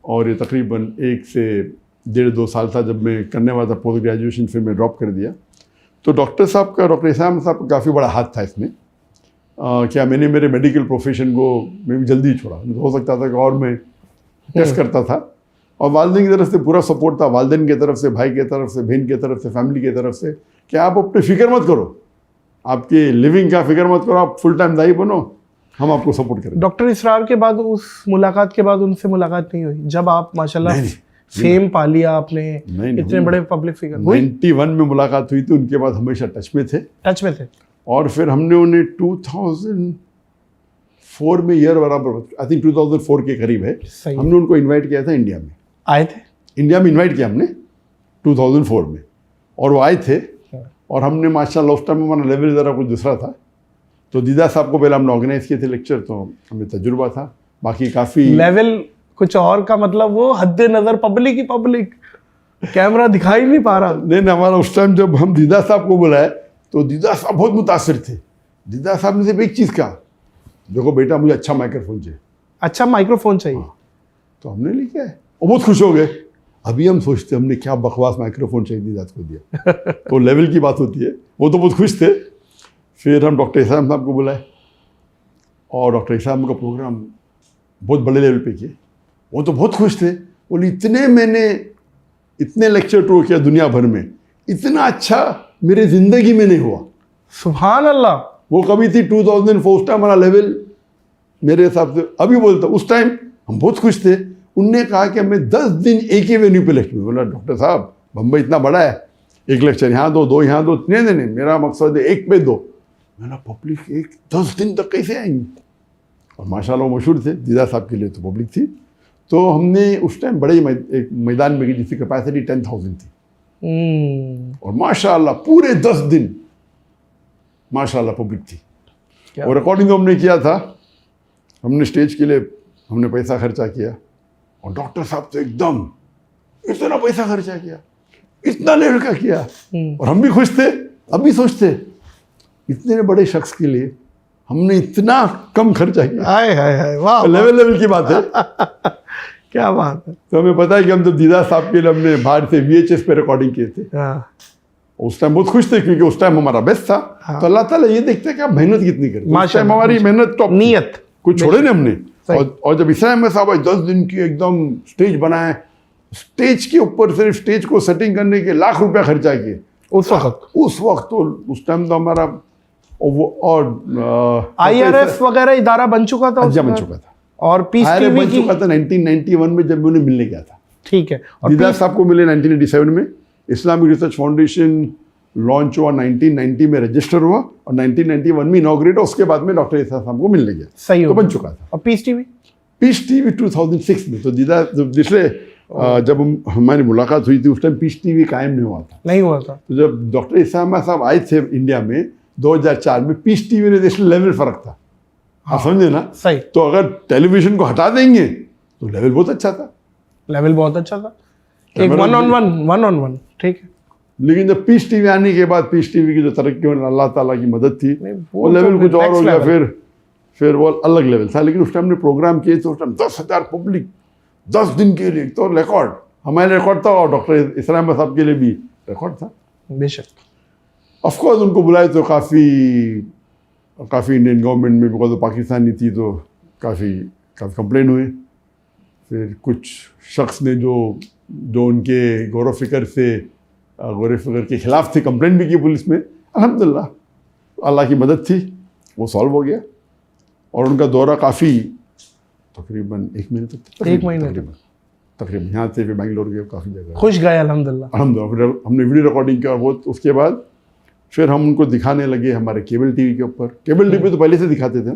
B: और ये तकरीबन 1 से 1.5-2 साल था जब मैं करने वाला था पोस्ट ग्रेजुएशन, फिर मैं ड्रॉप कर दिया। तो डॉक्टर ईसा अहमद साहब का काफ़ी बड़ा हाथ था इसमें। क्या मैंने मेरे मेडिकल प्रोफेशन को मैं भी जल्दी छोड़ा, हो सकता था कि और मैं टेस्ट करता था। और वालिदैन की तरफ से पूरा सपोर्ट था, वालिदैन की तरफ से, भाई की तरफ से, बहन की तरफ से, फैमिली की तरफ से, कि आप अपनी फ़िक्र मत करो, आपकी लिविंग का फ़िक्र मत करो, आप फुल टाइम दाई बनो, हम आपको सपोर्ट करें।
A: डॉक्टर इसरार के बाद, उस मुलाकात के बाद उनसे मुलाकात नहीं हुई? जब आप माशाल्लाह फेम पा लिया आपने, इतने बड़े पब्लिक फिगर।
B: 91 में मुलाकात हुई थी, उनके बाद हमेशा टच में थे। और फिर हमने उन्हें 2004 में, ईयर बराबर आई थिंक 2004 के करीब है, हमने उनको इनवाइट किया था। इंडिया में आए थे, इंडिया में इनवाइट किया हमने 2004 में, और वो आए थे। और हमने माशाल्लाह उस टाइम हमारा लेवल ज़रा कुछ दूसरा था। तो दीदा साहब को पहले हमने ऑर्गेनाइज किए थे लेक्चर, तो हमें तजुर्बा था। बाकी काफ़ी
A: लेवल कुछ और का मतलब वो हद्दे नजर पब्लिक ही पब्लिक, कैमरा दिखाई नहीं पा रहा।
B: नहीं, हमारा उस टाइम जब हम दीदा साहब को बुलाए तो दीदा साहब बहुत मुतासिर थे। दीदा साहब ने सिर्फ एक चीज़ कहा, देखो बेटा मुझे अच्छा माइक्रोफोन चाहिए।
A: अच्छा माइक्रोफोन चाहिए।
B: हाँ। तो हमने लेके आए और बहुत खुश हो गए। अभी हम सोचते हमने क्या बकवास माइक्रोफोन चाहिए दीदा को दिया। तो लेवल की बात होती है, वो तो बहुत खुश थे। फिर हम डॉक्टर इस्लाम साहब को बुलाए और डॉक्टर इस्लाम का प्रोग्राम बहुत बड़े लेवल पे किए। वो तो बहुत खुश थे, बोले इतने लेक्चर टूर किया दुनिया भर में, इतना अच्छा मेरे ज़िंदगी में नहीं हुआ।
A: सुभान अल्लाह।
B: वो कभी थी 2004 उस टाइम हमारा लेवल मेरे हिसाब से अभी बोलता, उस टाइम हम बहुत खुश थे। उनने कहा कि मैं 10 दिन एक ही वेन्यू पे लेक्चर। बोला डॉक्टर साहब बम्बई इतना बड़ा है, एक लेक्चर यहाँ दो यहाँ दो। नहीं, मेरा मकसद है एक पे दो। मैंने पब्लिक एक 10 दिन तक कैसे आएंगी? और माशाल्लाह वो मशहूर थे, दीदा साहब के लिए तो पब्लिक थी। तो हमने उस टाइम बड़े एक मैदान में की जिसकी कैपेसिटी 10,000 थी। और माशाल्लाह पूरे 10 दिन माशाल्लाह पब्लिक थी। और रिकॉर्डिंग जो हमने किया था, हमने स्टेज के लिए हमने पैसा खर्चा किया और डॉक्टर साहब तो एकदम इतना पैसा खर्चा किया, इतना लेवल का किया। और हम भी खुश थे। अभी सोचते इतने बड़े शख्स के लिए हमने इतना कम खर्चा किया।
A: हाय हाय हाय, वाह।
B: लेवल की बात है।
A: क्या बात है।
B: तो हमें पता है कि हम तो दीदा साहब के लिए हमने बाहर से VHS पे रिकॉर्डिंग किए थे। उस टाइम बहुत खुश थे क्योंकि उस टाइम हमारा बेस्ट था। तो अल्लाह ताला ये देखते हैं कि आप मेहनत कितनी करते हैं। उस टाइम हमारी मेहनत टॉप,
A: नियत
B: कुछ छोड़े नहीं हमने। और जब इस्लाम में साहब 10 दिन की एकदम स्टेज बनाए, स्टेज के ऊपर सिर्फ स्टेज को सेटिंग करने के लाख रुपया खर्चा किए उस वक्त। तो उस टाइम तो हमारा और
A: IRF वगैरह इदारा बन चुका था,
B: बन चुका था।
A: और पीस टीवी
B: बन चुका था 1991 में जब मैं उन्हें मिलने गया था।
A: ठीक है। और
B: दीदा साहब को मिले 1987 में। इस्लामिक रिसर्च फाउंडेशन लॉन्च हुआ 1990 में, रजिस्टर हुआ और 1991 में इनॉग्रेट हुआ। उसके बाद में डॉक्टर इस्लाम साहब को मिलने गया।
A: सही
B: तो बन चुका था।
A: और पीस टीवी 2006 में। तो दीदा पिछले जब हमारी मुलाकात हुई थी उस टाइम पीस टीवी कायम नहीं हुआ था। तो जब डॉक्टर इस्लाम साहब आए थे इंडिया में 2004 में, पीस टीवी ने नेशनल लेवल फर्क था। आप समझे ना? सही।
B: तो अगर टेलीविजन को हटा देंगे तो लेवल बहुत अच्छा था।
A: एक वन ऑन वन। ठीक है।
B: लेकिन जब पीस टीवी आने के बाद, पीस टीवी की जो तरक्की में अल्लाह ताला की मदद थी, वो लेवल कुछ और हो गया। फिर वो अलग लेवल था। लेकिन उस टाइम हमने प्रोग्राम किए तो उस टाइम 10,000 पब्लिक 10 दिन के लिए, तो रिकॉर्ड हमारे रिकॉर्ड था और डॉक्टर इस्लाम साहब के लिए भी रिकॉर्ड था।
A: बेशक।
B: ऑफकोर्स उनको बुलाए तो काफ़ी इंडियन गवर्नमेंट में, बिकॉज पाकिस्तानी थी तो काफ़ी कंप्लेन हुए। फिर कुछ शख्स ने जो उनके गौर फिक्र के ख़िलाफ़ थे, कंप्लेन भी की पुलिस में। अल्हम्दुलिल्लाह अल्लाह की मदद थी, वो सॉल्व हो गया। और उनका दौरा काफ़ी तकरीबन 1 महीने तक तकरीबन यहाँ से फिर बैंगलोर गए, काफ़ी जगह खुश
A: गए अल्हम्दुलिल्लाह।
B: फिर हमने वीडियो रिकॉर्डिंग किया और वो उसके बाद फिर हम उनको दिखाने लगे हमारे केबल टीवी के ऊपर। केबल टीवी तो पहले से दिखाते थे।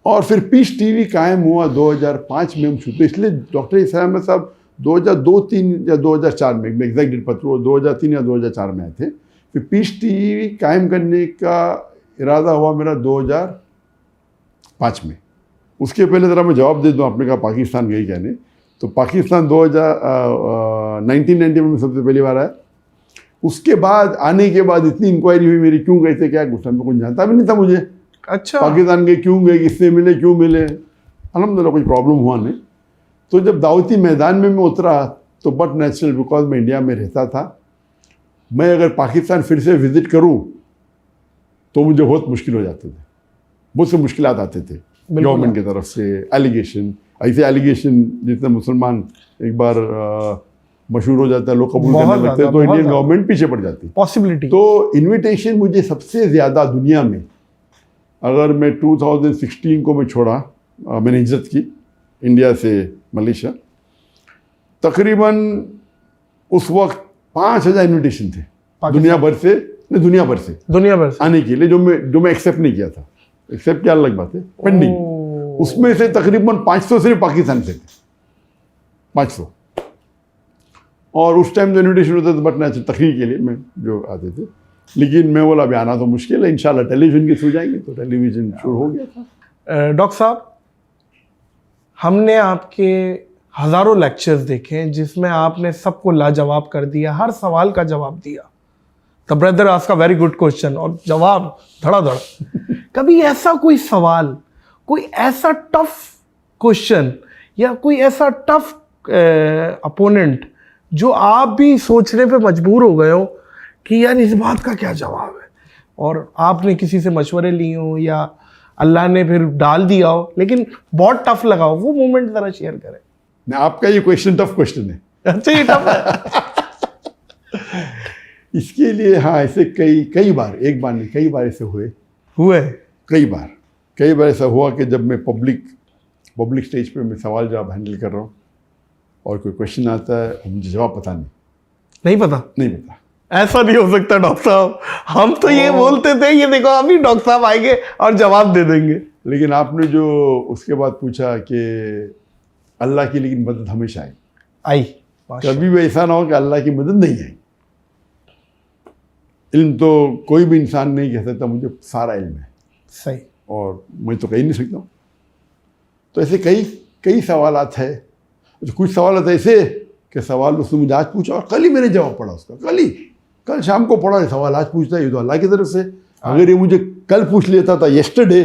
B: और फिर पीस टीवी कायम हुआ 2005 में हम छूटे। इसलिए डॉक्टर इस्लाम साहब 2002-3 या 2004 में, एग्जैक्ट डेट पत्र 2003 या 2004 में आए थे। फिर पीस टीवी कायम करने का इरादा हुआ मेरा 2005 में। उसके पहले ज़रा मैं जवाब दे दूँ, आपने कहा पाकिस्तान गई कहने, तो पाकिस्तान 1990 में सबसे पहली बार आया। उसके बाद आने के बाद इतनी इंक्वायरी हुई मेरी, क्यों गए थे, क्या कुछ टाइम में कुछ जानता भी नहीं था मुझे।
A: अच्छा।
B: पाकिस्तान गए, क्यों गए, किससे मिले, क्यों मिले, अल्हम्दुलिल्लाह कोई प्रॉब्लम हुआ नहीं। तो जब दावती मैदान में मैं उतरा तो बट नेचुरल, बिकॉज मैं इंडिया में रहता था, मैं अगर पाकिस्तान फिर से विज़िट करूं तो मुझे बहुत मुश्किल हो जाते थे, बहुत से मुश्किलात आते थे गवर्नमेंट की तरफ से। एलिगेशन, ऐसे एलिगेशन जितने मुसलमान एक बार मशहूर हो जाता है, लोग कबूल करने लगते हैं, तो इंडियन गवर्नमेंट पीछे पड़ जाती है
A: पॉसिबिलिटी।
B: तो इन्विटेशन मुझे सबसे ज़्यादा दुनिया में, अगर मैं 2016 को मैं छोड़ा, मैंने हिजरत की इंडिया से मलेशिया, तकरीबन उस वक्त 5,000 इन्विटेशन थे दुनिया भर से आने के लिए, जो मैं एक्सेप्ट नहीं किया था। एक्सेप्ट क्या अलग बात है, पेंडिंग। उसमें से तकरीबन 500 सिर्फ पाकिस्तान से थे, 500। और उस टाइम जो इन्विटेशन होता था बट नेचुरल तकरीर के लिए मैं जो आते थे, लेकिन मैं बोला अभी आना तो मुश्किल है, इंशाल्लाह टेलीविज़न के थ्रू जाएंगे। तो टेलीविज़न शुरू हो गया था।
A: डॉक्टर साहब, हमने आपके हज़ारों लेक्चर्स देखे हैं जिसमें आपने सबको लाजवाब कर दिया, हर सवाल का जवाब दिया। The brother ask a very good question और जवाब धड़ाधड़। कभी ऐसा कोई सवाल, कोई ऐसा टफ क्वेश्चन या कोई ऐसा टफ अपोनेंट जो आप भी सोचने पे मजबूर हो गए हो कि यार इस बात का क्या जवाब है, और आपने किसी से मशवरे लिए हो या अल्लाह ने फिर डाल दिया हो लेकिन बहुत टफ लगा हो, वो मोमेंट ज़रा शेयर करें।
B: नहीं, आपका ये क्वेश्चन टफ क्वेश्चन है।
A: अच्छा, ये टफ है।
B: इसके लिए हाँ, ऐसे कई बार, एक बार नहीं कई बार ऐसे हुए कई बार ऐसा हुआ कि जब मैं पब्लिक स्टेज पे मैं सवाल जवाब हैंडल कर रहा हूँ और कोई क्वेश्चन आता है और मुझे जवाब पता नहीं पता।
A: ऐसा नहीं हो सकता डॉक्टर साहब, हम तो ये बोलते थे ये देखो अभी डॉक्टर साहब आएंगे और जवाब दे देंगे।
B: लेकिन आपने जो उसके बाद पूछा कि अल्लाह की लेकिन मदद हमेशा आई, कभी भी ऐसा ना हो कि अल्लाह की मदद नहीं आई। इल्म तो कोई भी इंसान नहीं कह सकता मुझे सारा इल्म है,
A: सही,
B: और मैं तो कह नहीं सकता हूँ। तो ऐसे कई सवालात है। कुछ सवाल ऐसे कि सवाल उसने मुझे आज पूछा और कल ही मैंने जवाब पढ़ा उसका, कल शाम को पढ़ा सवाल आज पूछता है, ये तो अल्लाह की तरफ से। अगर ये मुझे कल पूछ लेता था येस्टरडे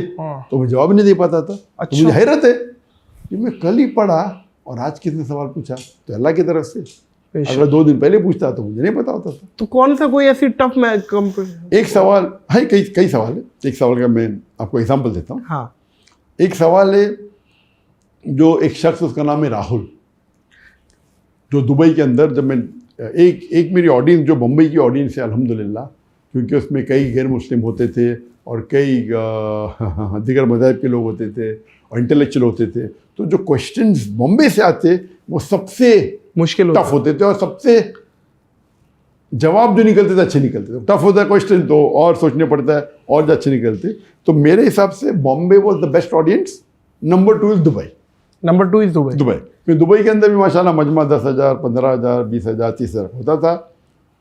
B: तो मैं जवाब नहीं दे पाता था।
A: अच्छा।
B: तो मुझे हैरत है कि मैं कल ही पढ़ा और आज किसने सवाल पूछा, तो अल्लाह की तरफ से। अगर 2 दिन पहले पूछता तो मुझे नहीं पता होता था।
A: तो कौन सा कोई ऐसी टफ में
B: एक सवाल है, कई सवाल है। एक सवाल का मैं आपको एग्जांपल देता हूँ।
A: हाँ,
B: एक सवाल है जो एक शख्स, उसका नाम है राहुल, जो दुबई के अंदर, जब मैं एक मेरी ऑडियंस जो बम्बई की ऑडियंस है अल्हम्दुलिल्लाह, क्योंकि उसमें कई गैर मुस्लिम होते थे और कई दीगर मज़ाहिब के लोग होते थे और इंटेलेक्चुअल होते थे, तो जो क्वेश्चंस बॉम्बे से आते वो सबसे
A: मुश्किल
B: टफ होते थे और सबसे जवाब जो निकलते थे अच्छे निकलते थे। टफ होता है क्वेश्चन तो और सोचने पड़ता है और अच्छे निकलते। तो मेरे हिसाब से Bombay was the best audience. Number 2 is Dubai. क्योंकि दुबई के अंदर भी माशाल्लाह मजमा 10,000, 15,000, 20,000, 30,000 होता था।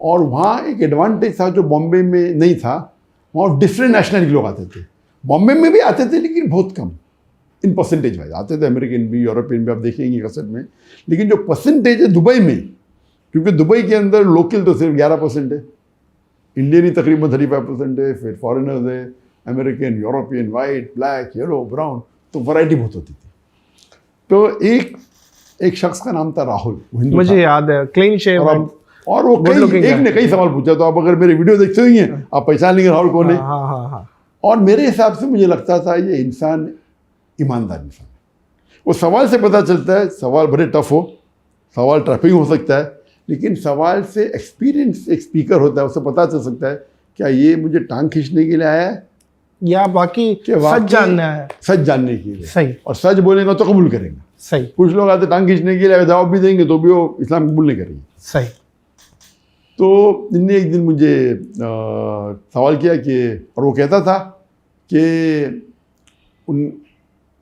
B: और वहाँ एक एडवांटेज था जो बॉम्बे में नहीं था, वहाँ डिफरेंट नेशनल लोग आते थे। बॉम्बे में भी आते थे लेकिन बहुत कम, इन परसेंटेज वाइज आते थे। अमेरिकन भी, यूरोपियन भी, आप देखेंगे कसरत में। लेकिन जो परसेंटेज है दुबई में, क्योंकि दुबई के अंदर लोकल तो सिर्फ 11% है, इंडियन ही तकरीबन 35% है, फिर फॉरेनर्स है, American, European, white, black, yellow, brown, तो वैरायटी बहुत होती थी। तो एक शख्स का नाम था राहुल,
A: मुझे याद है, क्लीन शेव,
B: और वो एक ने कई सवाल पूछा। तो आप अगर मेरे वीडियो देखते ही हैं आप पहचान लेंगे राहुल कौन है।
A: हाँ।
B: और मेरे हिसाब से मुझे लगता था ये इंसान ईमानदार इंसान है। वो सवाल से पता चलता है, सवाल भले टफ हो, सवाल ट्रैपिंग हो सकता है, लेकिन सवाल से एक्सपीरियंस एक स्पीकर होता है, उससे पता चल सकता है क्या ये मुझे टांग खींचने के लिए आया है
A: या बाकी सच जानना है, सच
B: जानने के लिए।
A: सही,
B: और सच बोलेगा तो कबूल करेंगे।
A: सही।
B: कुछ लोग आते टांग खींचने के लिए, जवाब भी देंगे तो भी वो इस्लाम कबूल नहीं करेंगे।
A: सही।
B: तो इनने एक दिन मुझे सवाल किया कि, और वो कहता था कि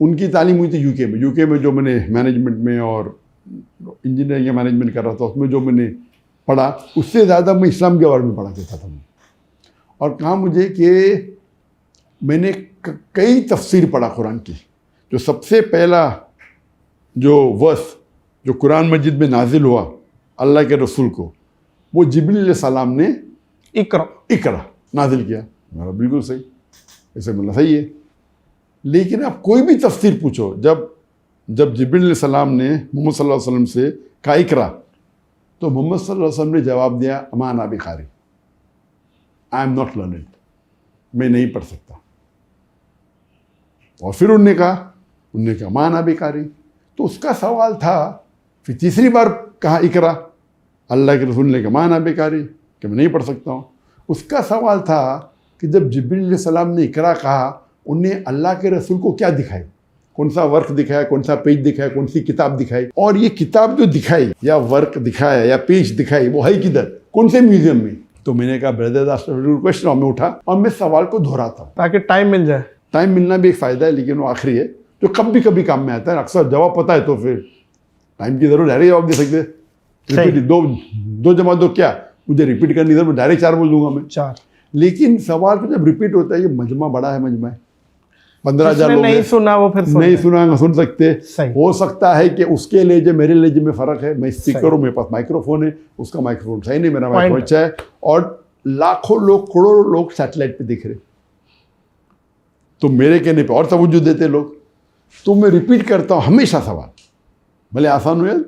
B: उनकी तालीम हुई थी यूके में जो मैंने मैनेजमेंट में और इंजीनियरिंग या मैनेजमेंट कर रहा था, उसमें जो मैंने पढ़ा उससे ज़्यादा मैं इस्लाम के बारे में पढ़ा करता था। और कहा मुझे कि मैंने कई तफसीर पढ़ा कुरान की। जो सबसे पहला जो वर्स जो कुरान मजिद में नाजिल हुआ अल्लाह के रसूल को, वो जिब्रील अलैहिस्सलाम ने इकरा नाजिल किया। मेरा बिल्कुल सही, ऐसे बोलना सही है। लेकिन आप कोई भी तफसीर पूछो, जब जिब्रील अलैहिस्सलाम ने मोहम्मद सल्लल्लाहु अलैहि वसल्लम से कहा इकरा, तो मोहम्मद सल्लल्लाहु अलैहि वसल्लम ने जवाब दिया अमा अना बिकारी, आई एम नॉट लर्नेड, मैं नहीं पढ़ सकता। और फिर उनने कहा अमा अना बिकारी। तो उसका सवाल था, फिर तीसरी बार कहा इकरा, अल्लाह के रसूल ने कहा अमा अना बिकारी, कि मैं नहीं पढ़ सकता हूँ। उसका सवाल था कि जब जिब्रील अलैहिस्सलाम ने इकरा कहा, उन्हें अल्लाह के रसूल को क्या दिखाई, कौन सा वर्क दिखाया, कौन सा पेज दिखाया, कौन सी किताब दिखाई। और ये किताब जो दिखाई या वर्क दिखाया या पेज दिखाई वो है किधर, कौन से म्यूजियम में। तो मैंने कहा brother that's a very good question. और मैं उठा और मैं सवाल को दोहराता हूँ
A: ताकि टाइम मिल जाए।
B: टाइम मिलना भी एक फ़ायदा है, लेकिन वो आखिरी है जो कभी कभी काम में आता है। अक्सर जवाब पता है तो फिर टाइम की ज़रूरत, डायरेक्ट जवाब दे सकते। रिपीट दो जमा दो, क्या मुझे रिपीट करनी जरूरत, डायरेक्ट 4 बोल दूंगा मैं
A: 4।
B: लेकिन सवाल को जब रिपीट होता है, ये मजमा बड़ा है, मजमा है 15,000
A: जिसने
B: लोग
A: नहीं
B: हैं,
A: सुना वो फिर
B: नहीं सुना सुन सकते।
A: सही।
B: हो सकता है कि उसके लहजे मेरे लहजे में फ़र्क है, मैं स्पीकर हूँ, मेरे पास माइक्रोफोन है, उसका माइक्रोफोन सही नहीं, मेरा माइक्रोफोन अच्छा है, और लाखों लोग करोड़ों लोग सैटेलाइट पे दिख रहे, तो मेरे कहने पे और तवज्जो देते लोग। तो मैं रिपीट करता हूँ हमेशा सवाल, भले आसान हो।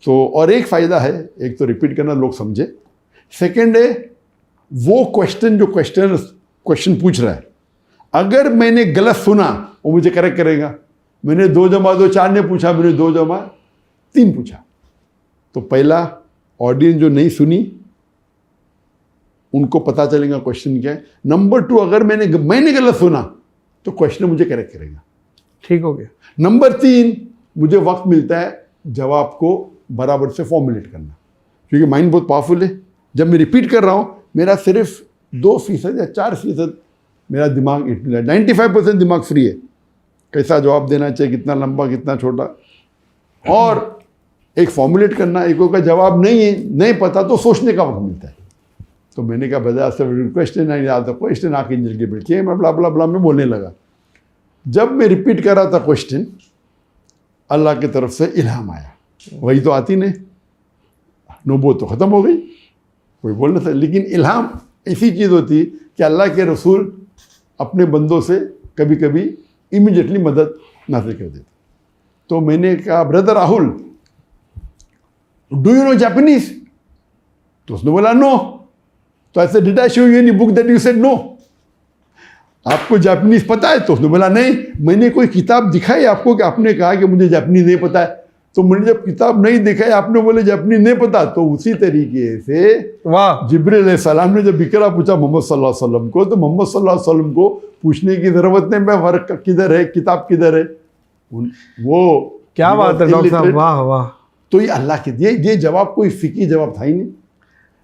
B: तो और एक फ़ायदा है, एक तो रिपीट करना लोग समझे, सेकंड है वो क्वेश्चन जो क्वेश्चन पूछ रहा है, अगर मैंने गलत सुना वो मुझे करेक्ट करेगा। मैंने 2 जमा 2 4 ने पूछा, मैंने 2 जमा 3 पूछा, तो पहला ऑडियंस जो नहीं सुनी उनको पता चलेगा क्वेश्चन क्या है। नंबर 2, अगर मैंने गलत सुना तो क्वेश्चन मुझे करेक्ट करेगा,
A: ठीक हो गया।
B: नंबर 3, मुझे वक्त मिलता है जवाब को बराबर से फॉर्मुलेट करना, क्योंकि माइंड बहुत पावरफुल है। जब मैं रिपीट कर रहा हूँ, मेरा सिर्फ 2% या 4% मेरा दिमाग 95% दिमाग फ्री है, कैसा जवाब देना चाहिए, कितना लंबा कितना छोटा, और एक फॉर्मुलेट करना। एक का जवाब नहीं पता तो सोचने का वक्त मिलता है। तो मैंने कहा बजाय से क्वेश्चन नहीं आता, क्वेश्चन आके इंजन के बैठिए, मैं ब्ला ब्ला ब्ला में बोलने लगा। जब मैं रिपीट कर रहा था क्वेश्चन, अल्लाह की तरफ से इल्हाम आया, वही तो आती नहीं, नबूवत तो ख़त्म हो गई, कोई बोल नहीं था। लेकिन इल्हाम ऐसी चीज़ होती कि अल्लाह के रसूल अपने बंदों से कभी कभी इमीडिएटली मदद नाजिल कर देते। तो मैंने कहा brother Rahul, do you know Japanese? तो उसने बोला नो। तो ऐसे did I show you any book that you said no? आपको जापानीज पता है? तो उसने बोला नहीं। मैंने कोई किताब दिखाई आपको कि आपने कहा कि मुझे जापानीज नहीं पता है? तो मैंने जब किताब नहीं दिखाई, आपने बोले जापानीज नहीं पता, तो उसी तरीके से
A: वाह,
B: जिब्रील अलैहिस्सलाम ने जब इकरा पूछा मोहम्मद सल्लल्लाहु अलैहि वसल्लम को, तो मोहम्मद सल्लल्लाहु अलैहि वसल्लम को पूछने की जरूरत नहीं, मैं वर्क किधर है, किताब किधर है, वो
A: क्या बात है डॉक्टर साहब, वाह वाह।
B: तो ये अल्लाह के ये जवाब कोई फिकी जवाब था ही नहीं,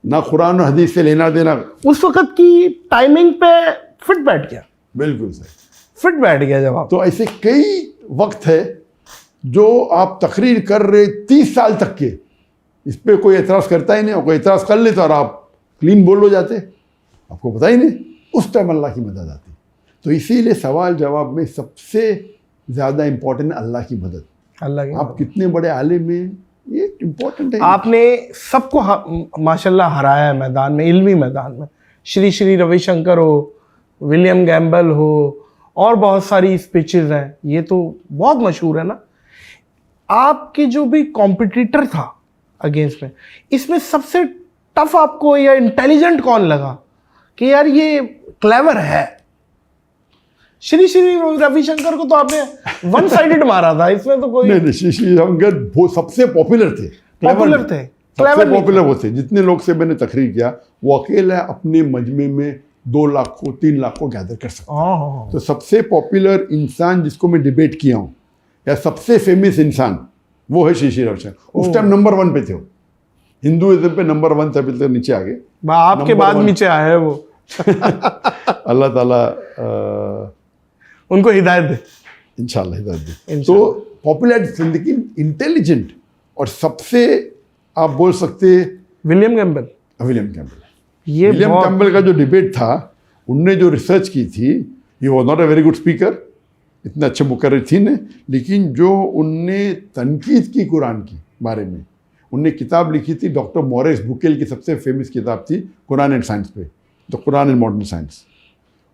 B: ना कुरान और हदीस से लेना देना।
A: उस वक्त की टाइमिंग पे फिट बैठ गया,
B: बिल्कुल सही,
A: फिट बैठ गया जवाब।
B: तो ऐसे कई वक्त है जो आप तकरीर कर रहे 30 साल तक के, इस पर कोई एतराज़ करता ही नहीं, और कोई एतराज़ कर लेता और आप क्लीन बोल हो जाते, आपको पता ही नहीं, उस टाइम अल्लाह की मदद आती। तो इसीलिए सवाल जवाब में सबसे ज़्यादा इम्पोर्टेंट अल्लाह की मदद।
A: अल्लाह की
B: आप कितने बड़े आलिम हैं, ये इम्पोर्टेंट है।
A: आपने सबको माशाल्लाह हराया है मैदान में, इल्मी मैदान में। श्री श्री रविशंकर हो, विलियम गैम्बल हो, और बहुत सारी स्पीचेस हैं, ये तो बहुत मशहूर है ना। आपके जो भी कॉम्पिटिटर था अगेंस्ट में, इसमें सबसे टफ आपको या इंटेलिजेंट कौन लगा कि यार ये क्लेवर है? श्री श्री रविशंकर को तो आपने वन साइडेड मारा था, इसमें तो कोई
B: नहीं, श्री श्री रविशंकर वो सबसे पॉपुलर थे,
A: पॉपुलर थे,
B: सबसे पॉपुलर वो थे। जितने लोग से मैंने तकरीर किया, वो अकेला अपने मजमे में 2 लाख को 3 लाख को गैदर कर सकता। तो सबसे पॉपुलर इंसान जिसको मैं डिबेट किया हूँ, या सबसे फेमस इंसान, वो है श्री श्री रविशंकर। उस टाइम नंबर 1 पे थे वो, हिंदुइज्म पे नंबर 1 थे, तो नीचे आ गए,
A: आपके बाद नीचे आए हैं वो।
B: अल्लाह ताला
A: उनको हिदायत दे,
B: इंशाल्लाह हिदायत दे। तो पॉपुलर, लेकिन इंटेलिजेंट, और सबसे आप बोल सकते
A: विलियम कैम्पबेल।
B: विलियम कैम्पबेल का जो डिबेट था, उनने जो रिसर्च की थी, ये was not a very good speaker, इतने अच्छे मुकर्रिर थी ने, लेकिन जो उनने तनकीद की कुरान की बारे में, उनने किताब लिखी थी, डॉक्टर मॉरिस बुकेल की सबसे फेमस किताब थी कुरान एंड साइंस पे, the Quran and modern science.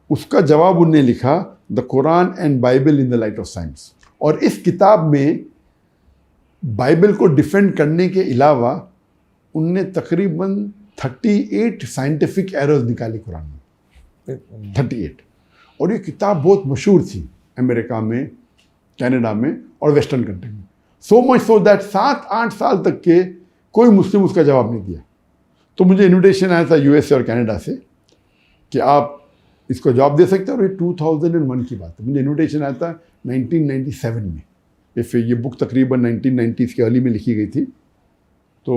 B: उसका जवाब उनने लिखा, the Quran and Bible in the light of science. और इस किताब में बाइबल को डिफेंड करने के अलावा उनने तकरीबन 38 साइंटिफिक एरर्स निकाली कुरान में, 38। और ये किताब बहुत मशहूर थी अमेरिका में, कनाडा में और वेस्टर्न कंट्री में। सो मच सो दैट 7-8 साल तक के कोई मुस्लिम उसका जवाब नहीं दिया। तो मुझे इन्विटेशन आया था यूएस और कनाडा से कि आप इसको जवाब दे सकते हैं, और ये 2001 की बात है। मुझे इन्विटेशन आया था 1997 में, ये बुक तकरीबन 1990s के अर्ली में लिखी गई थी। तो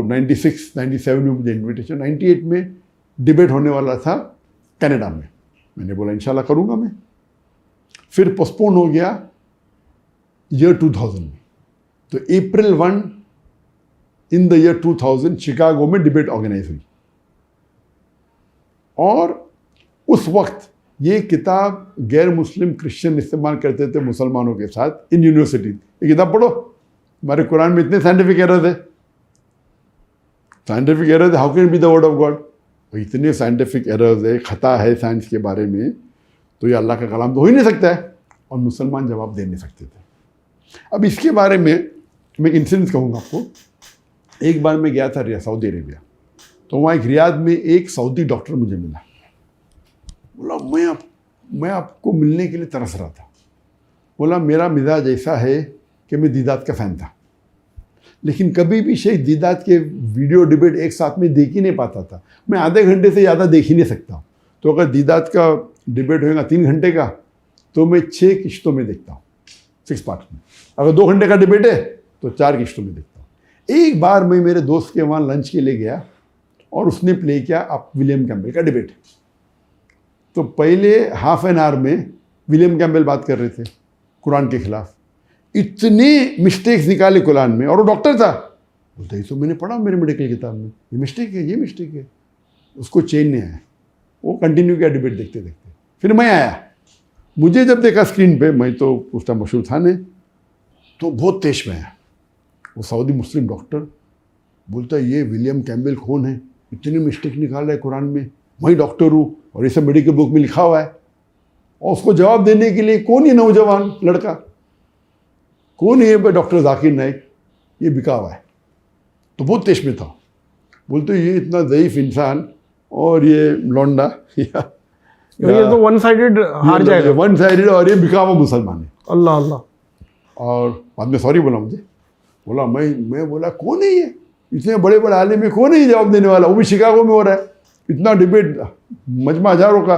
B: 96-97 में मुझे इन्विटेशन, 98 में डिबेट होने वाला था कनाडा में। मैंने बोला इंशाल्लाह करूँगा मैं। फिर पोस्टपोन हो गया ईयर 2000 में। तो अप्रैल 1 इन द ईयर 2000 शिकागो में डिबेट ऑर्गेनाइज हुई, और उस वक्त ये किताब गैर मुस्लिम क्रिश्चियन इस्तेमाल करते थे मुसलमानों के साथ इन यूनिवर्सिटी। ये किताब पढ़ो, हमारे कुरान में इतने साइंटिफिक एरर्स है, scientific errors, how can be the word of God? इतने साइंटिफिक एरर्स है, खता है साइंस के बारे में, तो ये अल्लाह का कलाम तो हो ही नहीं सकता है। और मुसलमान जवाब दे नहीं सकते थे। अब इसके बारे में मैं इंसिडेंट कहूँगा आपको। एक बार मैं गया था सऊदी अरेबिया, तो वहाँ एक रियाद में एक सऊदी डॉक्टर मुझे मिला। बोला मैं आपको मिलने के लिए तरस रहा था। बोला मेरा मिजाज ऐसा है कि मैं दीदात का फ़ैन था, लेकिन कभी भी शेख दीदात के वीडियो डिबेट एक साथ में देख ही नहीं पाता था। मैं आधे घंटे से ज़्यादा देख ही नहीं सकता। तो अगर दीदात का डिबेट होगा 3 घंटे का, तो मैं 6 किश्तों में देखता हूँ, 6 पार्ट में। अगर 2 घंटे का डिबेट है तो 4 किश्तों में देखता हूँ। एक बार मैं मेरे दोस्त के वहाँ लंच के लिए गया और उसने प्ले किया आप विलियम कैम्पबेल का डिबेट। तो पहले हाफ एन आवर में विलियम कैम्पबेल बात कर रहे थे कुरान के खिलाफ, इतने मिस्टेक्स निकाले कुरान में, और वो डॉक्टर था। बोलते ये तो मैंने पढ़ा मेरे मेडिकल किताब में, ये मिस्टेक है, ये मिस्टेक है। उसको चेंज नहीं आया, वो कंटिन्यू किया डिबेट देखते देखते। फिर मैं आया, मुझे जब देखा स्क्रीन पे, मैं तो उस टाइम मशहूर था नहीं, तो बहुत तेज में आया। वो सऊदी मुस्लिम डॉक्टर बोलता है ये विलियम कैम्पबेल कौन है, इतनी मिस्टेक निकाल रहा है कुरान में, मैं डॉक्टर हूँ और ये सब मेडिकल बुक में लिखा हुआ है। और उसको जवाब देने के लिए कौन ये नौजवान लड़का, कौन है ये डॉक्टर जाकिर नाइक, ये बिका हुआ है। तो बहुत तेज में था। बोलते ये इतना ज़ईफ़ इंसान और ये लौंडा
A: ये तो वन साइडेड हार जाएगा,
B: वन साइडेड, और ये बिका हुआ मुसलमान है।
A: अल्लाह अल्लाह।
B: और बाद में सॉरी बोला मुझे, बोला मैं बोला कौन है ये, इतने बड़े बड़े आलिम में कौन है ये जवाब देने वाला, वो भी शिकागो में हो रहा है, इतना डिबेट मजमा हजारों का,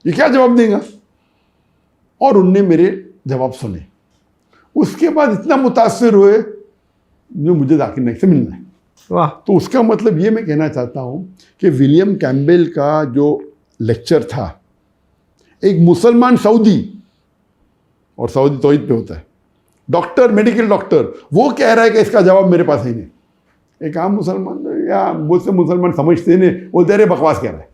B: ये क्या जवाब देगा? और उनने मेरे जवाब सुने। उसके बाद इतना मुतासिर हुए जो मुझे जाकिर नाइक से मिलना है।
A: वाह।
B: तो उसका मतलब ये मैं कहना चाहता हूँ कि विलियम कैम्पबेल का जो लेक्चर था, एक मुसलमान सऊदी, और सऊदी तौहीद पे होता है, डॉक्टर, मेडिकल डॉक्टर, वो कह रहा है कि इसका जवाब मेरे पास ही नहीं। एक आम मुसलमान या बहुत से मुसलमान समझते नहीं, बोलते अरे बकवास कह रहा है।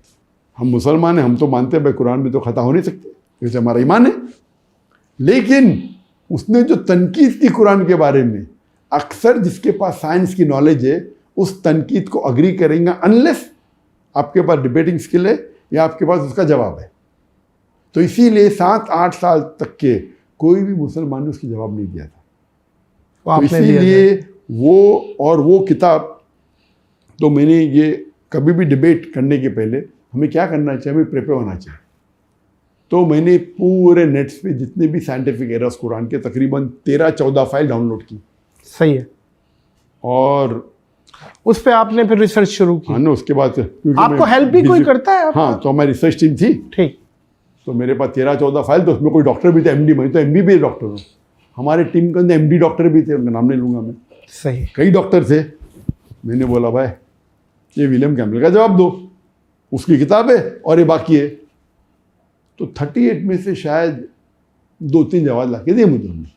B: हम मुसलमान हैं, हम तो मानते हैं भाई कुरान में तो खता हो नहीं सकते, जैसे हमारा ईमान है। लेकिन उसने जो तनकीद की कुरान के बारे में, अक्सर जिसके पास साइंस की नॉलेज है उस तनकीद को अग्री करेंगे अनलेस आपके पास डिबेटिंग स्किल है या आपके पास उसका जवाब है। तो इसीलिए 7-8 साल तक के कोई भी मुसलमान ने उसकी जवाब नहीं दिया था। तो इसीलिए वो किताब, तो मैंने ये कभी भी डिबेट करने के पहले हमें क्या करना चाहिए, हमें प्रिपेयर होना चाहिए। तो मैंने पूरे नेट्स पे जितने भी साइंटिफिक एरर्स कुरान के तकरीबन 13-14 फाइल डाउनलोड की।
A: सही है।
B: और
A: उस पे आपने फिर रिसर्च शुरू की?
B: हाँ ना, उसके बाद
A: आपको हेल्प भी कोई करता है?
B: हाँ, तो हमारी रिसर्च टीम थी।
A: ठीक।
B: तो मेरे पास 13-14 फाइल, तो उसमें कोई डॉक्टर भी थे, एमडी, मैं तो एमबीबीएस डॉक्टर हूँ। हमारे टीम के अंदर एमडी डॉक्टर भी थे, उनका नाम नहीं लूँगा मैं।
A: सही।
B: कई डॉक्टर थे। मैंने बोला भाई ये विलियम कैम्पबेल का जवाब दो, उसकी किताब है और ये बाकी है। तो 38 में से शायद 2-3 जवाब ला के दिए मुझे उन्होंने,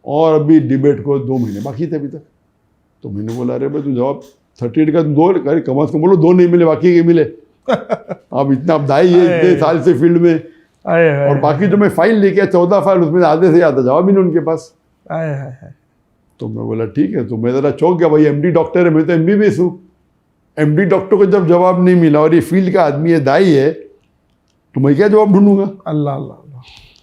B: और अभी डिबेट को 2 महीने बाकी थे अभी तक। तो मैंने बोला अरे भाई तू जवाब 38 का 2, अरे कम से कम बोलो 2 नहीं मिले, बाकी के मिले। अब इतना अब दाई है इतने साल से फील्ड में, और बाकी जो मैं फाइल लेके आया 14 फाइल, उसमें आधे से ज़्यादा जवाब ही नहीं उनके पास। तो मैं बोला ठीक है। तो मैं ज़रा चौंक गया, भाई एमडी डॉक्टर है, मैं तो एमबीबीएस हूँ। एमडी डॉक्टर को जब जवाब नहीं मिला और ये फील्ड का आदमी है, दाई है, तो मैं क्या जवाब ढूंढूंगा? अल्लाह अल्लाह।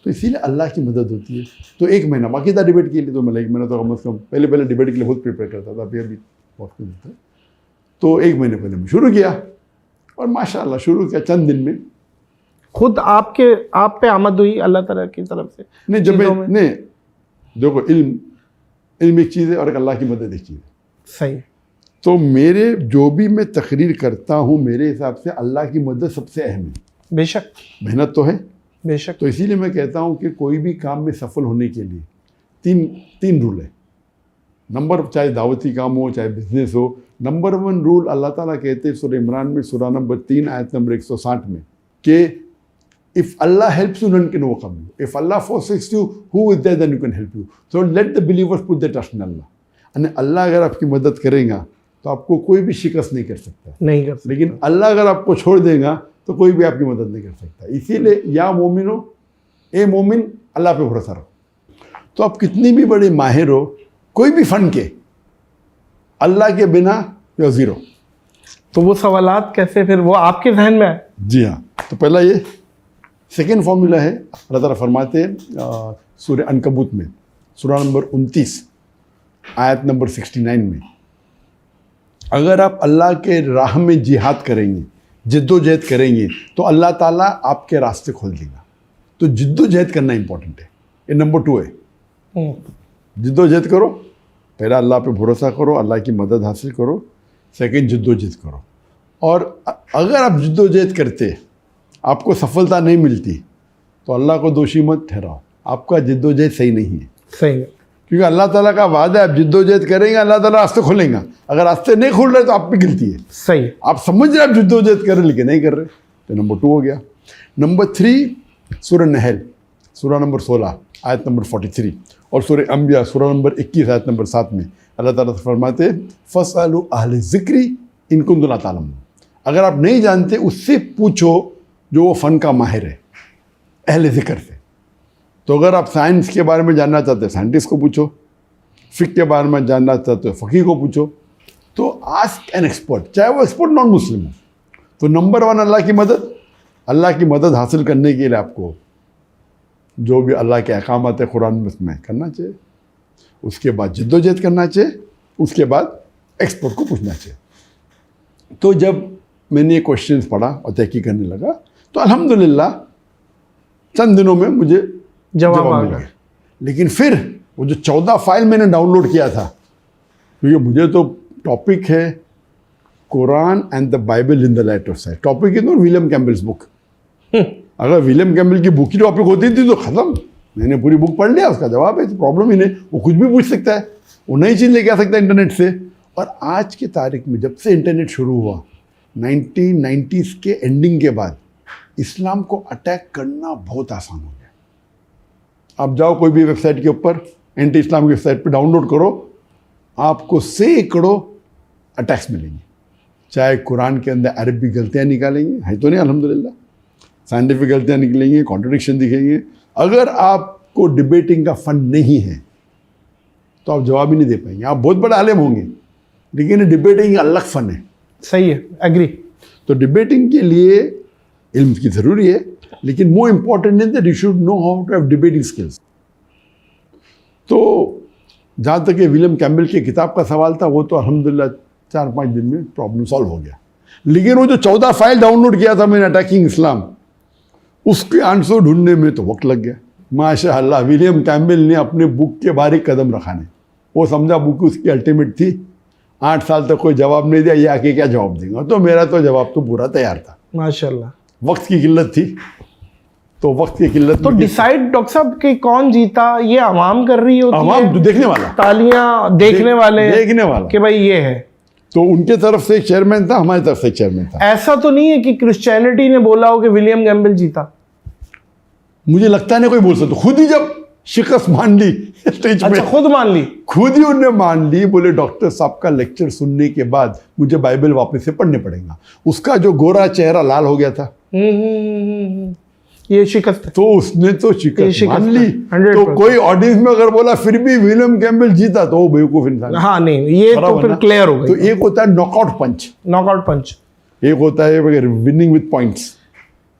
B: तो इसीलिए अल्लाह की मदद होती है। तो 1 महीना बाकी था डिबेट के लिए, तो मैं 1 महीना तो कम से कम पहले डिबेट के लिए खुद प्रिपेयर करता था, अभी बहुत कुछ था। तो 1 महीने पहले मैं शुरू किया, और माशाल्लाह शुरू किया चंद दिन में
A: खुद आप पे आमद हुई अल्लाह ताला की तरफ से?
B: नहीं, जब मैं देखो इल्म एक चीज़ है और एक अल्लाह की मदद एक चीज़ है।
A: सही।
B: तो मेरे जो भी मैं तकरीर करता हूँ, मेरे हिसाब से अल्लाह की मदद सबसे अहम है।
A: बेशक।
B: मेहनत तो है
A: बेशक।
B: तो इसीलिए मैं कहता हूँ कि कोई भी काम में सफल होने के लिए 3 रूल है। नंबर, चाहे दावती काम हो चाहे बिजनेस हो, नंबर 1 रूल अल्लाह ताला कहते हैं सूरह इमरान में, सूरह नंबर 3 आयत नंबर 160 में, कि if Allah helps you none can overcome you, if Allah forsakes you who is there then you can help you, so let the believers put their trust in Allah। यानी अल्लाह अगर आपकी मदद करेगा तो आपको कोई भी शिकस्त नहीं कर सकता,
A: नहीं कर सकता।
B: लेकिन अल्लाह अगर आपको छोड़ देगा तो कोई भी आपकी मदद नहीं कर सकता। इसीलिए या मोमिनो ए मोमिन, अल्लाह पे भरोसा रखो। तो आप कितनी भी बड़े माहिर हो कोई भी फन के, अल्लाह के बिना यू ज़ीरो।
A: तो वो सवालात कैसे फिर वो आपके जहन में आए?
B: जी हाँ, तो पहला ये सेकेंड फॉर्मूला है। अल्लाह ताला फरमाते हैं सूरह अनकबूत में, सूरह नंबर 29 आयत नंबर 69 में, अगर आप अल्लाह के राह में जिहाद करेंगे, जिद्दोजहद करेंगे, तो अल्लाह ताला आपके रास्ते खोल देगा। तो जिद्दोजहद करना इंपॉर्टेंट है, ये नंबर 2 है। जिद्दोजहद करो, पहला अल्लाह पे भरोसा करो, अल्लाह की मदद हासिल करो, सेकंड जिद्दोजहद करो। और अगर आप जिद्दोजहद करते आपको सफलता नहीं मिलती तो अल्लाह को दोषी मत ठहराओ, आपका जिद्दोजहद सही नहीं है।
A: सही है,
B: क्योंकि अल्लाह ताला का वादा है, आप जिद्दोजहद करेंगे अल्लाह ताला रास्ते खोलेंगे। अगर रास्ते नहीं खोल रहे तो आप पे गिल्टी है।
A: सही है।
B: आप समझ रहे आप जिद्दोजहद कर रहे लेकिन नहीं कर रहे, तो नंबर 2 हो गया। नंबर 3 सूरह नहल सूरह नंबर 16 आयत नंबर 43 और सूरह अंबिया सूरह नंबर 21 आयत नंबर 7 में अल्लाह ताला फरमाते फसअलू अहले ज़िक्री इन कुंतुम ला तालमून। अगर आप नहीं जानते उससे पूछो जो वो फ़न का माहिर है, अहले ज़िक्र से। तो अगर आप साइंस के बारे में जानना चाहते हैं साइंटिस्ट को पूछो, फ़िक़्ह के बारे में जानना चाहते हो फ़क़ीह को पूछो। तो आस्क एन एक्सपर्ट, चाहे वो एक्सपर्ट नॉन मुस्लिम हो। तो नंबर 1 अल्लाह की मदद। अल्लाह की मदद हासिल करने के लिए आपको जो भी अल्लाह के अहकामात है कुरान में उसमें करना चाहिए, उसके बाद जिद्दोजहद करना चाहिए, उसके बाद एक्सपर्ट को पूछना चाहिए। तो जब मैंने ये क्वेश्चंस पढ़ा और तहकीक करने लगा तो अल्हम्दुलिल्लाह चंद दिनों में मुझे जवाब मिल गया। लेकिन फिर वो जो 14 फाइल मैंने डाउनलोड किया था, क्योंकि मुझे तो टॉपिक है Quran and the Bible in the light of science. Topic है तो विलियम कैम्बल्स बुक। अगर विलियम कैम्बल की बुक की टॉपिक होती थी तो ख़त्म, मैंने पूरी बुक पढ़ लिया, उसका जवाब है, तो प्रॉब्लम ही नहीं। वो कुछ भी पूछ सकता है, वो नई चीज़ लेके आ सकता है इंटरनेट से। और आज की तारीख में जब से इंटरनेट शुरू हुआ 1990s के एंडिंग के बाद, इस्लाम को अटैक करना बहुत आसान हो गया। आप जाओ कोई भी वेबसाइट के ऊपर, एंटी इस्लाम की वेबसाइट पर डाउनलोड करो, आपको सैकड़ों अटैक्स मिलेंगे। चाहे कुरान के अंदर अरबी गलतियाँ निकालेंगे, है तो नहीं अल्हम्दुलिल्लाह, साइंटिफिक गलतियाँ निकलेंगी, कॉन्ट्रडिक्शन दिखेंगे। अगर आपको डिबेटिंग का फन नहीं है तो आप जवाब ही नहीं दे पाएंगे। आप बहुत बड़ा आलिम होंगे लेकिन डिबेटिंग अलग फन है।
A: सही है, एग्री।
B: तो डिबेटिंग के लिए इल्म की ज़रूरी है, लेकिन more important is that you should know how to have debating skills. तो जहाँ तक ये विलियम कैम्बल की किताब का सवाल था, वो तो अल्हम्दुलिल्लाह 4-5 दिन में प्रॉब्लम सॉल्व हो गया। लेकिन वो जो 14 फाइल डाउनलोड किया था मैंने अटैकिंग इस्लाम, उसके आंसर ढूंढने में तो वक्त लग गया। माशाअल्लाह विलियम कैम्बल ने अपने बुक के बाहर एक कदम रखा नहीं, वो समझा बुक उसकी अल्टीमेट थी। 8 साल तक कोई जवाब नहीं दिया, ये आके क्या जवाब देगा। तो मेरा तो जवाब तो पूरा तैयार था।
A: माशाअल्लाह।
B: वक्त की किल्लत थी, तो वक्त की किल्लत
A: तो डिसाइड डॉक्टर साहब कि कौन जीता ये आवाम कर रही होती है,
B: आवाम देखने वाला,
A: तालियां देखने वाले,
B: देखने वाला
A: कि भाई ये है।
B: तो उनके तरफ से एक चेयरमैन था, हमारी तरफ से एक चेयरमैन था।
A: ऐसा तो नहीं है कि क्रिश्चियनिटी ने बोला हो कि विलियम कैम्बल जीता?
B: मुझे लगता नहीं कोई बोल सकता। खुद ही जब शिकस्त मान ली स्टेज
A: अच्छा,
B: में,
A: खुद मान ली,
B: खुद ही उन्होंने मान ली। बोले डॉक्टर साहब का लेक्चर सुनने के बाद मुझे बाइबल वापस से पढ़ने पड़ेगा। उसका जो गोरा चेहरा लाल हो गया था,
A: ये शिकस्त है।
B: तो उसने तो शिकस्त मान ली।
A: 100%।
B: तो कोई ऑडियंस में अगर बोला फिर भी विलियम कैम्बल जीता तो वो बेवकूफ इंसान।
A: हाँ नहीं, ये तो फिर क्लियर हो
B: तो
A: गई।
B: एक होता है नॉकआउट पंच,
A: नॉकआउट पंच,
B: एक होता है विनिंग विद पॉइंट्स,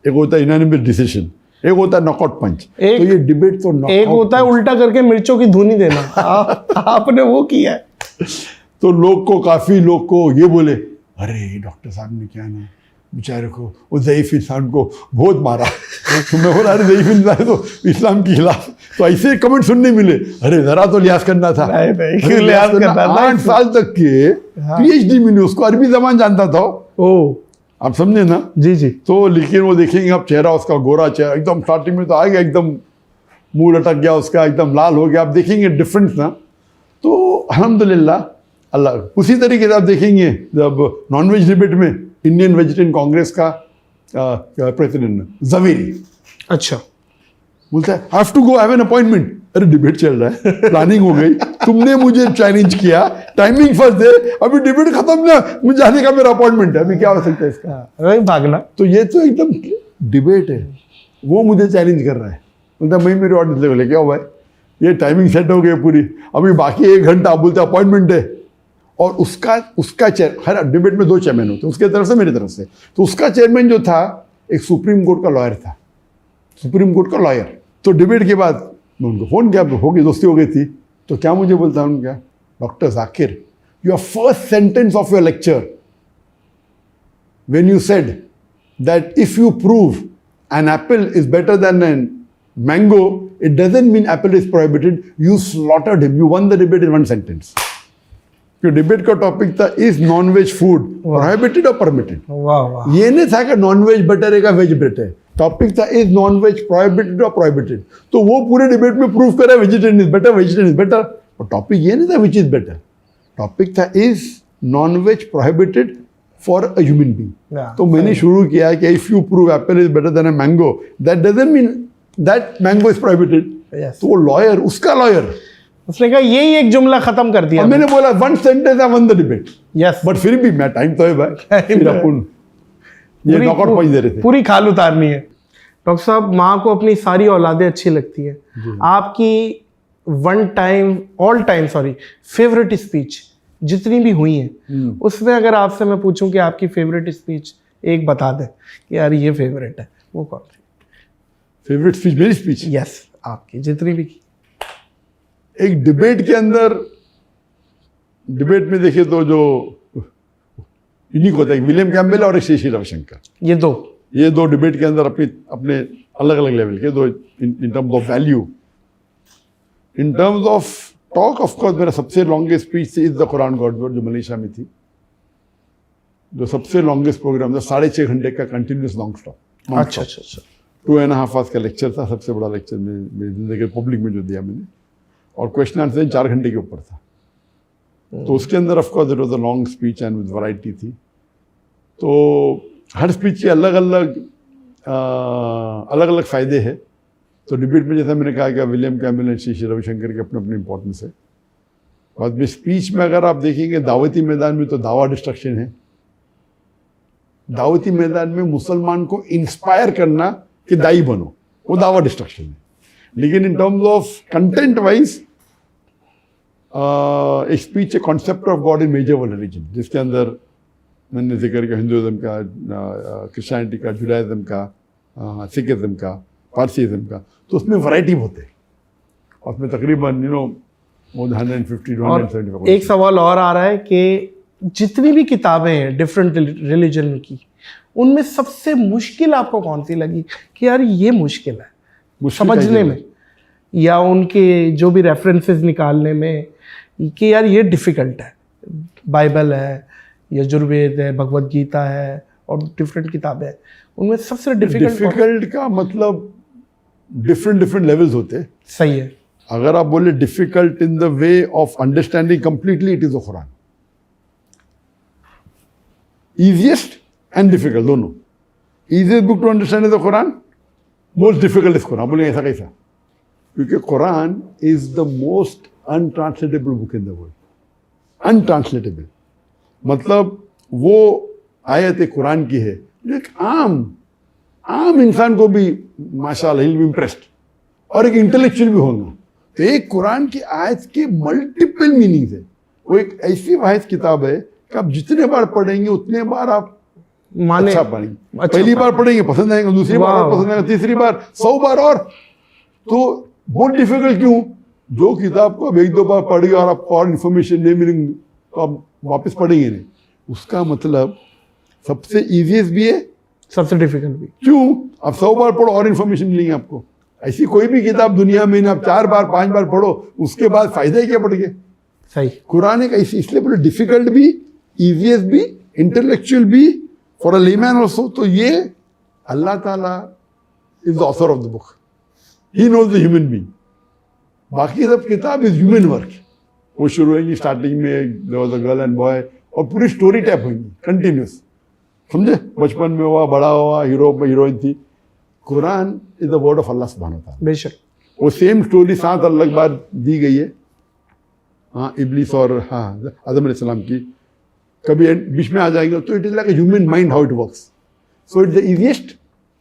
B: एक होता है यूनानिमस डिसीजन, एक होता है नॉकआउट पंच। तो ये डिबेट तो
A: एक होता है उल्टा करके मिर्चों की धुनी देना। आपने वो किया है।
B: तो लोग को, काफी लोग को ये बोले, अरे डॉक्टर साहब ने क्या ना बेचारे को, वो ज़ईफ़ इंसान को बहुत मारा। तो मैं बोला अरे ज़ईफ़ इंसान तो इस्लाम के खिलाफ। तो ऐसे कमेंट सुनने मिले, अरे जरा तो लिहाज करना था।
A: नहीं, लिहाज करना था।
B: 8 साल तक के PhD मिली उसको, अरबी जबान जानता था।
A: ओ,
B: आप समझे ना?
A: जी जी।
B: तो लेकिन वो देखेंगे आप चेहरा उसका, गोरा चेहरा एकदम स्टार्टिंग में तो आ गया, एकदम मुंह लटक गया उसका, एकदम लाल हो गया। आप देखेंगे डिफरेंस ना। तो अल्हम्दुलिल्लाह अल्लाह। उसी तरीके से आप देखेंगे जब नॉनवेज डिबेट में इंडियन वेजिटेरियन कांग्रेस का प्रेसिडेंट जवेरी,
A: अच्छा,
B: बोलता है have to go, have an appointment. अरे डिबेट चल रहा है, प्लानिंग हो गई, तुमने मुझे चैलेंज किया, टाइमिंग फर्स्ट दे, अभी डिबेट खत्म ना, मुझे जाने का मेरा अपॉइंटमेंट है, अभी क्या हो सकता है इसका?
A: वही भागना।
B: तो ये तो एकदम डिबेट है, वो मुझे चैलेंज कर रहा है, बोलता मैं मेरे ऑडियंस लेवल क्या हो भाई, ये टाइमिंग सेट हो गई पूरी, अभी बाकी 1 घंटा, बोलते अपॉइंटमेंट है। और उसका चेयर, हर डिबेट में 2 चेयरमैन होते हैं, उसके तरफ से मेरी तरफ से। तो उसका चेयरमैन जो था एक सुप्रीम कोर्ट का लॉयर था, सुप्रीम कोर्ट का लॉयर। तो डिबेट के बाद मैं उनको फ़ोन किया, हो गई, दोस्ती हो गई थी। तो क्या मुझे बोलता हूँ क्या, doctor Zakir, your first sentence of your lecture when you said that if you prove an apple is better than a mango, it doesn't mean apple is prohibited. You slaughtered him. You won the debate in 1 sentence. क्यों debate का topic था, is non veg food prohibited और permitted.
A: वाह वाह।
B: ये नहीं था कि नॉन वेज बेटर है का वेज बेटर है, टॉपिक था इज नॉन वेज प्रोहिबिटेड और प्रोहिबिटेड। तो वो पूरे डिबेट में प्रूव करा vegetarian is better, vegetarian is better. और टॉपिक ये नहीं था विच इज बेटर, टॉपिक था is non veg prohibited for a human being. तो मैंने शुरू किया कि if you prove apple is better than a mango, that doesn't mean that mango is prohibited. तो वो लॉयर, उसका लॉयर,
A: उसने कहा यही एक जुमला खत्म कर दिया।
B: मैंने बोला 1 sentence I one the debate.
A: Yes,
B: but फिर भी मैं टाइम तो है भाई, फिर अपन ये नॉकआउट पॉइंट दे रहे थे,
A: पूरी खाल उतारनी है। डॉक्टर साहब, माँ को अपनी सारी औलादें अच्छी लगती है, आपकी ऑल टाइम फेवरेट स्पीच जितनी भी हुई है, उसमें अगर आपसे मैं पूछूं कि आपकी फेवरेट स्पीच एक बता दें कि यार ये फेवरेट है, वो कौन सी?
B: फेवरेट स्पीच मेरी स्पीच?
A: यस, आपकी जितनी भी।
B: एक डिबेट के अंदर, डिबेट में देखिए तो जो यूनिक होता है, विलियम कैम्पबेल और एक श्री रविशंकर, ये दो डिबेट के अंदर अपने अलग अलग लेवल के दो, इन terms of value, in terms of talk. Of course मेरा सबसे longest speech is the Quran God word, जो मलेशिया में थी, जो सबसे लॉन्गेस्ट प्रोग्राम था, 6.5 घंटे का कंटिन्यूस नॉन स्टॉप।
A: अच्छा,
B: 2.5 आवर्स का लेक्चर था, सबसे बड़ा लेक्चर मेरी जिंदगी पब्लिक में जो दिया मैंने, और क्वेश्चन आंसर 4 घंटे के ऊपर था। तो उसके अंदर of course there was a long speech and with variety थी। तो हर स्पीच के अलग अलग फ़ायदे हैं। तो डिबेट में जैसा मैंने कहा कि विलियम कैम्पबेल और श्री रविशंकर के अपने अपने इंपॉर्टेंस है। बाद में स्पीच में अगर आप देखेंगे दावती मैदान में तो दावा डिस्ट्रक्शन है, दावती मैदान में मुसलमान को इंस्पायर करना कि दाई बनो, वो दावा डिस्ट्रक्शन है। लेकिन in terms of content wise एक स्पीच है concept of God in major world religion, जिसके अंदर मैंने जिक्र किया हिंदुइज्म का, क्रिश्चियनिटी का, जुडाइज्म का, सिखिज्म का, पारसीइज्म का। तो उसमें वैरायटी बहुत है, और उसमें तकरीबन मोर देन 150 to 175।
A: एक सवाल और आ रहा है कि जितनी भी किताबें हैं डिफरेंट रिलीजन की, उनमें सबसे मुश्किल आपको कौन सी लगी कि यार ये मुश्किल है समझने में, या उनके जो भी रेफरेंसेस निकालने में कि यार ये डिफ़िकल्ट है? बाइबल है, यजुर्वेद है, भगवत गीता है, और डिफरेंट किताबें हैं, उनमें सबसे डिफ़िकल्ट
B: का मतलब डिफरेंट लेवल्स होते हैं।
A: सही है।
B: अगर आप बोले difficult in the way of understanding completely, it is the Quran. Easiest and difficult दोनों। Easiest book to understand is the Quran, most difficult is Quran. बोलेंगे ऐसा कैसा? क्योंकि Quran is the most untranslatable book in the world. Untranslatable मतलब वो आयत कुरान की है जो एक आम इंसान को भी माशाअल्लाह ही इम्प्रेस्ड, और एक इंटेलेक्चुअल भी होगा। तो एक कुरान की आयत के मल्टीपल मीनिंग्स है। वो एक ऐसी वाहिद किताब है कि आप जितने बार पढ़ेंगे उतने बार आप अच्छा पढ़ेंगे। पहली बार पढ़ेंगे पसंद आएंगे, दूसरी बार और पसंद आएगा, तीसरी बार 100 बार। और तो बहुत डिफिकल्ट क्यों? जो किताब को आप 1-2 बार पढ़िए और आपको और इन्फॉर्मेशन नहीं मिलेंगे तो आप वापस पढ़ेंगे नहीं। उसका मतलब सबसे ईजीएस्ट भी है,
A: सबसे डिफिकल्ट भी।
B: क्यों? आप 100 बार पढ़ो और इन्फॉर्मेशन मिलेंगे आपको। ऐसी कोई भी किताब दुनिया में ना आप 4 बार 5 बार पढ़ो, उसके बाद फायदा ही क्या पढ़ के?
A: सही।
B: कुरान एक ऐसी, इसलिए बोले डिफिकल्ट भी, ईजीएस्ट भी, इंटेलेक्चुअल भी, फॉर अ लेमैन ऑल्सो। तो ये अल्लाह ताला is the author of the book, he knows the human being. बाकी सब किताब इज ह्यूमन वर्क। वो शुरू होंगी स्टार्टिंग में there was a girl and boy, और पूरी स्टोरी टाइप होंगी कंटिन्यूस, समझे? बचपन में हुआ, बड़ा हुआ, हीरो में हीरोइन थी। Quran is the word of Allah सुब्हानहू व तआला।
A: बेशक।
B: वो सेम स्टोरी 7 अलग बार दी गई है, हाँ इब्लिस और हाँ आदम अलैहिस्सलाम की कभी बीच में आ जाएंगे, तो it is like a human mind how it works. So it's the easiest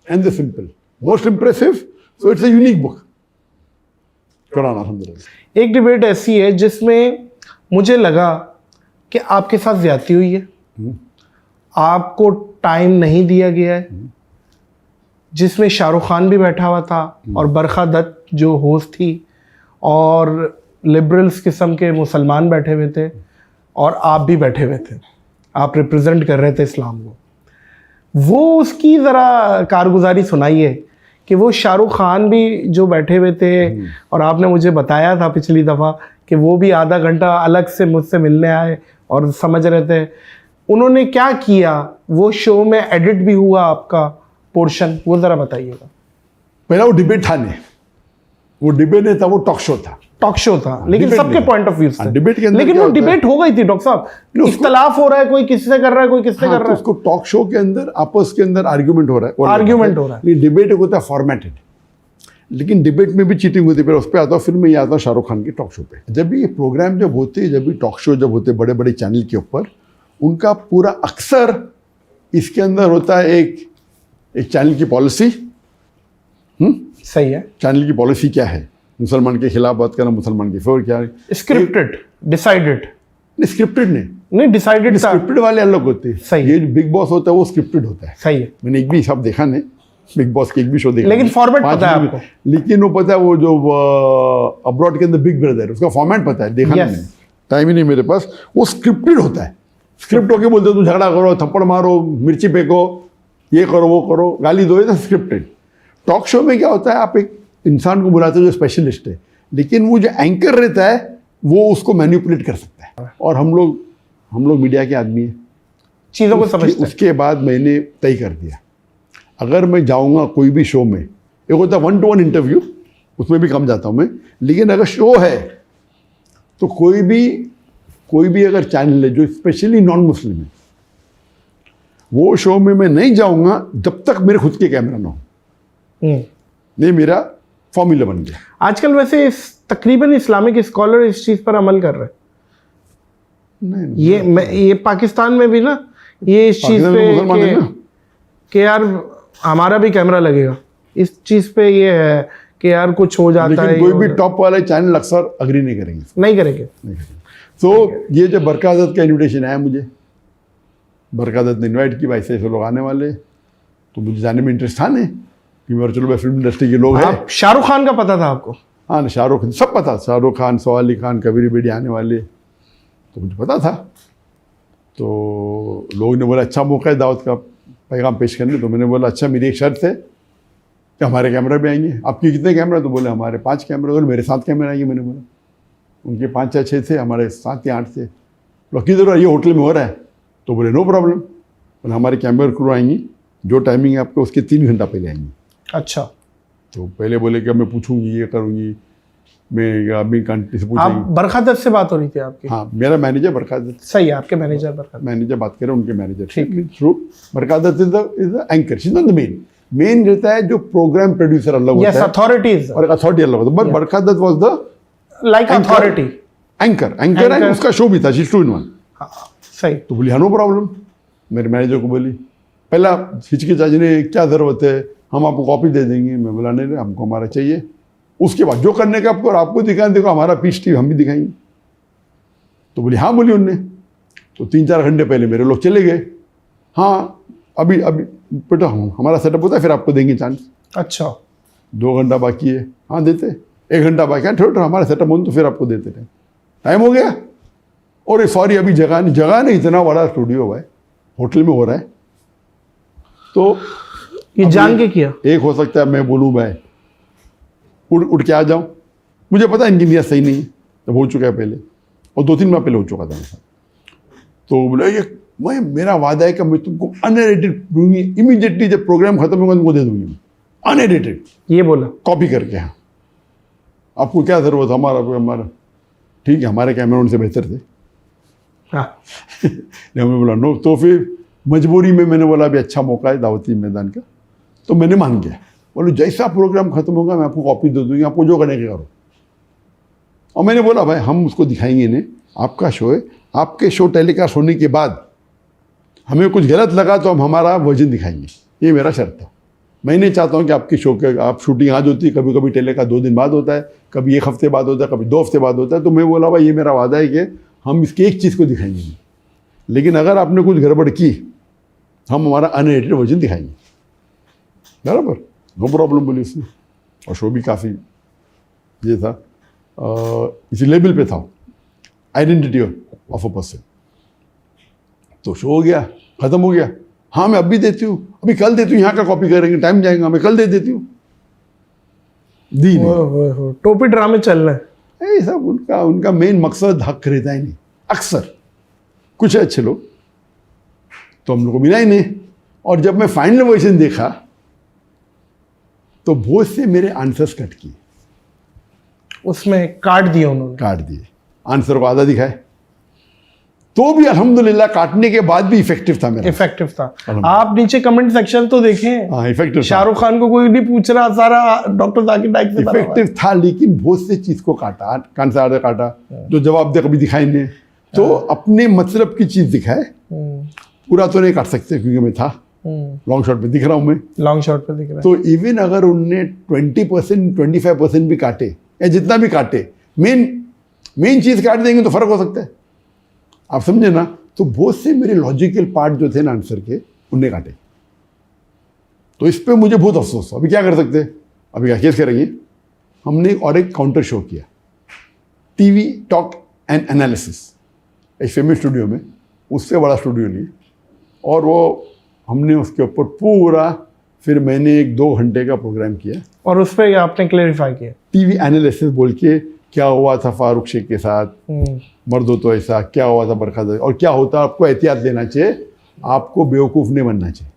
B: and the simple, most impressive. So it's a unique book Quran अल्हम्दुलिल्लाह.
A: एक डिबेट ऐसी है जिसमें मुझे लगा कि आपके साथ ज्यादती हुई है, आपको टाइम नहीं दिया गया है, जिसमें शाहरुख खान भी बैठा हुआ था और बरखा दत्त जो होस्ट थी और लिबरल्स किस्म के मुसलमान बैठे हुए थे और आप भी बैठे हुए थे, आप रिप्रेजेंट कर रहे थे इस्लाम को. वो उसकी ज़रा कारगुजारी सुनाइए कि वो शाहरुख खान भी जो बैठे हुए थे और आपने मुझे बताया था पिछली दफ़ा कि वो भी आधा घंटा अलग से मुझसे मिलने आए और समझ रहे थे, उन्होंने क्या किया, वो शो में एडिट भी हुआ आपका पोर्शन, वो ज़रा बताइएगा.
B: पहला वो डिबेट था नहीं, वो डिबेट नहीं था, वो टॉक शो था.
A: टॉक शो था, लेकिन
B: डिबेट
A: सबके
B: नहीं था.
A: पॉइंट ऑफ व्यू से.
B: डिबेट के अंदर
A: लेकिन
B: क्या
A: वो
B: होता है?
A: डिबेट हो गई थी डॉक्टर साहब, इख्तलाफ हो रहा है, कोई किससे कर रहा है, कोई किससे
B: हाँ,
A: कर
B: तो
A: रहा है,
B: उसको टॉक शो के अंदर आपस के अंदर आर्ग्यूमेंट हो रहा है.
A: आर्ग्यूमेंट हो रहा है.
B: लेकिन डिबेट होता है फॉर्मेटेड, लेकिन डिबेट में भी चीटिंग होती है. फिर उस पर आता हूँ, फिर मैं ये आता हूँ शाहरुख खान के टॉक शो पे. जब भी ये प्रोग्राम जब होते, जब भी टॉक शो जब होते बड़े बड़े चैनल के ऊपर, उनका पूरा अक्सर इसके अंदर होता है एक चैनल की पॉलिसी.
A: सही है.
B: चैनल की पॉलिसी क्या है, मुसलमान के खिलाफ बात करना, मुसलमान की फेवर क्या है.
A: स्क्रिप्टेड, डिसाइडेड
B: स्क्रिप्टेड
A: नहीं, डिसाइडेड था.
B: स्क्रिप्टेड वाले अलग होते हैं.
A: सही.
B: ये जो बिग बॉस होता है वो स्क्रिप्टेड होता है.
A: सही है.
B: मैंने एक भी सब देखा नहीं, बिग बॉस के एक भी शो देखा
A: लेकिन
B: नहीं.
A: फॉर्मेट
B: 5
A: पता है
B: मिनट.
A: आपको.
B: लेकिन वो पता है, वो जो अब्रॉड के अंदर बिग ब्रदर, उसका फॉर्मेट पता है, देखा
A: Yes.
B: नहीं, टाइम ही नहीं मेरे पास. वो स्क्रिप्टेड होता है. स्क्रिप्ट होके बोलते हो तुम झगड़ा करो, थप्पड़ मारो, मिर्ची फेंको, ये करो, वो करो, गाली दो, ये स्क्रिप्टेड. टॉक शो में क्या होता है, आप एक इंसान को बुलाते हो जो स्पेशलिस्ट है, लेकिन वो जो एंकर रहता है वो उसको मैनिपुलेट कर सकता है. और हम लोग मीडिया के आदमी हैं,
A: चीज़ों को समझते हैं.
B: उसके बाद मैंने तय कर दिया, अगर मैं जाऊंगा कोई भी शो में, एक होता है 1-to-1 इंटरव्यू, उसमें भी कम जाता हूं मैं, लेकिन अगर शो है तो कोई भी अगर चैनल है जो स्पेशली नॉन मुस्लिम है, वो शो में मैं नहीं जाऊंगा जब तक मेरे खुद के कैमरा ना हो. नहीं, मेरा फॉर्मूला बन गया.
A: आजकल वैसे तकरीबन इस्लामिक स्कॉलर इस चीज़ पर अमल कर रहे हैं.
B: नहीं,
A: ये पाकिस्तान में भी ना, ये इस चीज़
B: पाकिस्तान में मुसलमान है
A: पे
B: ना.
A: कि यार हमारा भी कैमरा लगेगा, इस चीज़ पे ये है कि यार कुछ हो जाता है.
B: लेकिन कोई भी टॉप वाले चैनल अक्सर अग्री नहीं करेंगे.
A: नहीं करेंगे.
B: तो ये जो बरका दत्त का इन्विटेशन आया मुझे, बरका दत्त ने इन्वाइट की, भाई से लोग आने वाले, तो मुझे जाने में इंटरेस्ट था नहीं कि मेरे चलो भाई फिल्म इंडस्ट्री के लोग हैं.
A: आप शाहरुख खान का पता था आपको?
B: हाँ, शाहरुख सब पता, शाहरुख खान, सौ अली खान, कबीर बेडी आने वाले, तो मुझे पता था. तो लोगों ने बोला अच्छा मौका है दावत का पैगाम पेश करने. तो मैंने बोला अच्छा, मेरी एक शर्त है कि हमारे कैमरा भी आएंगे. आपके कितने कैमरा? तो बोले हमारे 5 कैमरा. बोले मेरे 7 कैमरा आएंगे. मैंने बोला उनके 5 या 6 थे, हमारे 7 या 8 थे. बोला किधर ये होटल में हो रहा है? तो बोले नो प्रॉब्लम. बोले हमारे कैमरा क्रू आएंगी, जो टाइमिंग है आपको उसके 3 घंटा पहले आएंगी.
A: अच्छा.
B: तो पहले बोले कि मैं पूछूंगी, ये करूंगी, मैं अभी कंट्री से
A: आप
B: पूछूंगी.
A: बरखा दत्त से बात हो रही थी आपकी?
B: हाँ, मेरा मैनेजर बरकादत.
A: सही है, आपके मैनेजर बरखा दत्त.
B: मैनेजर बात करें, उनके मैनेजर
A: ठीक.
B: Through बरकादत is the anchor, she is not the main रहता है जो प्रोग्राम प्रोड्यूसर अलग होता
A: यस,
B: है
A: अथॉरिटीज
B: और अथॉरिटी अलग होता है. But बरकादत was the
A: like authority.
B: Anchor and उसका शो भी था, शी 2 in 1.
A: सही.
B: तो बोली हाँ नो प्रॉब्लम. मेरे मैनेजर को बोली, पहला हिचकिचाई ने क्या ज़रूरत है, हम आपको कॉपी दे देंगे. मैं बोला नहीं, हमको हमारा चाहिए. उसके बाद जो करने का आपको, और आपको दिखाने देखो हमारा पीस टीवी हम भी दिखाएंगे. तो बोली हाँ, बोली उनने. तो 3-4 घंटे पहले मेरे लोग चले गए. हाँ, अभी बेटा हमारा सेटअप होता है, फिर आपको देंगे चांस.
A: अच्छा.
B: 2 घंटा बाकी है. हाँ देते. 1 घंटा बाकी है, थोड़ा हमारा सेटअप हो तो फिर आपको देते रहे. टाइम हो गया. और सॉरी अभी जगह नहीं, इतना बड़ा स्टूडियो है, होटल में हो रहा है. तो
A: ये जान के किया. एक
B: हो सकता है मैं बोलूँ भाई उठ के आ जाऊँ, मुझे पता है इनकी नीयत सही नहीं है, जब हो चुका है पहले, और 2-3 बार पहले हो चुका था मेरे साथ. तो बोले ये मेरा वादा है कि मैं तुमको अनएडिटेड दूंगी, इमीडिएटली जब प्रोग्राम खत्म होगा तुमको दे दूंगी मैं अनएडिटेड.
A: ये बोला
B: कॉपी करके. हाँ, आपको क्या ज़रूरत, हमारा ठीक है, हमारे कैमरा उनसे बेहतर थे.
A: हाँ.
B: हमने बोला नो. तो फिर मजबूरी में मैंने बोला अभी अच्छा मौका है दावती मैदान का, तो मैंने मान गया. बोलो जैसा प्रोग्राम खत्म होगा मैं आपको कॉपी दे दूंगी, आपको जो करने के करो. और मैंने बोला भाई हम उसको दिखाएंगे नहीं, आपका शो है, आपके शो टेलीकास्ट होने के बाद हमें कुछ गलत लगा तो हम हमारा वर्जन दिखाएंगे, ये मेरा शर्त था। मैं नहीं चाहता हूँ कि आपके शो के आप शूटिंग आज होती है, कभी कभी टेलीकास्ट 2 दिन बाद होता है, कभी 1 हफ्ते बाद होता है, कभी 2 हफ्ते बाद होता है। तो मैं बोला भाई ये मेरा वादा है कि हम इसकी एक चीज़ को दिखाएंगे नहीं, लेकिन अगर आपने कुछ गड़बड़ की हम हमारा अनएडिटेड वर्जन दिखाएंगे। बराबर, नो प्रॉब्लम बोली उसने। और शो भी काफ़ी ये था, इसी लेवल पे था, आइडेंटिटी ऑफ अ पर्सन। तो शो हो गया, ख़त्म हो गया। हाँ मैं अभी देती हूँ, अभी कल देती हूँ, यहाँ का कॉपी करेंगे, टाइम जाएगा, मैं कल दे देती हूँ। दी नहीं।
A: टोपी ड्रामे चल रहे हैं।
B: ये सब उनका मेन मकसद हक रहता ही नहीं। अक्सर कुछ अच्छे लोग तो हम लोग को मिला ही नहीं। और जब मैं फाइनल वर्जन देखा तो बहुत से मेरे आंसर्स कट किए,
A: उसमें काट दिए उन्होंने,
B: काट दिए, आंसर को आधा दिखाए। तो भी अल्हम्दुलिल्लाह काटने के बाद भी इफेक्टिव था मेरा,
A: इफेक्टिव था। आप नीचे कमेंट सेक्शन तो देखें,
B: हाँ इफेक्टिव।
A: शाहरुख खान को कोई नहीं पूछ रहा, सारा डॉक्टर जाकिर नाइक से
B: इफेक्टिव था, लेकिन बहुत से चीज को काटा, कान से आधा काटा, जो जवाब दे कभी दिखाई नहीं। तो अपने मतलब की चीज दिखाए, पूरा तो नहीं काट सकते क्योंकि मैं था लॉन्ग शॉट पे दिख रहा हूँ, मैं
A: लॉन्ग शॉट पे दिख रहा है।
B: तो इवन अगर उनने 20% 25% भी काटे या जितना भी काटे, मेन चीज काट देंगे तो फर्क हो सकता है, आप समझे ना। तो बहुत से मेरे लॉजिकल पार्ट जो थे ना आंसर के, उनने काटे। तो इस पे मुझे बहुत अफसोस। अभी क्या कर सकते हैं, अभी क्या केस करेंगे। हमने और एक काउंटर शो किया, टीवी टॉक एंड एनालिसिस, एक फेमस स्टूडियो में, उससे बड़ा स्टूडियो लिए, और वो हमने उसके ऊपर पूरा, फिर मैंने 1-2 घंटे का प्रोग्राम किया
A: और उस पर आपने क्लेरिफाई किया,
B: टीवी एनालिसिस बोल के, क्या हुआ था फारूक शेख के साथ, मर्दो तो ऐसा, क्या हुआ था बरखा, और क्या होता, आपको एहतियात लेना चाहिए, आपको बेवकूफ़ नहीं बनना चाहिए।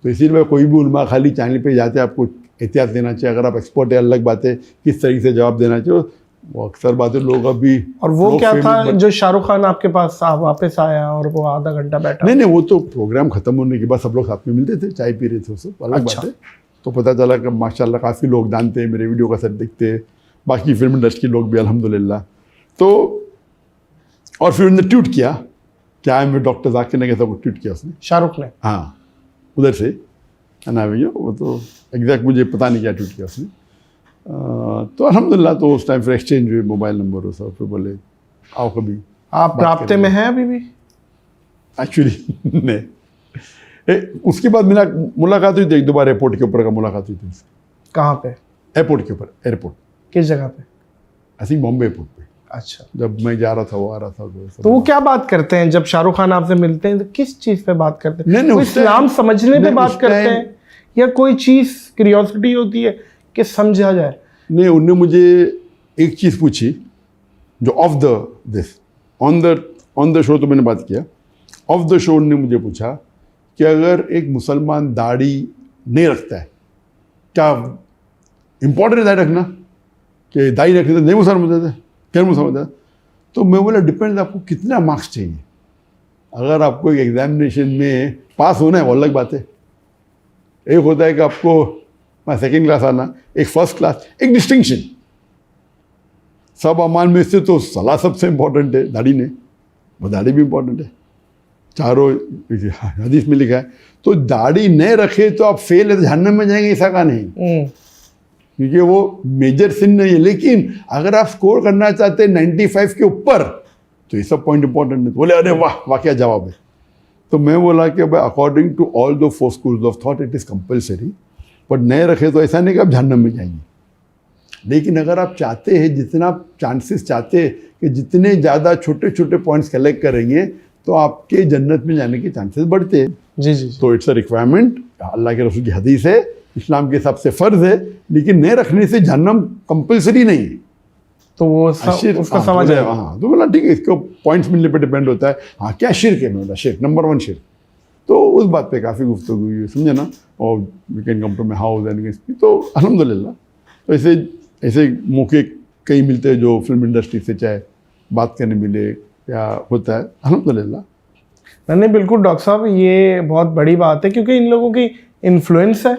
B: तो इसीलिए कोई भी उलमा खाली चैनल पे जाते हैं, आपको एहतियात लेना चाहिए। अगर आप एक्सपर्ट है, अलग बात है, किस तरीके से जवाब देना चाहिए, वो अक्सर बातें लोग अभी।
A: और वो क्या था जो शाहरुख खान आपके पास वापस आया और वो आधा घंटा बैठा?
B: नहीं, वो तो प्रोग्राम खत्म होने के बाद सब लोग साथ में मिलते थे, चाय पी रहे थे, उससे अलग बात है। तो पता चला कि माशाल्लाह काफ़ी लोग जानते हैं, मेरे वीडियो का सेट देखते हैं, बाकी फिल्म इंडस्ट्री के लोग भी अल्हम्दुलिल्लाह। तो और फिर उन्होंने ट्वीट किया, क्या है, डॉक्टर जाकिर ने कैसा ट्वीट किया उसने, शाहरुख ने, हाँ उधर से है ना भैया, वो तो एग्जैक्ट मुझे पता नहीं क्या ट्वीट किया उसने। तो अल्हम्दुलिल्लाह तो उस टाइम फिर एक्सचेंज हुए मोबाइल नंबर, सब फिर बोले आओ कभी।
A: आप राब्ते में हैं अभी भी?
B: एक्चुअली नहीं, उसके बाद मुलाकात हुई थी, 1-2 बार एयरपोर्ट के ऊपर का मुलाकात हुई थी उससे।
A: कहाँ पे?
B: एयरपोर्ट के ऊपर, एयरपोर्ट
A: किस जगह पे?
B: आई थिंक बॉम्बे एयरपोर्ट पे।
A: अच्छा,
B: जब मैं जा रहा था वो आ रहा था।
A: तो वो क्या बात करते हैं जब शाहरुख खान आपसे मिलते हैं, तो किस चीज़ पे बात करते हैं?
B: नहीं,
A: इस्लाम समझने पे बात करते हैं या कोई चीज़ क्यूरियोसिटी होती है कि समझा जाए?
B: नहीं, उनने मुझे एक चीज़ पूछी जो of the on the show तो मैंने बात किया, ऑफ द शो उनने मुझे पूछा कि अगर एक मुसलमान दाढ़ी नहीं रखता है, क्या इम्पोर्टेंट है दाढ़ी रखना, कि दाढ़ी रखने तो नहीं मुसलमान होता है, क्या मुसलमान होता? तो मैं बोला डिपेंड, आपको कितना मार्क्स चाहिए। अगर आपको एक एग्जामिनेशन में पास होना है वो अलग बात है, एक होता है कि आपको सेकेंड क्लास आना, एक फर्स्ट क्लास, एक डिस्टिंक्शन। सब अमान में से तो सलाह सबसे इम्पोर्टेंट है, दाढ़ी ने, वो दाढ़ी भी इम्पोर्टेंट है, चारों हदीस में लिखा है। तो दाढ़ी नहीं रखे तो आप फेल है, तो जहन्नम में जाएंगे, ऐसा का नहीं, क्योंकि वो मेजर सिन नहीं है। लेकिन अगर आप स्कोर करना चाहते हैं 95 के ऊपर, तो ये सब पॉइंट इंपॉर्टेंट है। बोले अरे वाह क्या जवाब है। तो मैं बोला कि भाई according to all the 4 schools of thought it is compulsory, पर नए रखे तो ऐसा नहीं कि आप जहन्नम में जाएंगे। लेकिन अगर आप चाहते हैं, जितना चांसेस चाहते हैं कि जितने ज़्यादा छोटे छोटे पॉइंट्स कलेक्ट करेंगे तो आपके जन्नत में जाने के चांसेस बढ़ते हैं।
A: जी। तो
B: इट्स अ रिक्वायरमेंट, अल्लाह के रसूल की हदीस है, इस्लाम के हिसाब से फ़र्ज़ है, लेकिन नए रखने से जहन्नम कंपल्सरी नहीं है।
A: तो वो उसका समझ है।
B: हाँ, तो बोला ठीक है, इसको पॉइंट्स मिलने पे डिपेंड होता है। हाँ, क्या शिर्क है? बोला शिर्क, नंबर 1 शिर्क। तो उस बात पे काफ़ी गुफ्तगू हुई, समझे ना। और we can come to my house and तो अल्हम्दुलिल्लाह। तो ऐसे मौके कई मिलते हैं जो फिल्म इंडस्ट्री से चाहे बात करने मिले या होता है, अल्हम्दुलिल्लाह।
A: नहीं बिल्कुल डॉक्टर साहब, ये बहुत बड़ी बात है क्योंकि इन लोगों की इन्फ्लुएंस है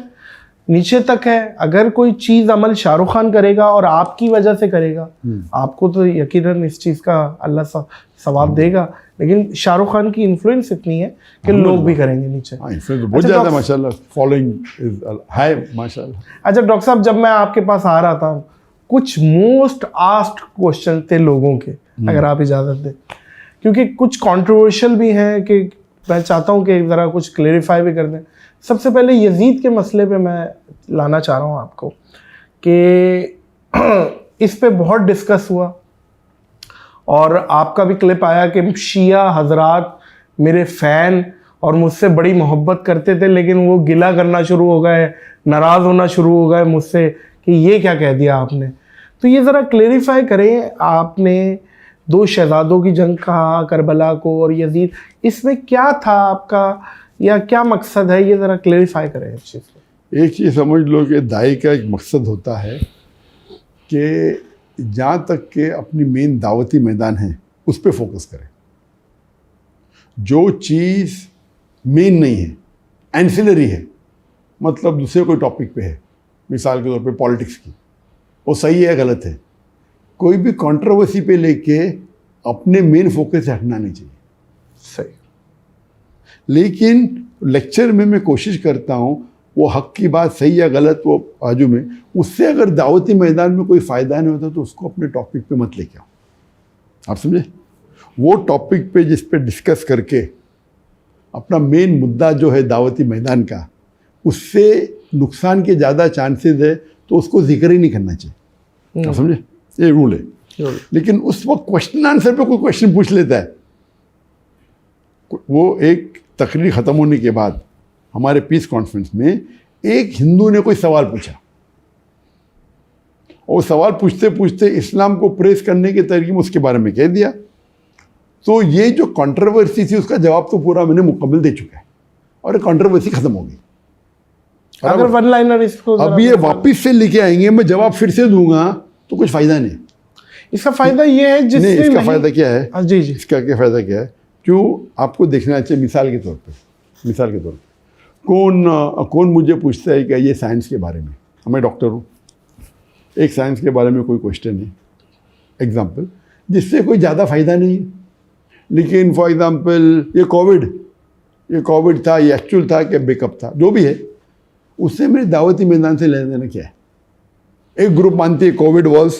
A: नीचे तक है। अगर कोई चीज़ अमल शाहरुख खान करेगा और आपकी वजह से करेगा, आपको तो यकीनन इस चीज़ का अल्लाह सवाब देगा, लेकिन शाहरुख खान की इन्फ्लुएंस इतनी है कि लोग भी करेंगे नीचे।
B: इन्फ्लुएंस बहुत ज़्यादा माशाल्लाह, फॉलोइंग इज हाई माशाल्लाह।
A: अच्छा डॉक्टर साहब, जब मैं आपके पास आ रहा था, कुछ मोस्ट आस्क्ड क्वेश्चन थे लोगों के, अगर आप इजाज़त दें, क्योंकि कुछ कंट्रोवर्शियल भी हैं कि मैं चाहता हूं कि ज़रा कुछ क्लेरिफाई भी कर दें। सबसे पहले यजीद के मसले पे मैं लाना चाह रहा हूं आपको कि इस पे बहुत डिस्कस हुआ और आपका भी क्लिप आया कि शिया हजरात मेरे फ़ैन और मुझसे बड़ी मोहब्बत करते थे, लेकिन वो गिला करना शुरू हो गए, नाराज़ होना शुरू हो गए मुझसे कि ये क्या कह दिया आपने। तो ये ज़रा क्लेरिफाई करें, आपने दो शहजादों की जंग कहा, करबला को और यजीद, इसमें क्या था आपका या क्या मकसद है, ये ज़रा क्लेरिफाई करें इस चीज़ को।
B: एक चीज़ समझ लो कि दाई का एक मकसद होता है कि जहाँ तक के अपनी मेन दावती मैदान है उस पर फोकस करें। जो चीज़ मेन नहीं है, एंसिलरी है, मतलब दूसरे कोई टॉपिक पे है, मिसाल के तौर पे पॉलिटिक्स की, वो सही है गलत है, कोई भी कंट्रोवर्सी पे लेके अपने मेन फोकस से हटना नहीं चाहिए।
A: सही।
B: लेकिन लेक्चर में मैं कोशिश करता हूँ वो हक की बात सही या गलत वो बाजू में, उससे अगर दावती मैदान में कोई फ़ायदा नहीं होता तो उसको अपने टॉपिक पे मत लेके आओ। आप समझे? वो टॉपिक पे जिस पे डिस्कस करके अपना मेन मुद्दा जो है दावती मैदान का, उससे नुकसान के ज़्यादा चांसेस है तो उसको जिक्र ही नहीं करना चाहिए। आप समझे? ये रूल है। लेकिन उस वक्त क्वेश्चन आंसर पे कोई क्वेश्चन पूछ लेता है, वो एक तकरीर ख़त्म होने के बाद हमारे पीस कॉन्फ्रेंस में एक हिंदू ने कोई सवाल पूछा और सवाल पूछते पूछते इस्लाम को प्रेस करने के तरीके में उसके बारे में कह दिया। तो ये जो कंट्रोवर्सी थी उसका जवाब तो पूरा मैंने मुकम्मल दे चुका है और कंट्रोवर्सी ख़त्म हो गई।
A: अगर वन लाइनर इसको
B: अब ये वापस से लेके आएंगे, मैं जवाब फिर से दूंगा तो कुछ फ़ायदा नहीं।
A: इसका फ़ायदा ये है जिससे
B: नहीं, इसका फ़ायदा क्या है?
A: जी जी,
B: इसका क्या फ़ायदा क्या है? क्यों आपको देखना चाहिए। मिसाल के तौर पे कौन मुझे पूछता है कि ये साइंस के बारे में, मैं डॉक्टर हूँ, एक साइंस के बारे में कोई क्वेश्चन है एग्जाम्पल जिससे कोई ज़्यादा फ़ायदा नहीं है, लेकिन फॉर एग्ज़ाम्पल ये कोविड था, ये एक्चुअल था कि बैकअप था, जो भी है, उससे मेरे दावती मैदान से लेना देना क्या है? एक ग्रुप मानती है Covid was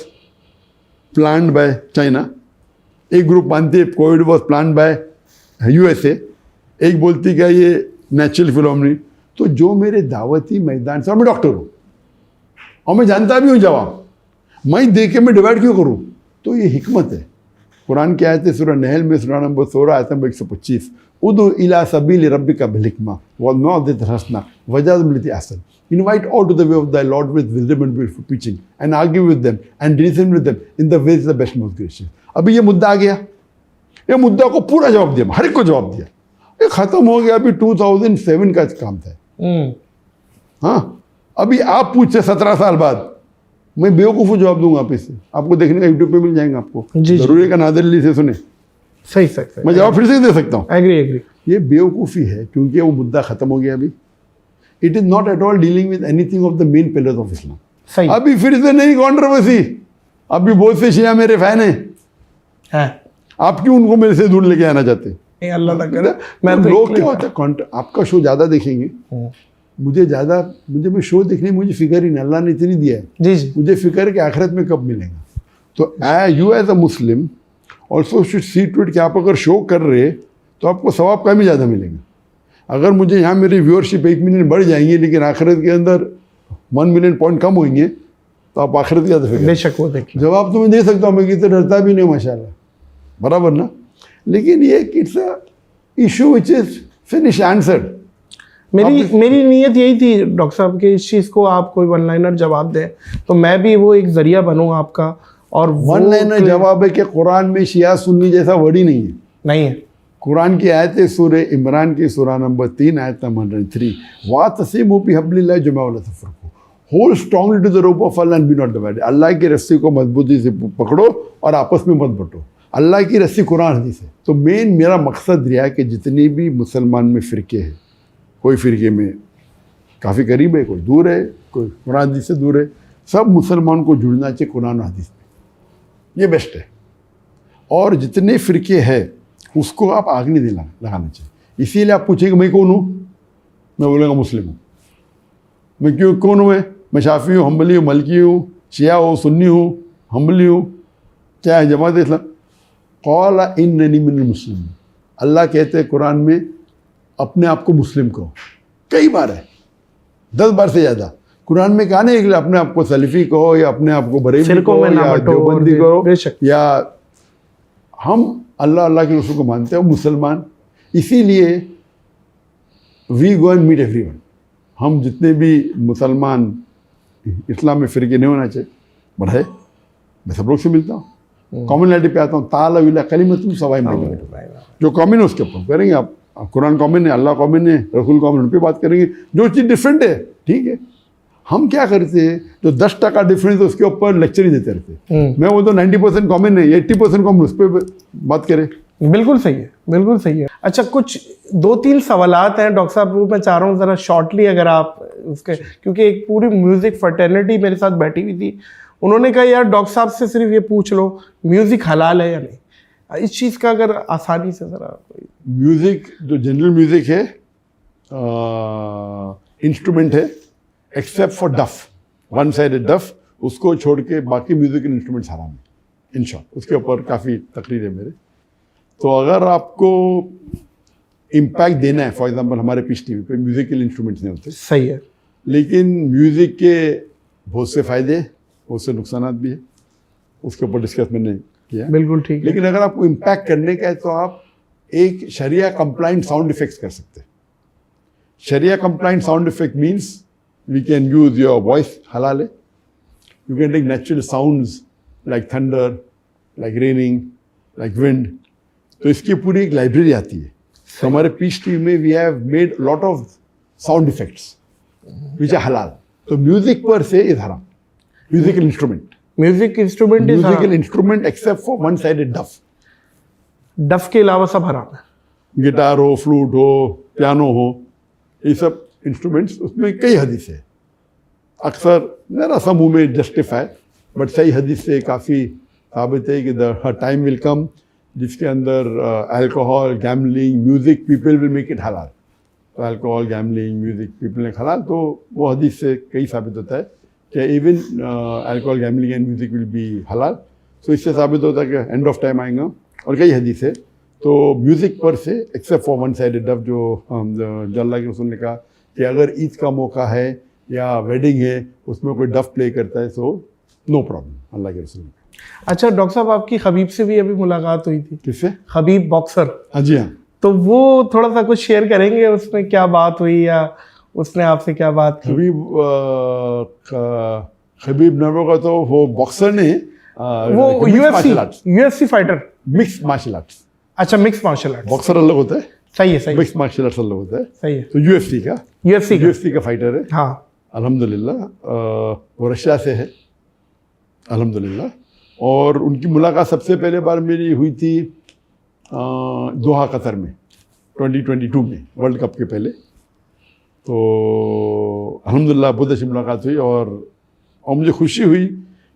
B: planned by China, एक ग्रुप मानती है Covid was planned by USA, एक बोलती क्या ये नेचुरल फिनोमेना। तो जो मेरे दावती मैदान से, और मैं डॉक्टर हूँ और मैं जानता भी हूँ जवाब, मैं दे के मैं डिवाइड क्यों करूँ? तो ये हिकमत है। कुरान की आयत है सूरह नहल में सूरह नंबर 16 आयत नंबर 125, उदु इला सबील रब्बिका बिल हिकमा वल मौइज़तिल हसना वजादिल बिल्लती अहसन, invite all to the way of the Lord with wisdom and beautiful teaching and argue with them and reason with them in the ways the best most gracious. अभी ये मुद्दा आ गया, ये मुद्दा को पूरा जवाब दिया, हर एक को जवाब दिया, ये ख़त्म हो गया। अभी 2007 का काम था। हाँ, अभी आप पूछे 17 साल बाद, मैं बेवकूफ़ जवाब दूंगा आप इससे, आपको देखने का यूट्यूब पे मिल जाएंगे आपको। जरूरी का नादिर अली से सुने,
A: सही
B: मैं जवाब फिर से दे सकता हूँ।
A: एग्री।
B: ये बेवकूफ़ी है क्योंकि वो मुद्दा ख़त्म हो गया। अभी it is not at all dealing with anything of the main pillars of Islam.
A: सही।
B: अभी फिर से नहीं कॉन्ट्रोवर्सी, अभी बहुत से शिया मेरे फैन हैं, आप क्यों उनको मेरे से दूर लेके आना चाहते हैं?
A: अल्लाह ना करे। मैं
B: लोग क्या होता है, आपका शो ज़्यादा देखेंगे, मुझे शो देखने में मुझे फिक्र ही नहीं, अल्लाह ने इतनी दिया है
A: जी, मुझे
B: फिक्र है कि आखिरत में कब मिलेगा। तो you as a Muslim also should see to it कि आप अगर शो कर रहे तो आपको सवाब कम ही ज़्यादा मिलेगा। अगर मुझे यहाँ मेरी व्यूअरशिप 1 मिलियन बढ़ जाएंगी लेकिन आखिरत के अंदर 1 मिलियन पॉइंट कम होंगे तो आप आखिरत की ज़्यादा फिक्र।
A: बेशक वो देखिए,
B: जवाब तो मैं दे सकता हूँ, मैं कितना डरता भी नहीं माशाल्लाह, बराबर ना। लेकिन ये it's a issue which is finish answered.
A: मेरी नीयत यही थी डॉक्टर साहब कि इस चीज़ को आप कोई वन लाइनर जवाब दें तो मैं भी वो एक ज़रिया बनूँ आपका। और
B: वन लाइनर जवाब है कि कुरान में शिया सुन्नी जैसा वर्ड ही नहीं है। कुरान की आयत है सूरह इमरान की सूरह नंबर 3 आयत नंबर 3, वातसिमू बिहब्लिल्लाहि जमीअन वला तफरकू, hold strongly to the rope of Allah and be not divided. Allah की रस्सी को मजबूती से पकड़ो और आपस में मत बंटो। अल्लाह की रस्सी कुरान हदीस है। तो मेरा मकसद रहा है कि जितनी भी मुसलमान में फ़िरके हैं, कोई फ़िरके में काफ़ी करीब है, कोई दूर है, कोई कुरान हदीस से दूर है। सब मुसलमान को जुड़ना चाहिए कुरान और हदीस में, ये बेस्ट है। और जितने फ़िरके हैं उसको आप आग नहीं लगाना चाहिए। इसीलिए आप पूछेंगे मैं कौन हूँ, मैं बोलूँगा मुस्लिम हूँ। मैं क्यों कौन हूँ? मैं शाफी हूँ, हम्बली हूँ, मलकी हूँ, शिया हूँ, सुन्नी हूँ, हम्बली हूँ, क्या है जमात इस्लाम? क़ाला इन्ननी मिनल मुस्लिमीन। अल्लाह कहते हैं कुरान में अपने आप को मुस्लिम कहो, कई बार है, 10 बार से ज़्यादा। कुरान में कहा नहीं कि अपने आप को सलफ़ी कहो या अपने आप को बरेली कहो या देवबंदी कहो, या हम अल्लाह के रसूल को मानते हैं मुसलमान। इसीलिए we go and meet everyone. हम जितने भी मुसलमान इस्लाम में फ़िरके नहीं होना चाहिए, बट है, मैं सब लोग से मिलता हूँ, कॉमनलिटी पे आता हूँ। ताला विला कलिमतुन सवाई में जो कॉमन है उसके ऊपर करेंगे। आप कुरान कॉमन है, अल्लाह कॉमन है, रसूल कॉमन, उन पर बात करेंगे। जो चीज़ डिफरेंट है ठीक है। हम क्या करते हैं, जो 10% डिफरेंस है उसके ऊपर लेक्चर ही देते रहते हैं। मैं वो तो 90% कॉमन है, 80% कॉमन, उस पर बात करें।
A: बिल्कुल सही है, बिल्कुल सही है। अच्छा, कुछ 2-3 सवालात हैं डॉक्टर साहब, वो मैं चाह रहा हूँ ज़रा शॉर्टली अगर आप उसके, क्योंकि एक पूरी म्यूज़िक फर्टर्निटी मेरे साथ बैठी हुई थी, उन्होंने कहा यार डॉक्टर साहब से सिर्फ ये पूछ लो म्यूज़िक हलाल है या नहीं। इस चीज़ का अगर आसानी से ज़रा
B: म्यूज़िक, जो जनरल म्यूज़िक है, इंस्ट्रूमेंट है, एक्सेप्ट फॉर डफ, वन साइडेड डफ, उसको छोड़ के बाकी म्यूज़िकल इंस्ट्रूमेंट्स हराम है इन शॉर्ट। उसके ऊपर काफ़ी तकरीर है मेरे। तो अगर आपको इम्पैक्ट देना है, फॉर एग्जांपल हमारे पीस टीवी पे म्यूज़िकल इंस्ट्रूमेंट्स नहीं होते,
A: सही है,
B: लेकिन म्यूज़िक के बहुत से फ़ायदे, बहुत से नुकसान भी है, उसके ऊपर डिस्कस मैंने किया।
A: बिल्कुल ठीक है।
B: लेकिन अगर आपको इम्पैक्ट करने का है तो आप एक शरिया कंप्लाइंट साउंड इफेक्ट्स कर सकते हैं। Sharia compliant sound effect means we can use your voice, हलाल है। You can take natural sounds like thunder, like raining, like wind. तो इसकी पूरी एक लाइब्रेरी आती है। तो हमारे पीस टीवी में we have made lot of sound effects which are halal. तो music per se is haram. Musical instrument, musical instrument except for one sided daf.
A: डफ के अलावा सब हराम है।
B: गिटार हो, फ्लूट हो, पियानो हो, ये सब इंस्ट्रूमेंट्स, उसमें कई हदीस है। अक्सर जरा सा मुँह में जस्टिफाई, बट सही हदीस से काफ़ी साबित है कि द टाइम विल कम जिसके अंदर alcohol, gambling, music, people will make it हलाल। तो अल्कोहल, गैमलिंग, म्यूज़िक, पीपल ने हलाल, तो वो हदीस से कई साबित होता है कि even alcohol, gambling and music will be हलाल। तो इससे साबित होता है कि एंड ऑफ टाइम आएगा, और कई हदीस है। तो म्यूज़िक पर से एक्सेप्ट फॉर वन साइडेड डफ, जो अल्लाह के रसूल ने कहा कि अगर ईद का मौका है या वेडिंग है उसमें कोई डफ प्ले करता है, सो नो प्रॉब्लम, अल्लाह के रसूल ने।
A: अच्छा डॉक्टर साहब, आपकी खबीब से भी अभी मुलाकात हुई थी।
B: किससे?
A: Khabib boxer.
B: हाँ जी हाँ।
A: तो वो थोड़ा सा कुछ शेयर करेंगे, उसमें क्या बात हुई या उसने आपसे क्या बात की?
B: खबीब नबो का तो वो बॉक्सर ने,
A: वो UFC fighter,
B: mix martial arts.
A: अच्छा, मिक्स मार्शल आर्ट्स।
B: बॉक्सर अलग होता है,
A: सही है, सही,
B: मिक्स मार्शल आर्ट्स अलग होता है,
A: सही है।
B: तो यूएफसी का फाइटर है।
A: हाँ,
B: अल्हम्दुलिल्लाह, वो रशिया से है अल्हम्दुलिल्लाह। और उनकी मुलाकात सबसे पहले बार मेरी हुई थी दोहा कतर में 2022 में, वर्ल्ड कप के पहले। तो अल्हम्दुलिल्लाह बहुत अच्छी मुलाकात हुई, और मुझे खुशी हुई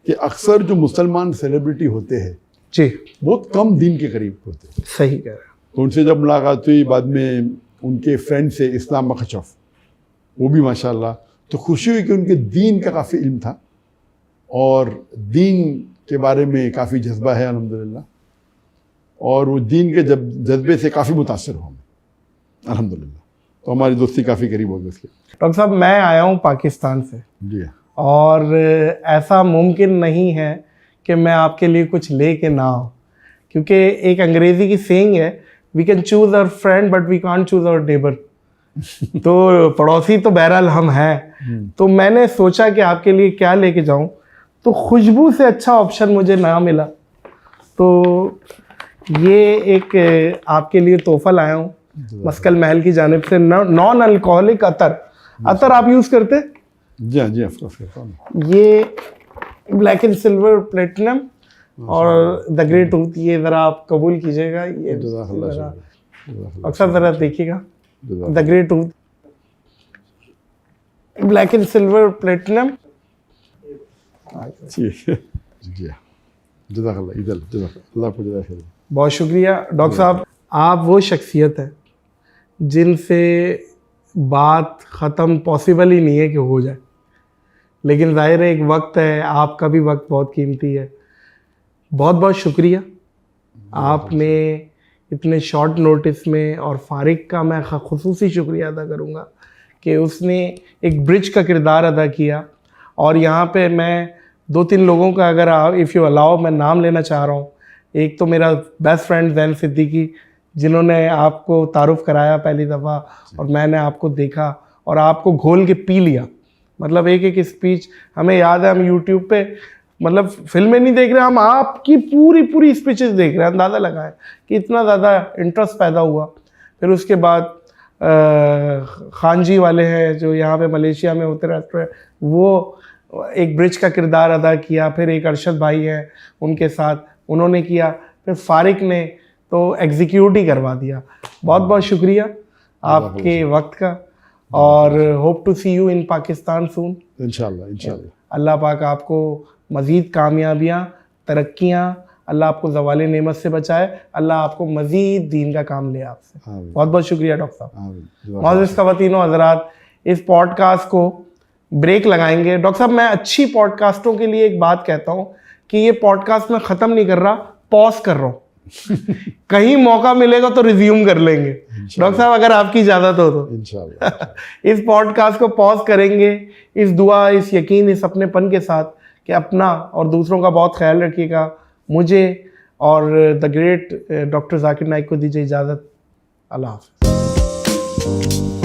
B: कि अक्सर जो मुसलमान सेलिब्रिटी होते हैं
A: जी,
B: बहुत कम दिन के करीब होते हैं।
A: सही कह रहे हैं।
B: तो उनसे जब मुलाकात हुई, बाद में उनके फ्रेंड से इस्लाम मखचफ, वो भी माशाल्लाह, तो खुशी हुई कि उनके दीन का काफ़ी इल्म था और दीन के बारे में काफ़ी जज्बा है अल्हम्दुलिल्लाह, और वो दीन के जज्बे से काफ़ी मुतासर हुआ अल्हम्दुलिल्लाह। तो हमारी दोस्ती काफ़ी करीब हो गई उसके।
A: डॉक्टर साहब, मैं आया हूँ पाकिस्तान से
B: जी,
A: और ऐसा मुमकिन नहीं है कि मैं आपके लिए कुछ ले के ना आऊँ, क्योंकि एक अंग्रेज़ी की सेइंग है, we can choose our friend but we can't choose our neighbour. तो पड़ोसी तो बहरहाल हम हैं। तो मैंने सोचा कि आपके लिए क्या लेके जाऊँ, तो खुशबू से अच्छा ऑप्शन मुझे ना मिला, तो ये एक आपके लिए तोहफा लाया हूँ मस्कल महल की जानिब से, नॉन अल्कोहलिक अतर आप यूज़ करते?
B: जी हाँ, जी ऑफकोर्स।
A: ये ब्लैक एंड सिल्वर प्लेटिनम और द ग्रे टूथ, ये ज़रा आप कबूल कीजिएगा। ये अक्सर ज़रा देखिएगा the grey tooth. Black and silver platinum.
B: ठीक है, शुक्रिया, जज़ाकल्लाह, इधर जज़ाकल्लाह, आपको जज़ाकल्लाह।
A: बहुत शुक्रिया डॉक्टर साहब। आप वो शख्सियत है जिनसे बात ख़त्म पॉसिबल ही नहीं है कि हो जाए, लेकिन ज़ाहिर है एक वक्त है, आपका भी वक्त बहुत कीमती है। बहुत बहुत शुक्रिया, आपने इतने शॉर्ट नोटिस में, और फारिक का मैं ख़ुसूसी शुक्रिया अदा करूँगा कि उसने एक ब्रिज का किरदार अदा किया। और यहाँ पे मैं 2-3 लोगों का, अगर आप इफ़ यू अलाउ, मैं नाम लेना चाह रहा हूँ। एक तो मेरा बेस्ट फ्रेंड ज़ैन सिद्दीकी, जिन्होंने आपको तारुफ़ कराया पहली दफ़ा, और मैंने आपको देखा और आपको घोल के पी लिया। मतलब एक एक स्पीच हमें याद है, हम यूट्यूब पे मतलब फिल्में नहीं देख रहे, हम आपकी पूरी पूरी स्पीचेस देख रहे हैं, अंदाज़ा लगाएं कि इतना ज़्यादा इंटरेस्ट पैदा हुआ। फिर उसके बाद खान जी वाले हैं जो यहाँ पे मलेशिया में होते रहते हैं, वो एक ब्रिज का किरदार अदा किया। फिर एक अरशद भाई हैं, उनके साथ उन्होंने किया। फिर फारिक ने तो एग्जीक्यूट ही करवा दिया। बहुत बहुत शुक्रिया आपके वक्त का, और hope to see you in Pakistan soon
B: इंशाल्लाह, इंशाल्लाह।
A: अल्लाह पाक आपको मज़ीद कामयाबियाँ, तरक्कियाँ, अल्लाह आपको ज़वाल नेमत से बचाए, अल्लाह आपको मज़ीद दीन का काम ले आपसे। बहुत बहुत शुक्रिया डॉक्टर साहब। मोअज़्ज़िज़ ख़वातीन व हज़रात, इस पॉडकास्ट को ब्रेक लगाएंगे। डॉक्टर साहब, मैं अच्छी पॉडकास्टों के लिए एक बात कहता हूँ कि ये पॉडकास्ट मैं ख़त्म नहीं कर रहा, पॉज कर रहा हूँ। कहीं मौका मिलेगा तो रिज्यूम कर लेंगे डॉक्टर साहब, अगर आपकी इजाज़त हो तो इंशाल्लाह। इस पॉडकास्ट को पॉज करेंगे, इस दुआ, इस यकीन, इस अपनेपन के साथ कि अपना और दूसरों का बहुत ख्याल रखिएगा। मुझे और the great doctor Zakir Naik को दीजिए इजाज़त। अल्लाह हाफ़िज़।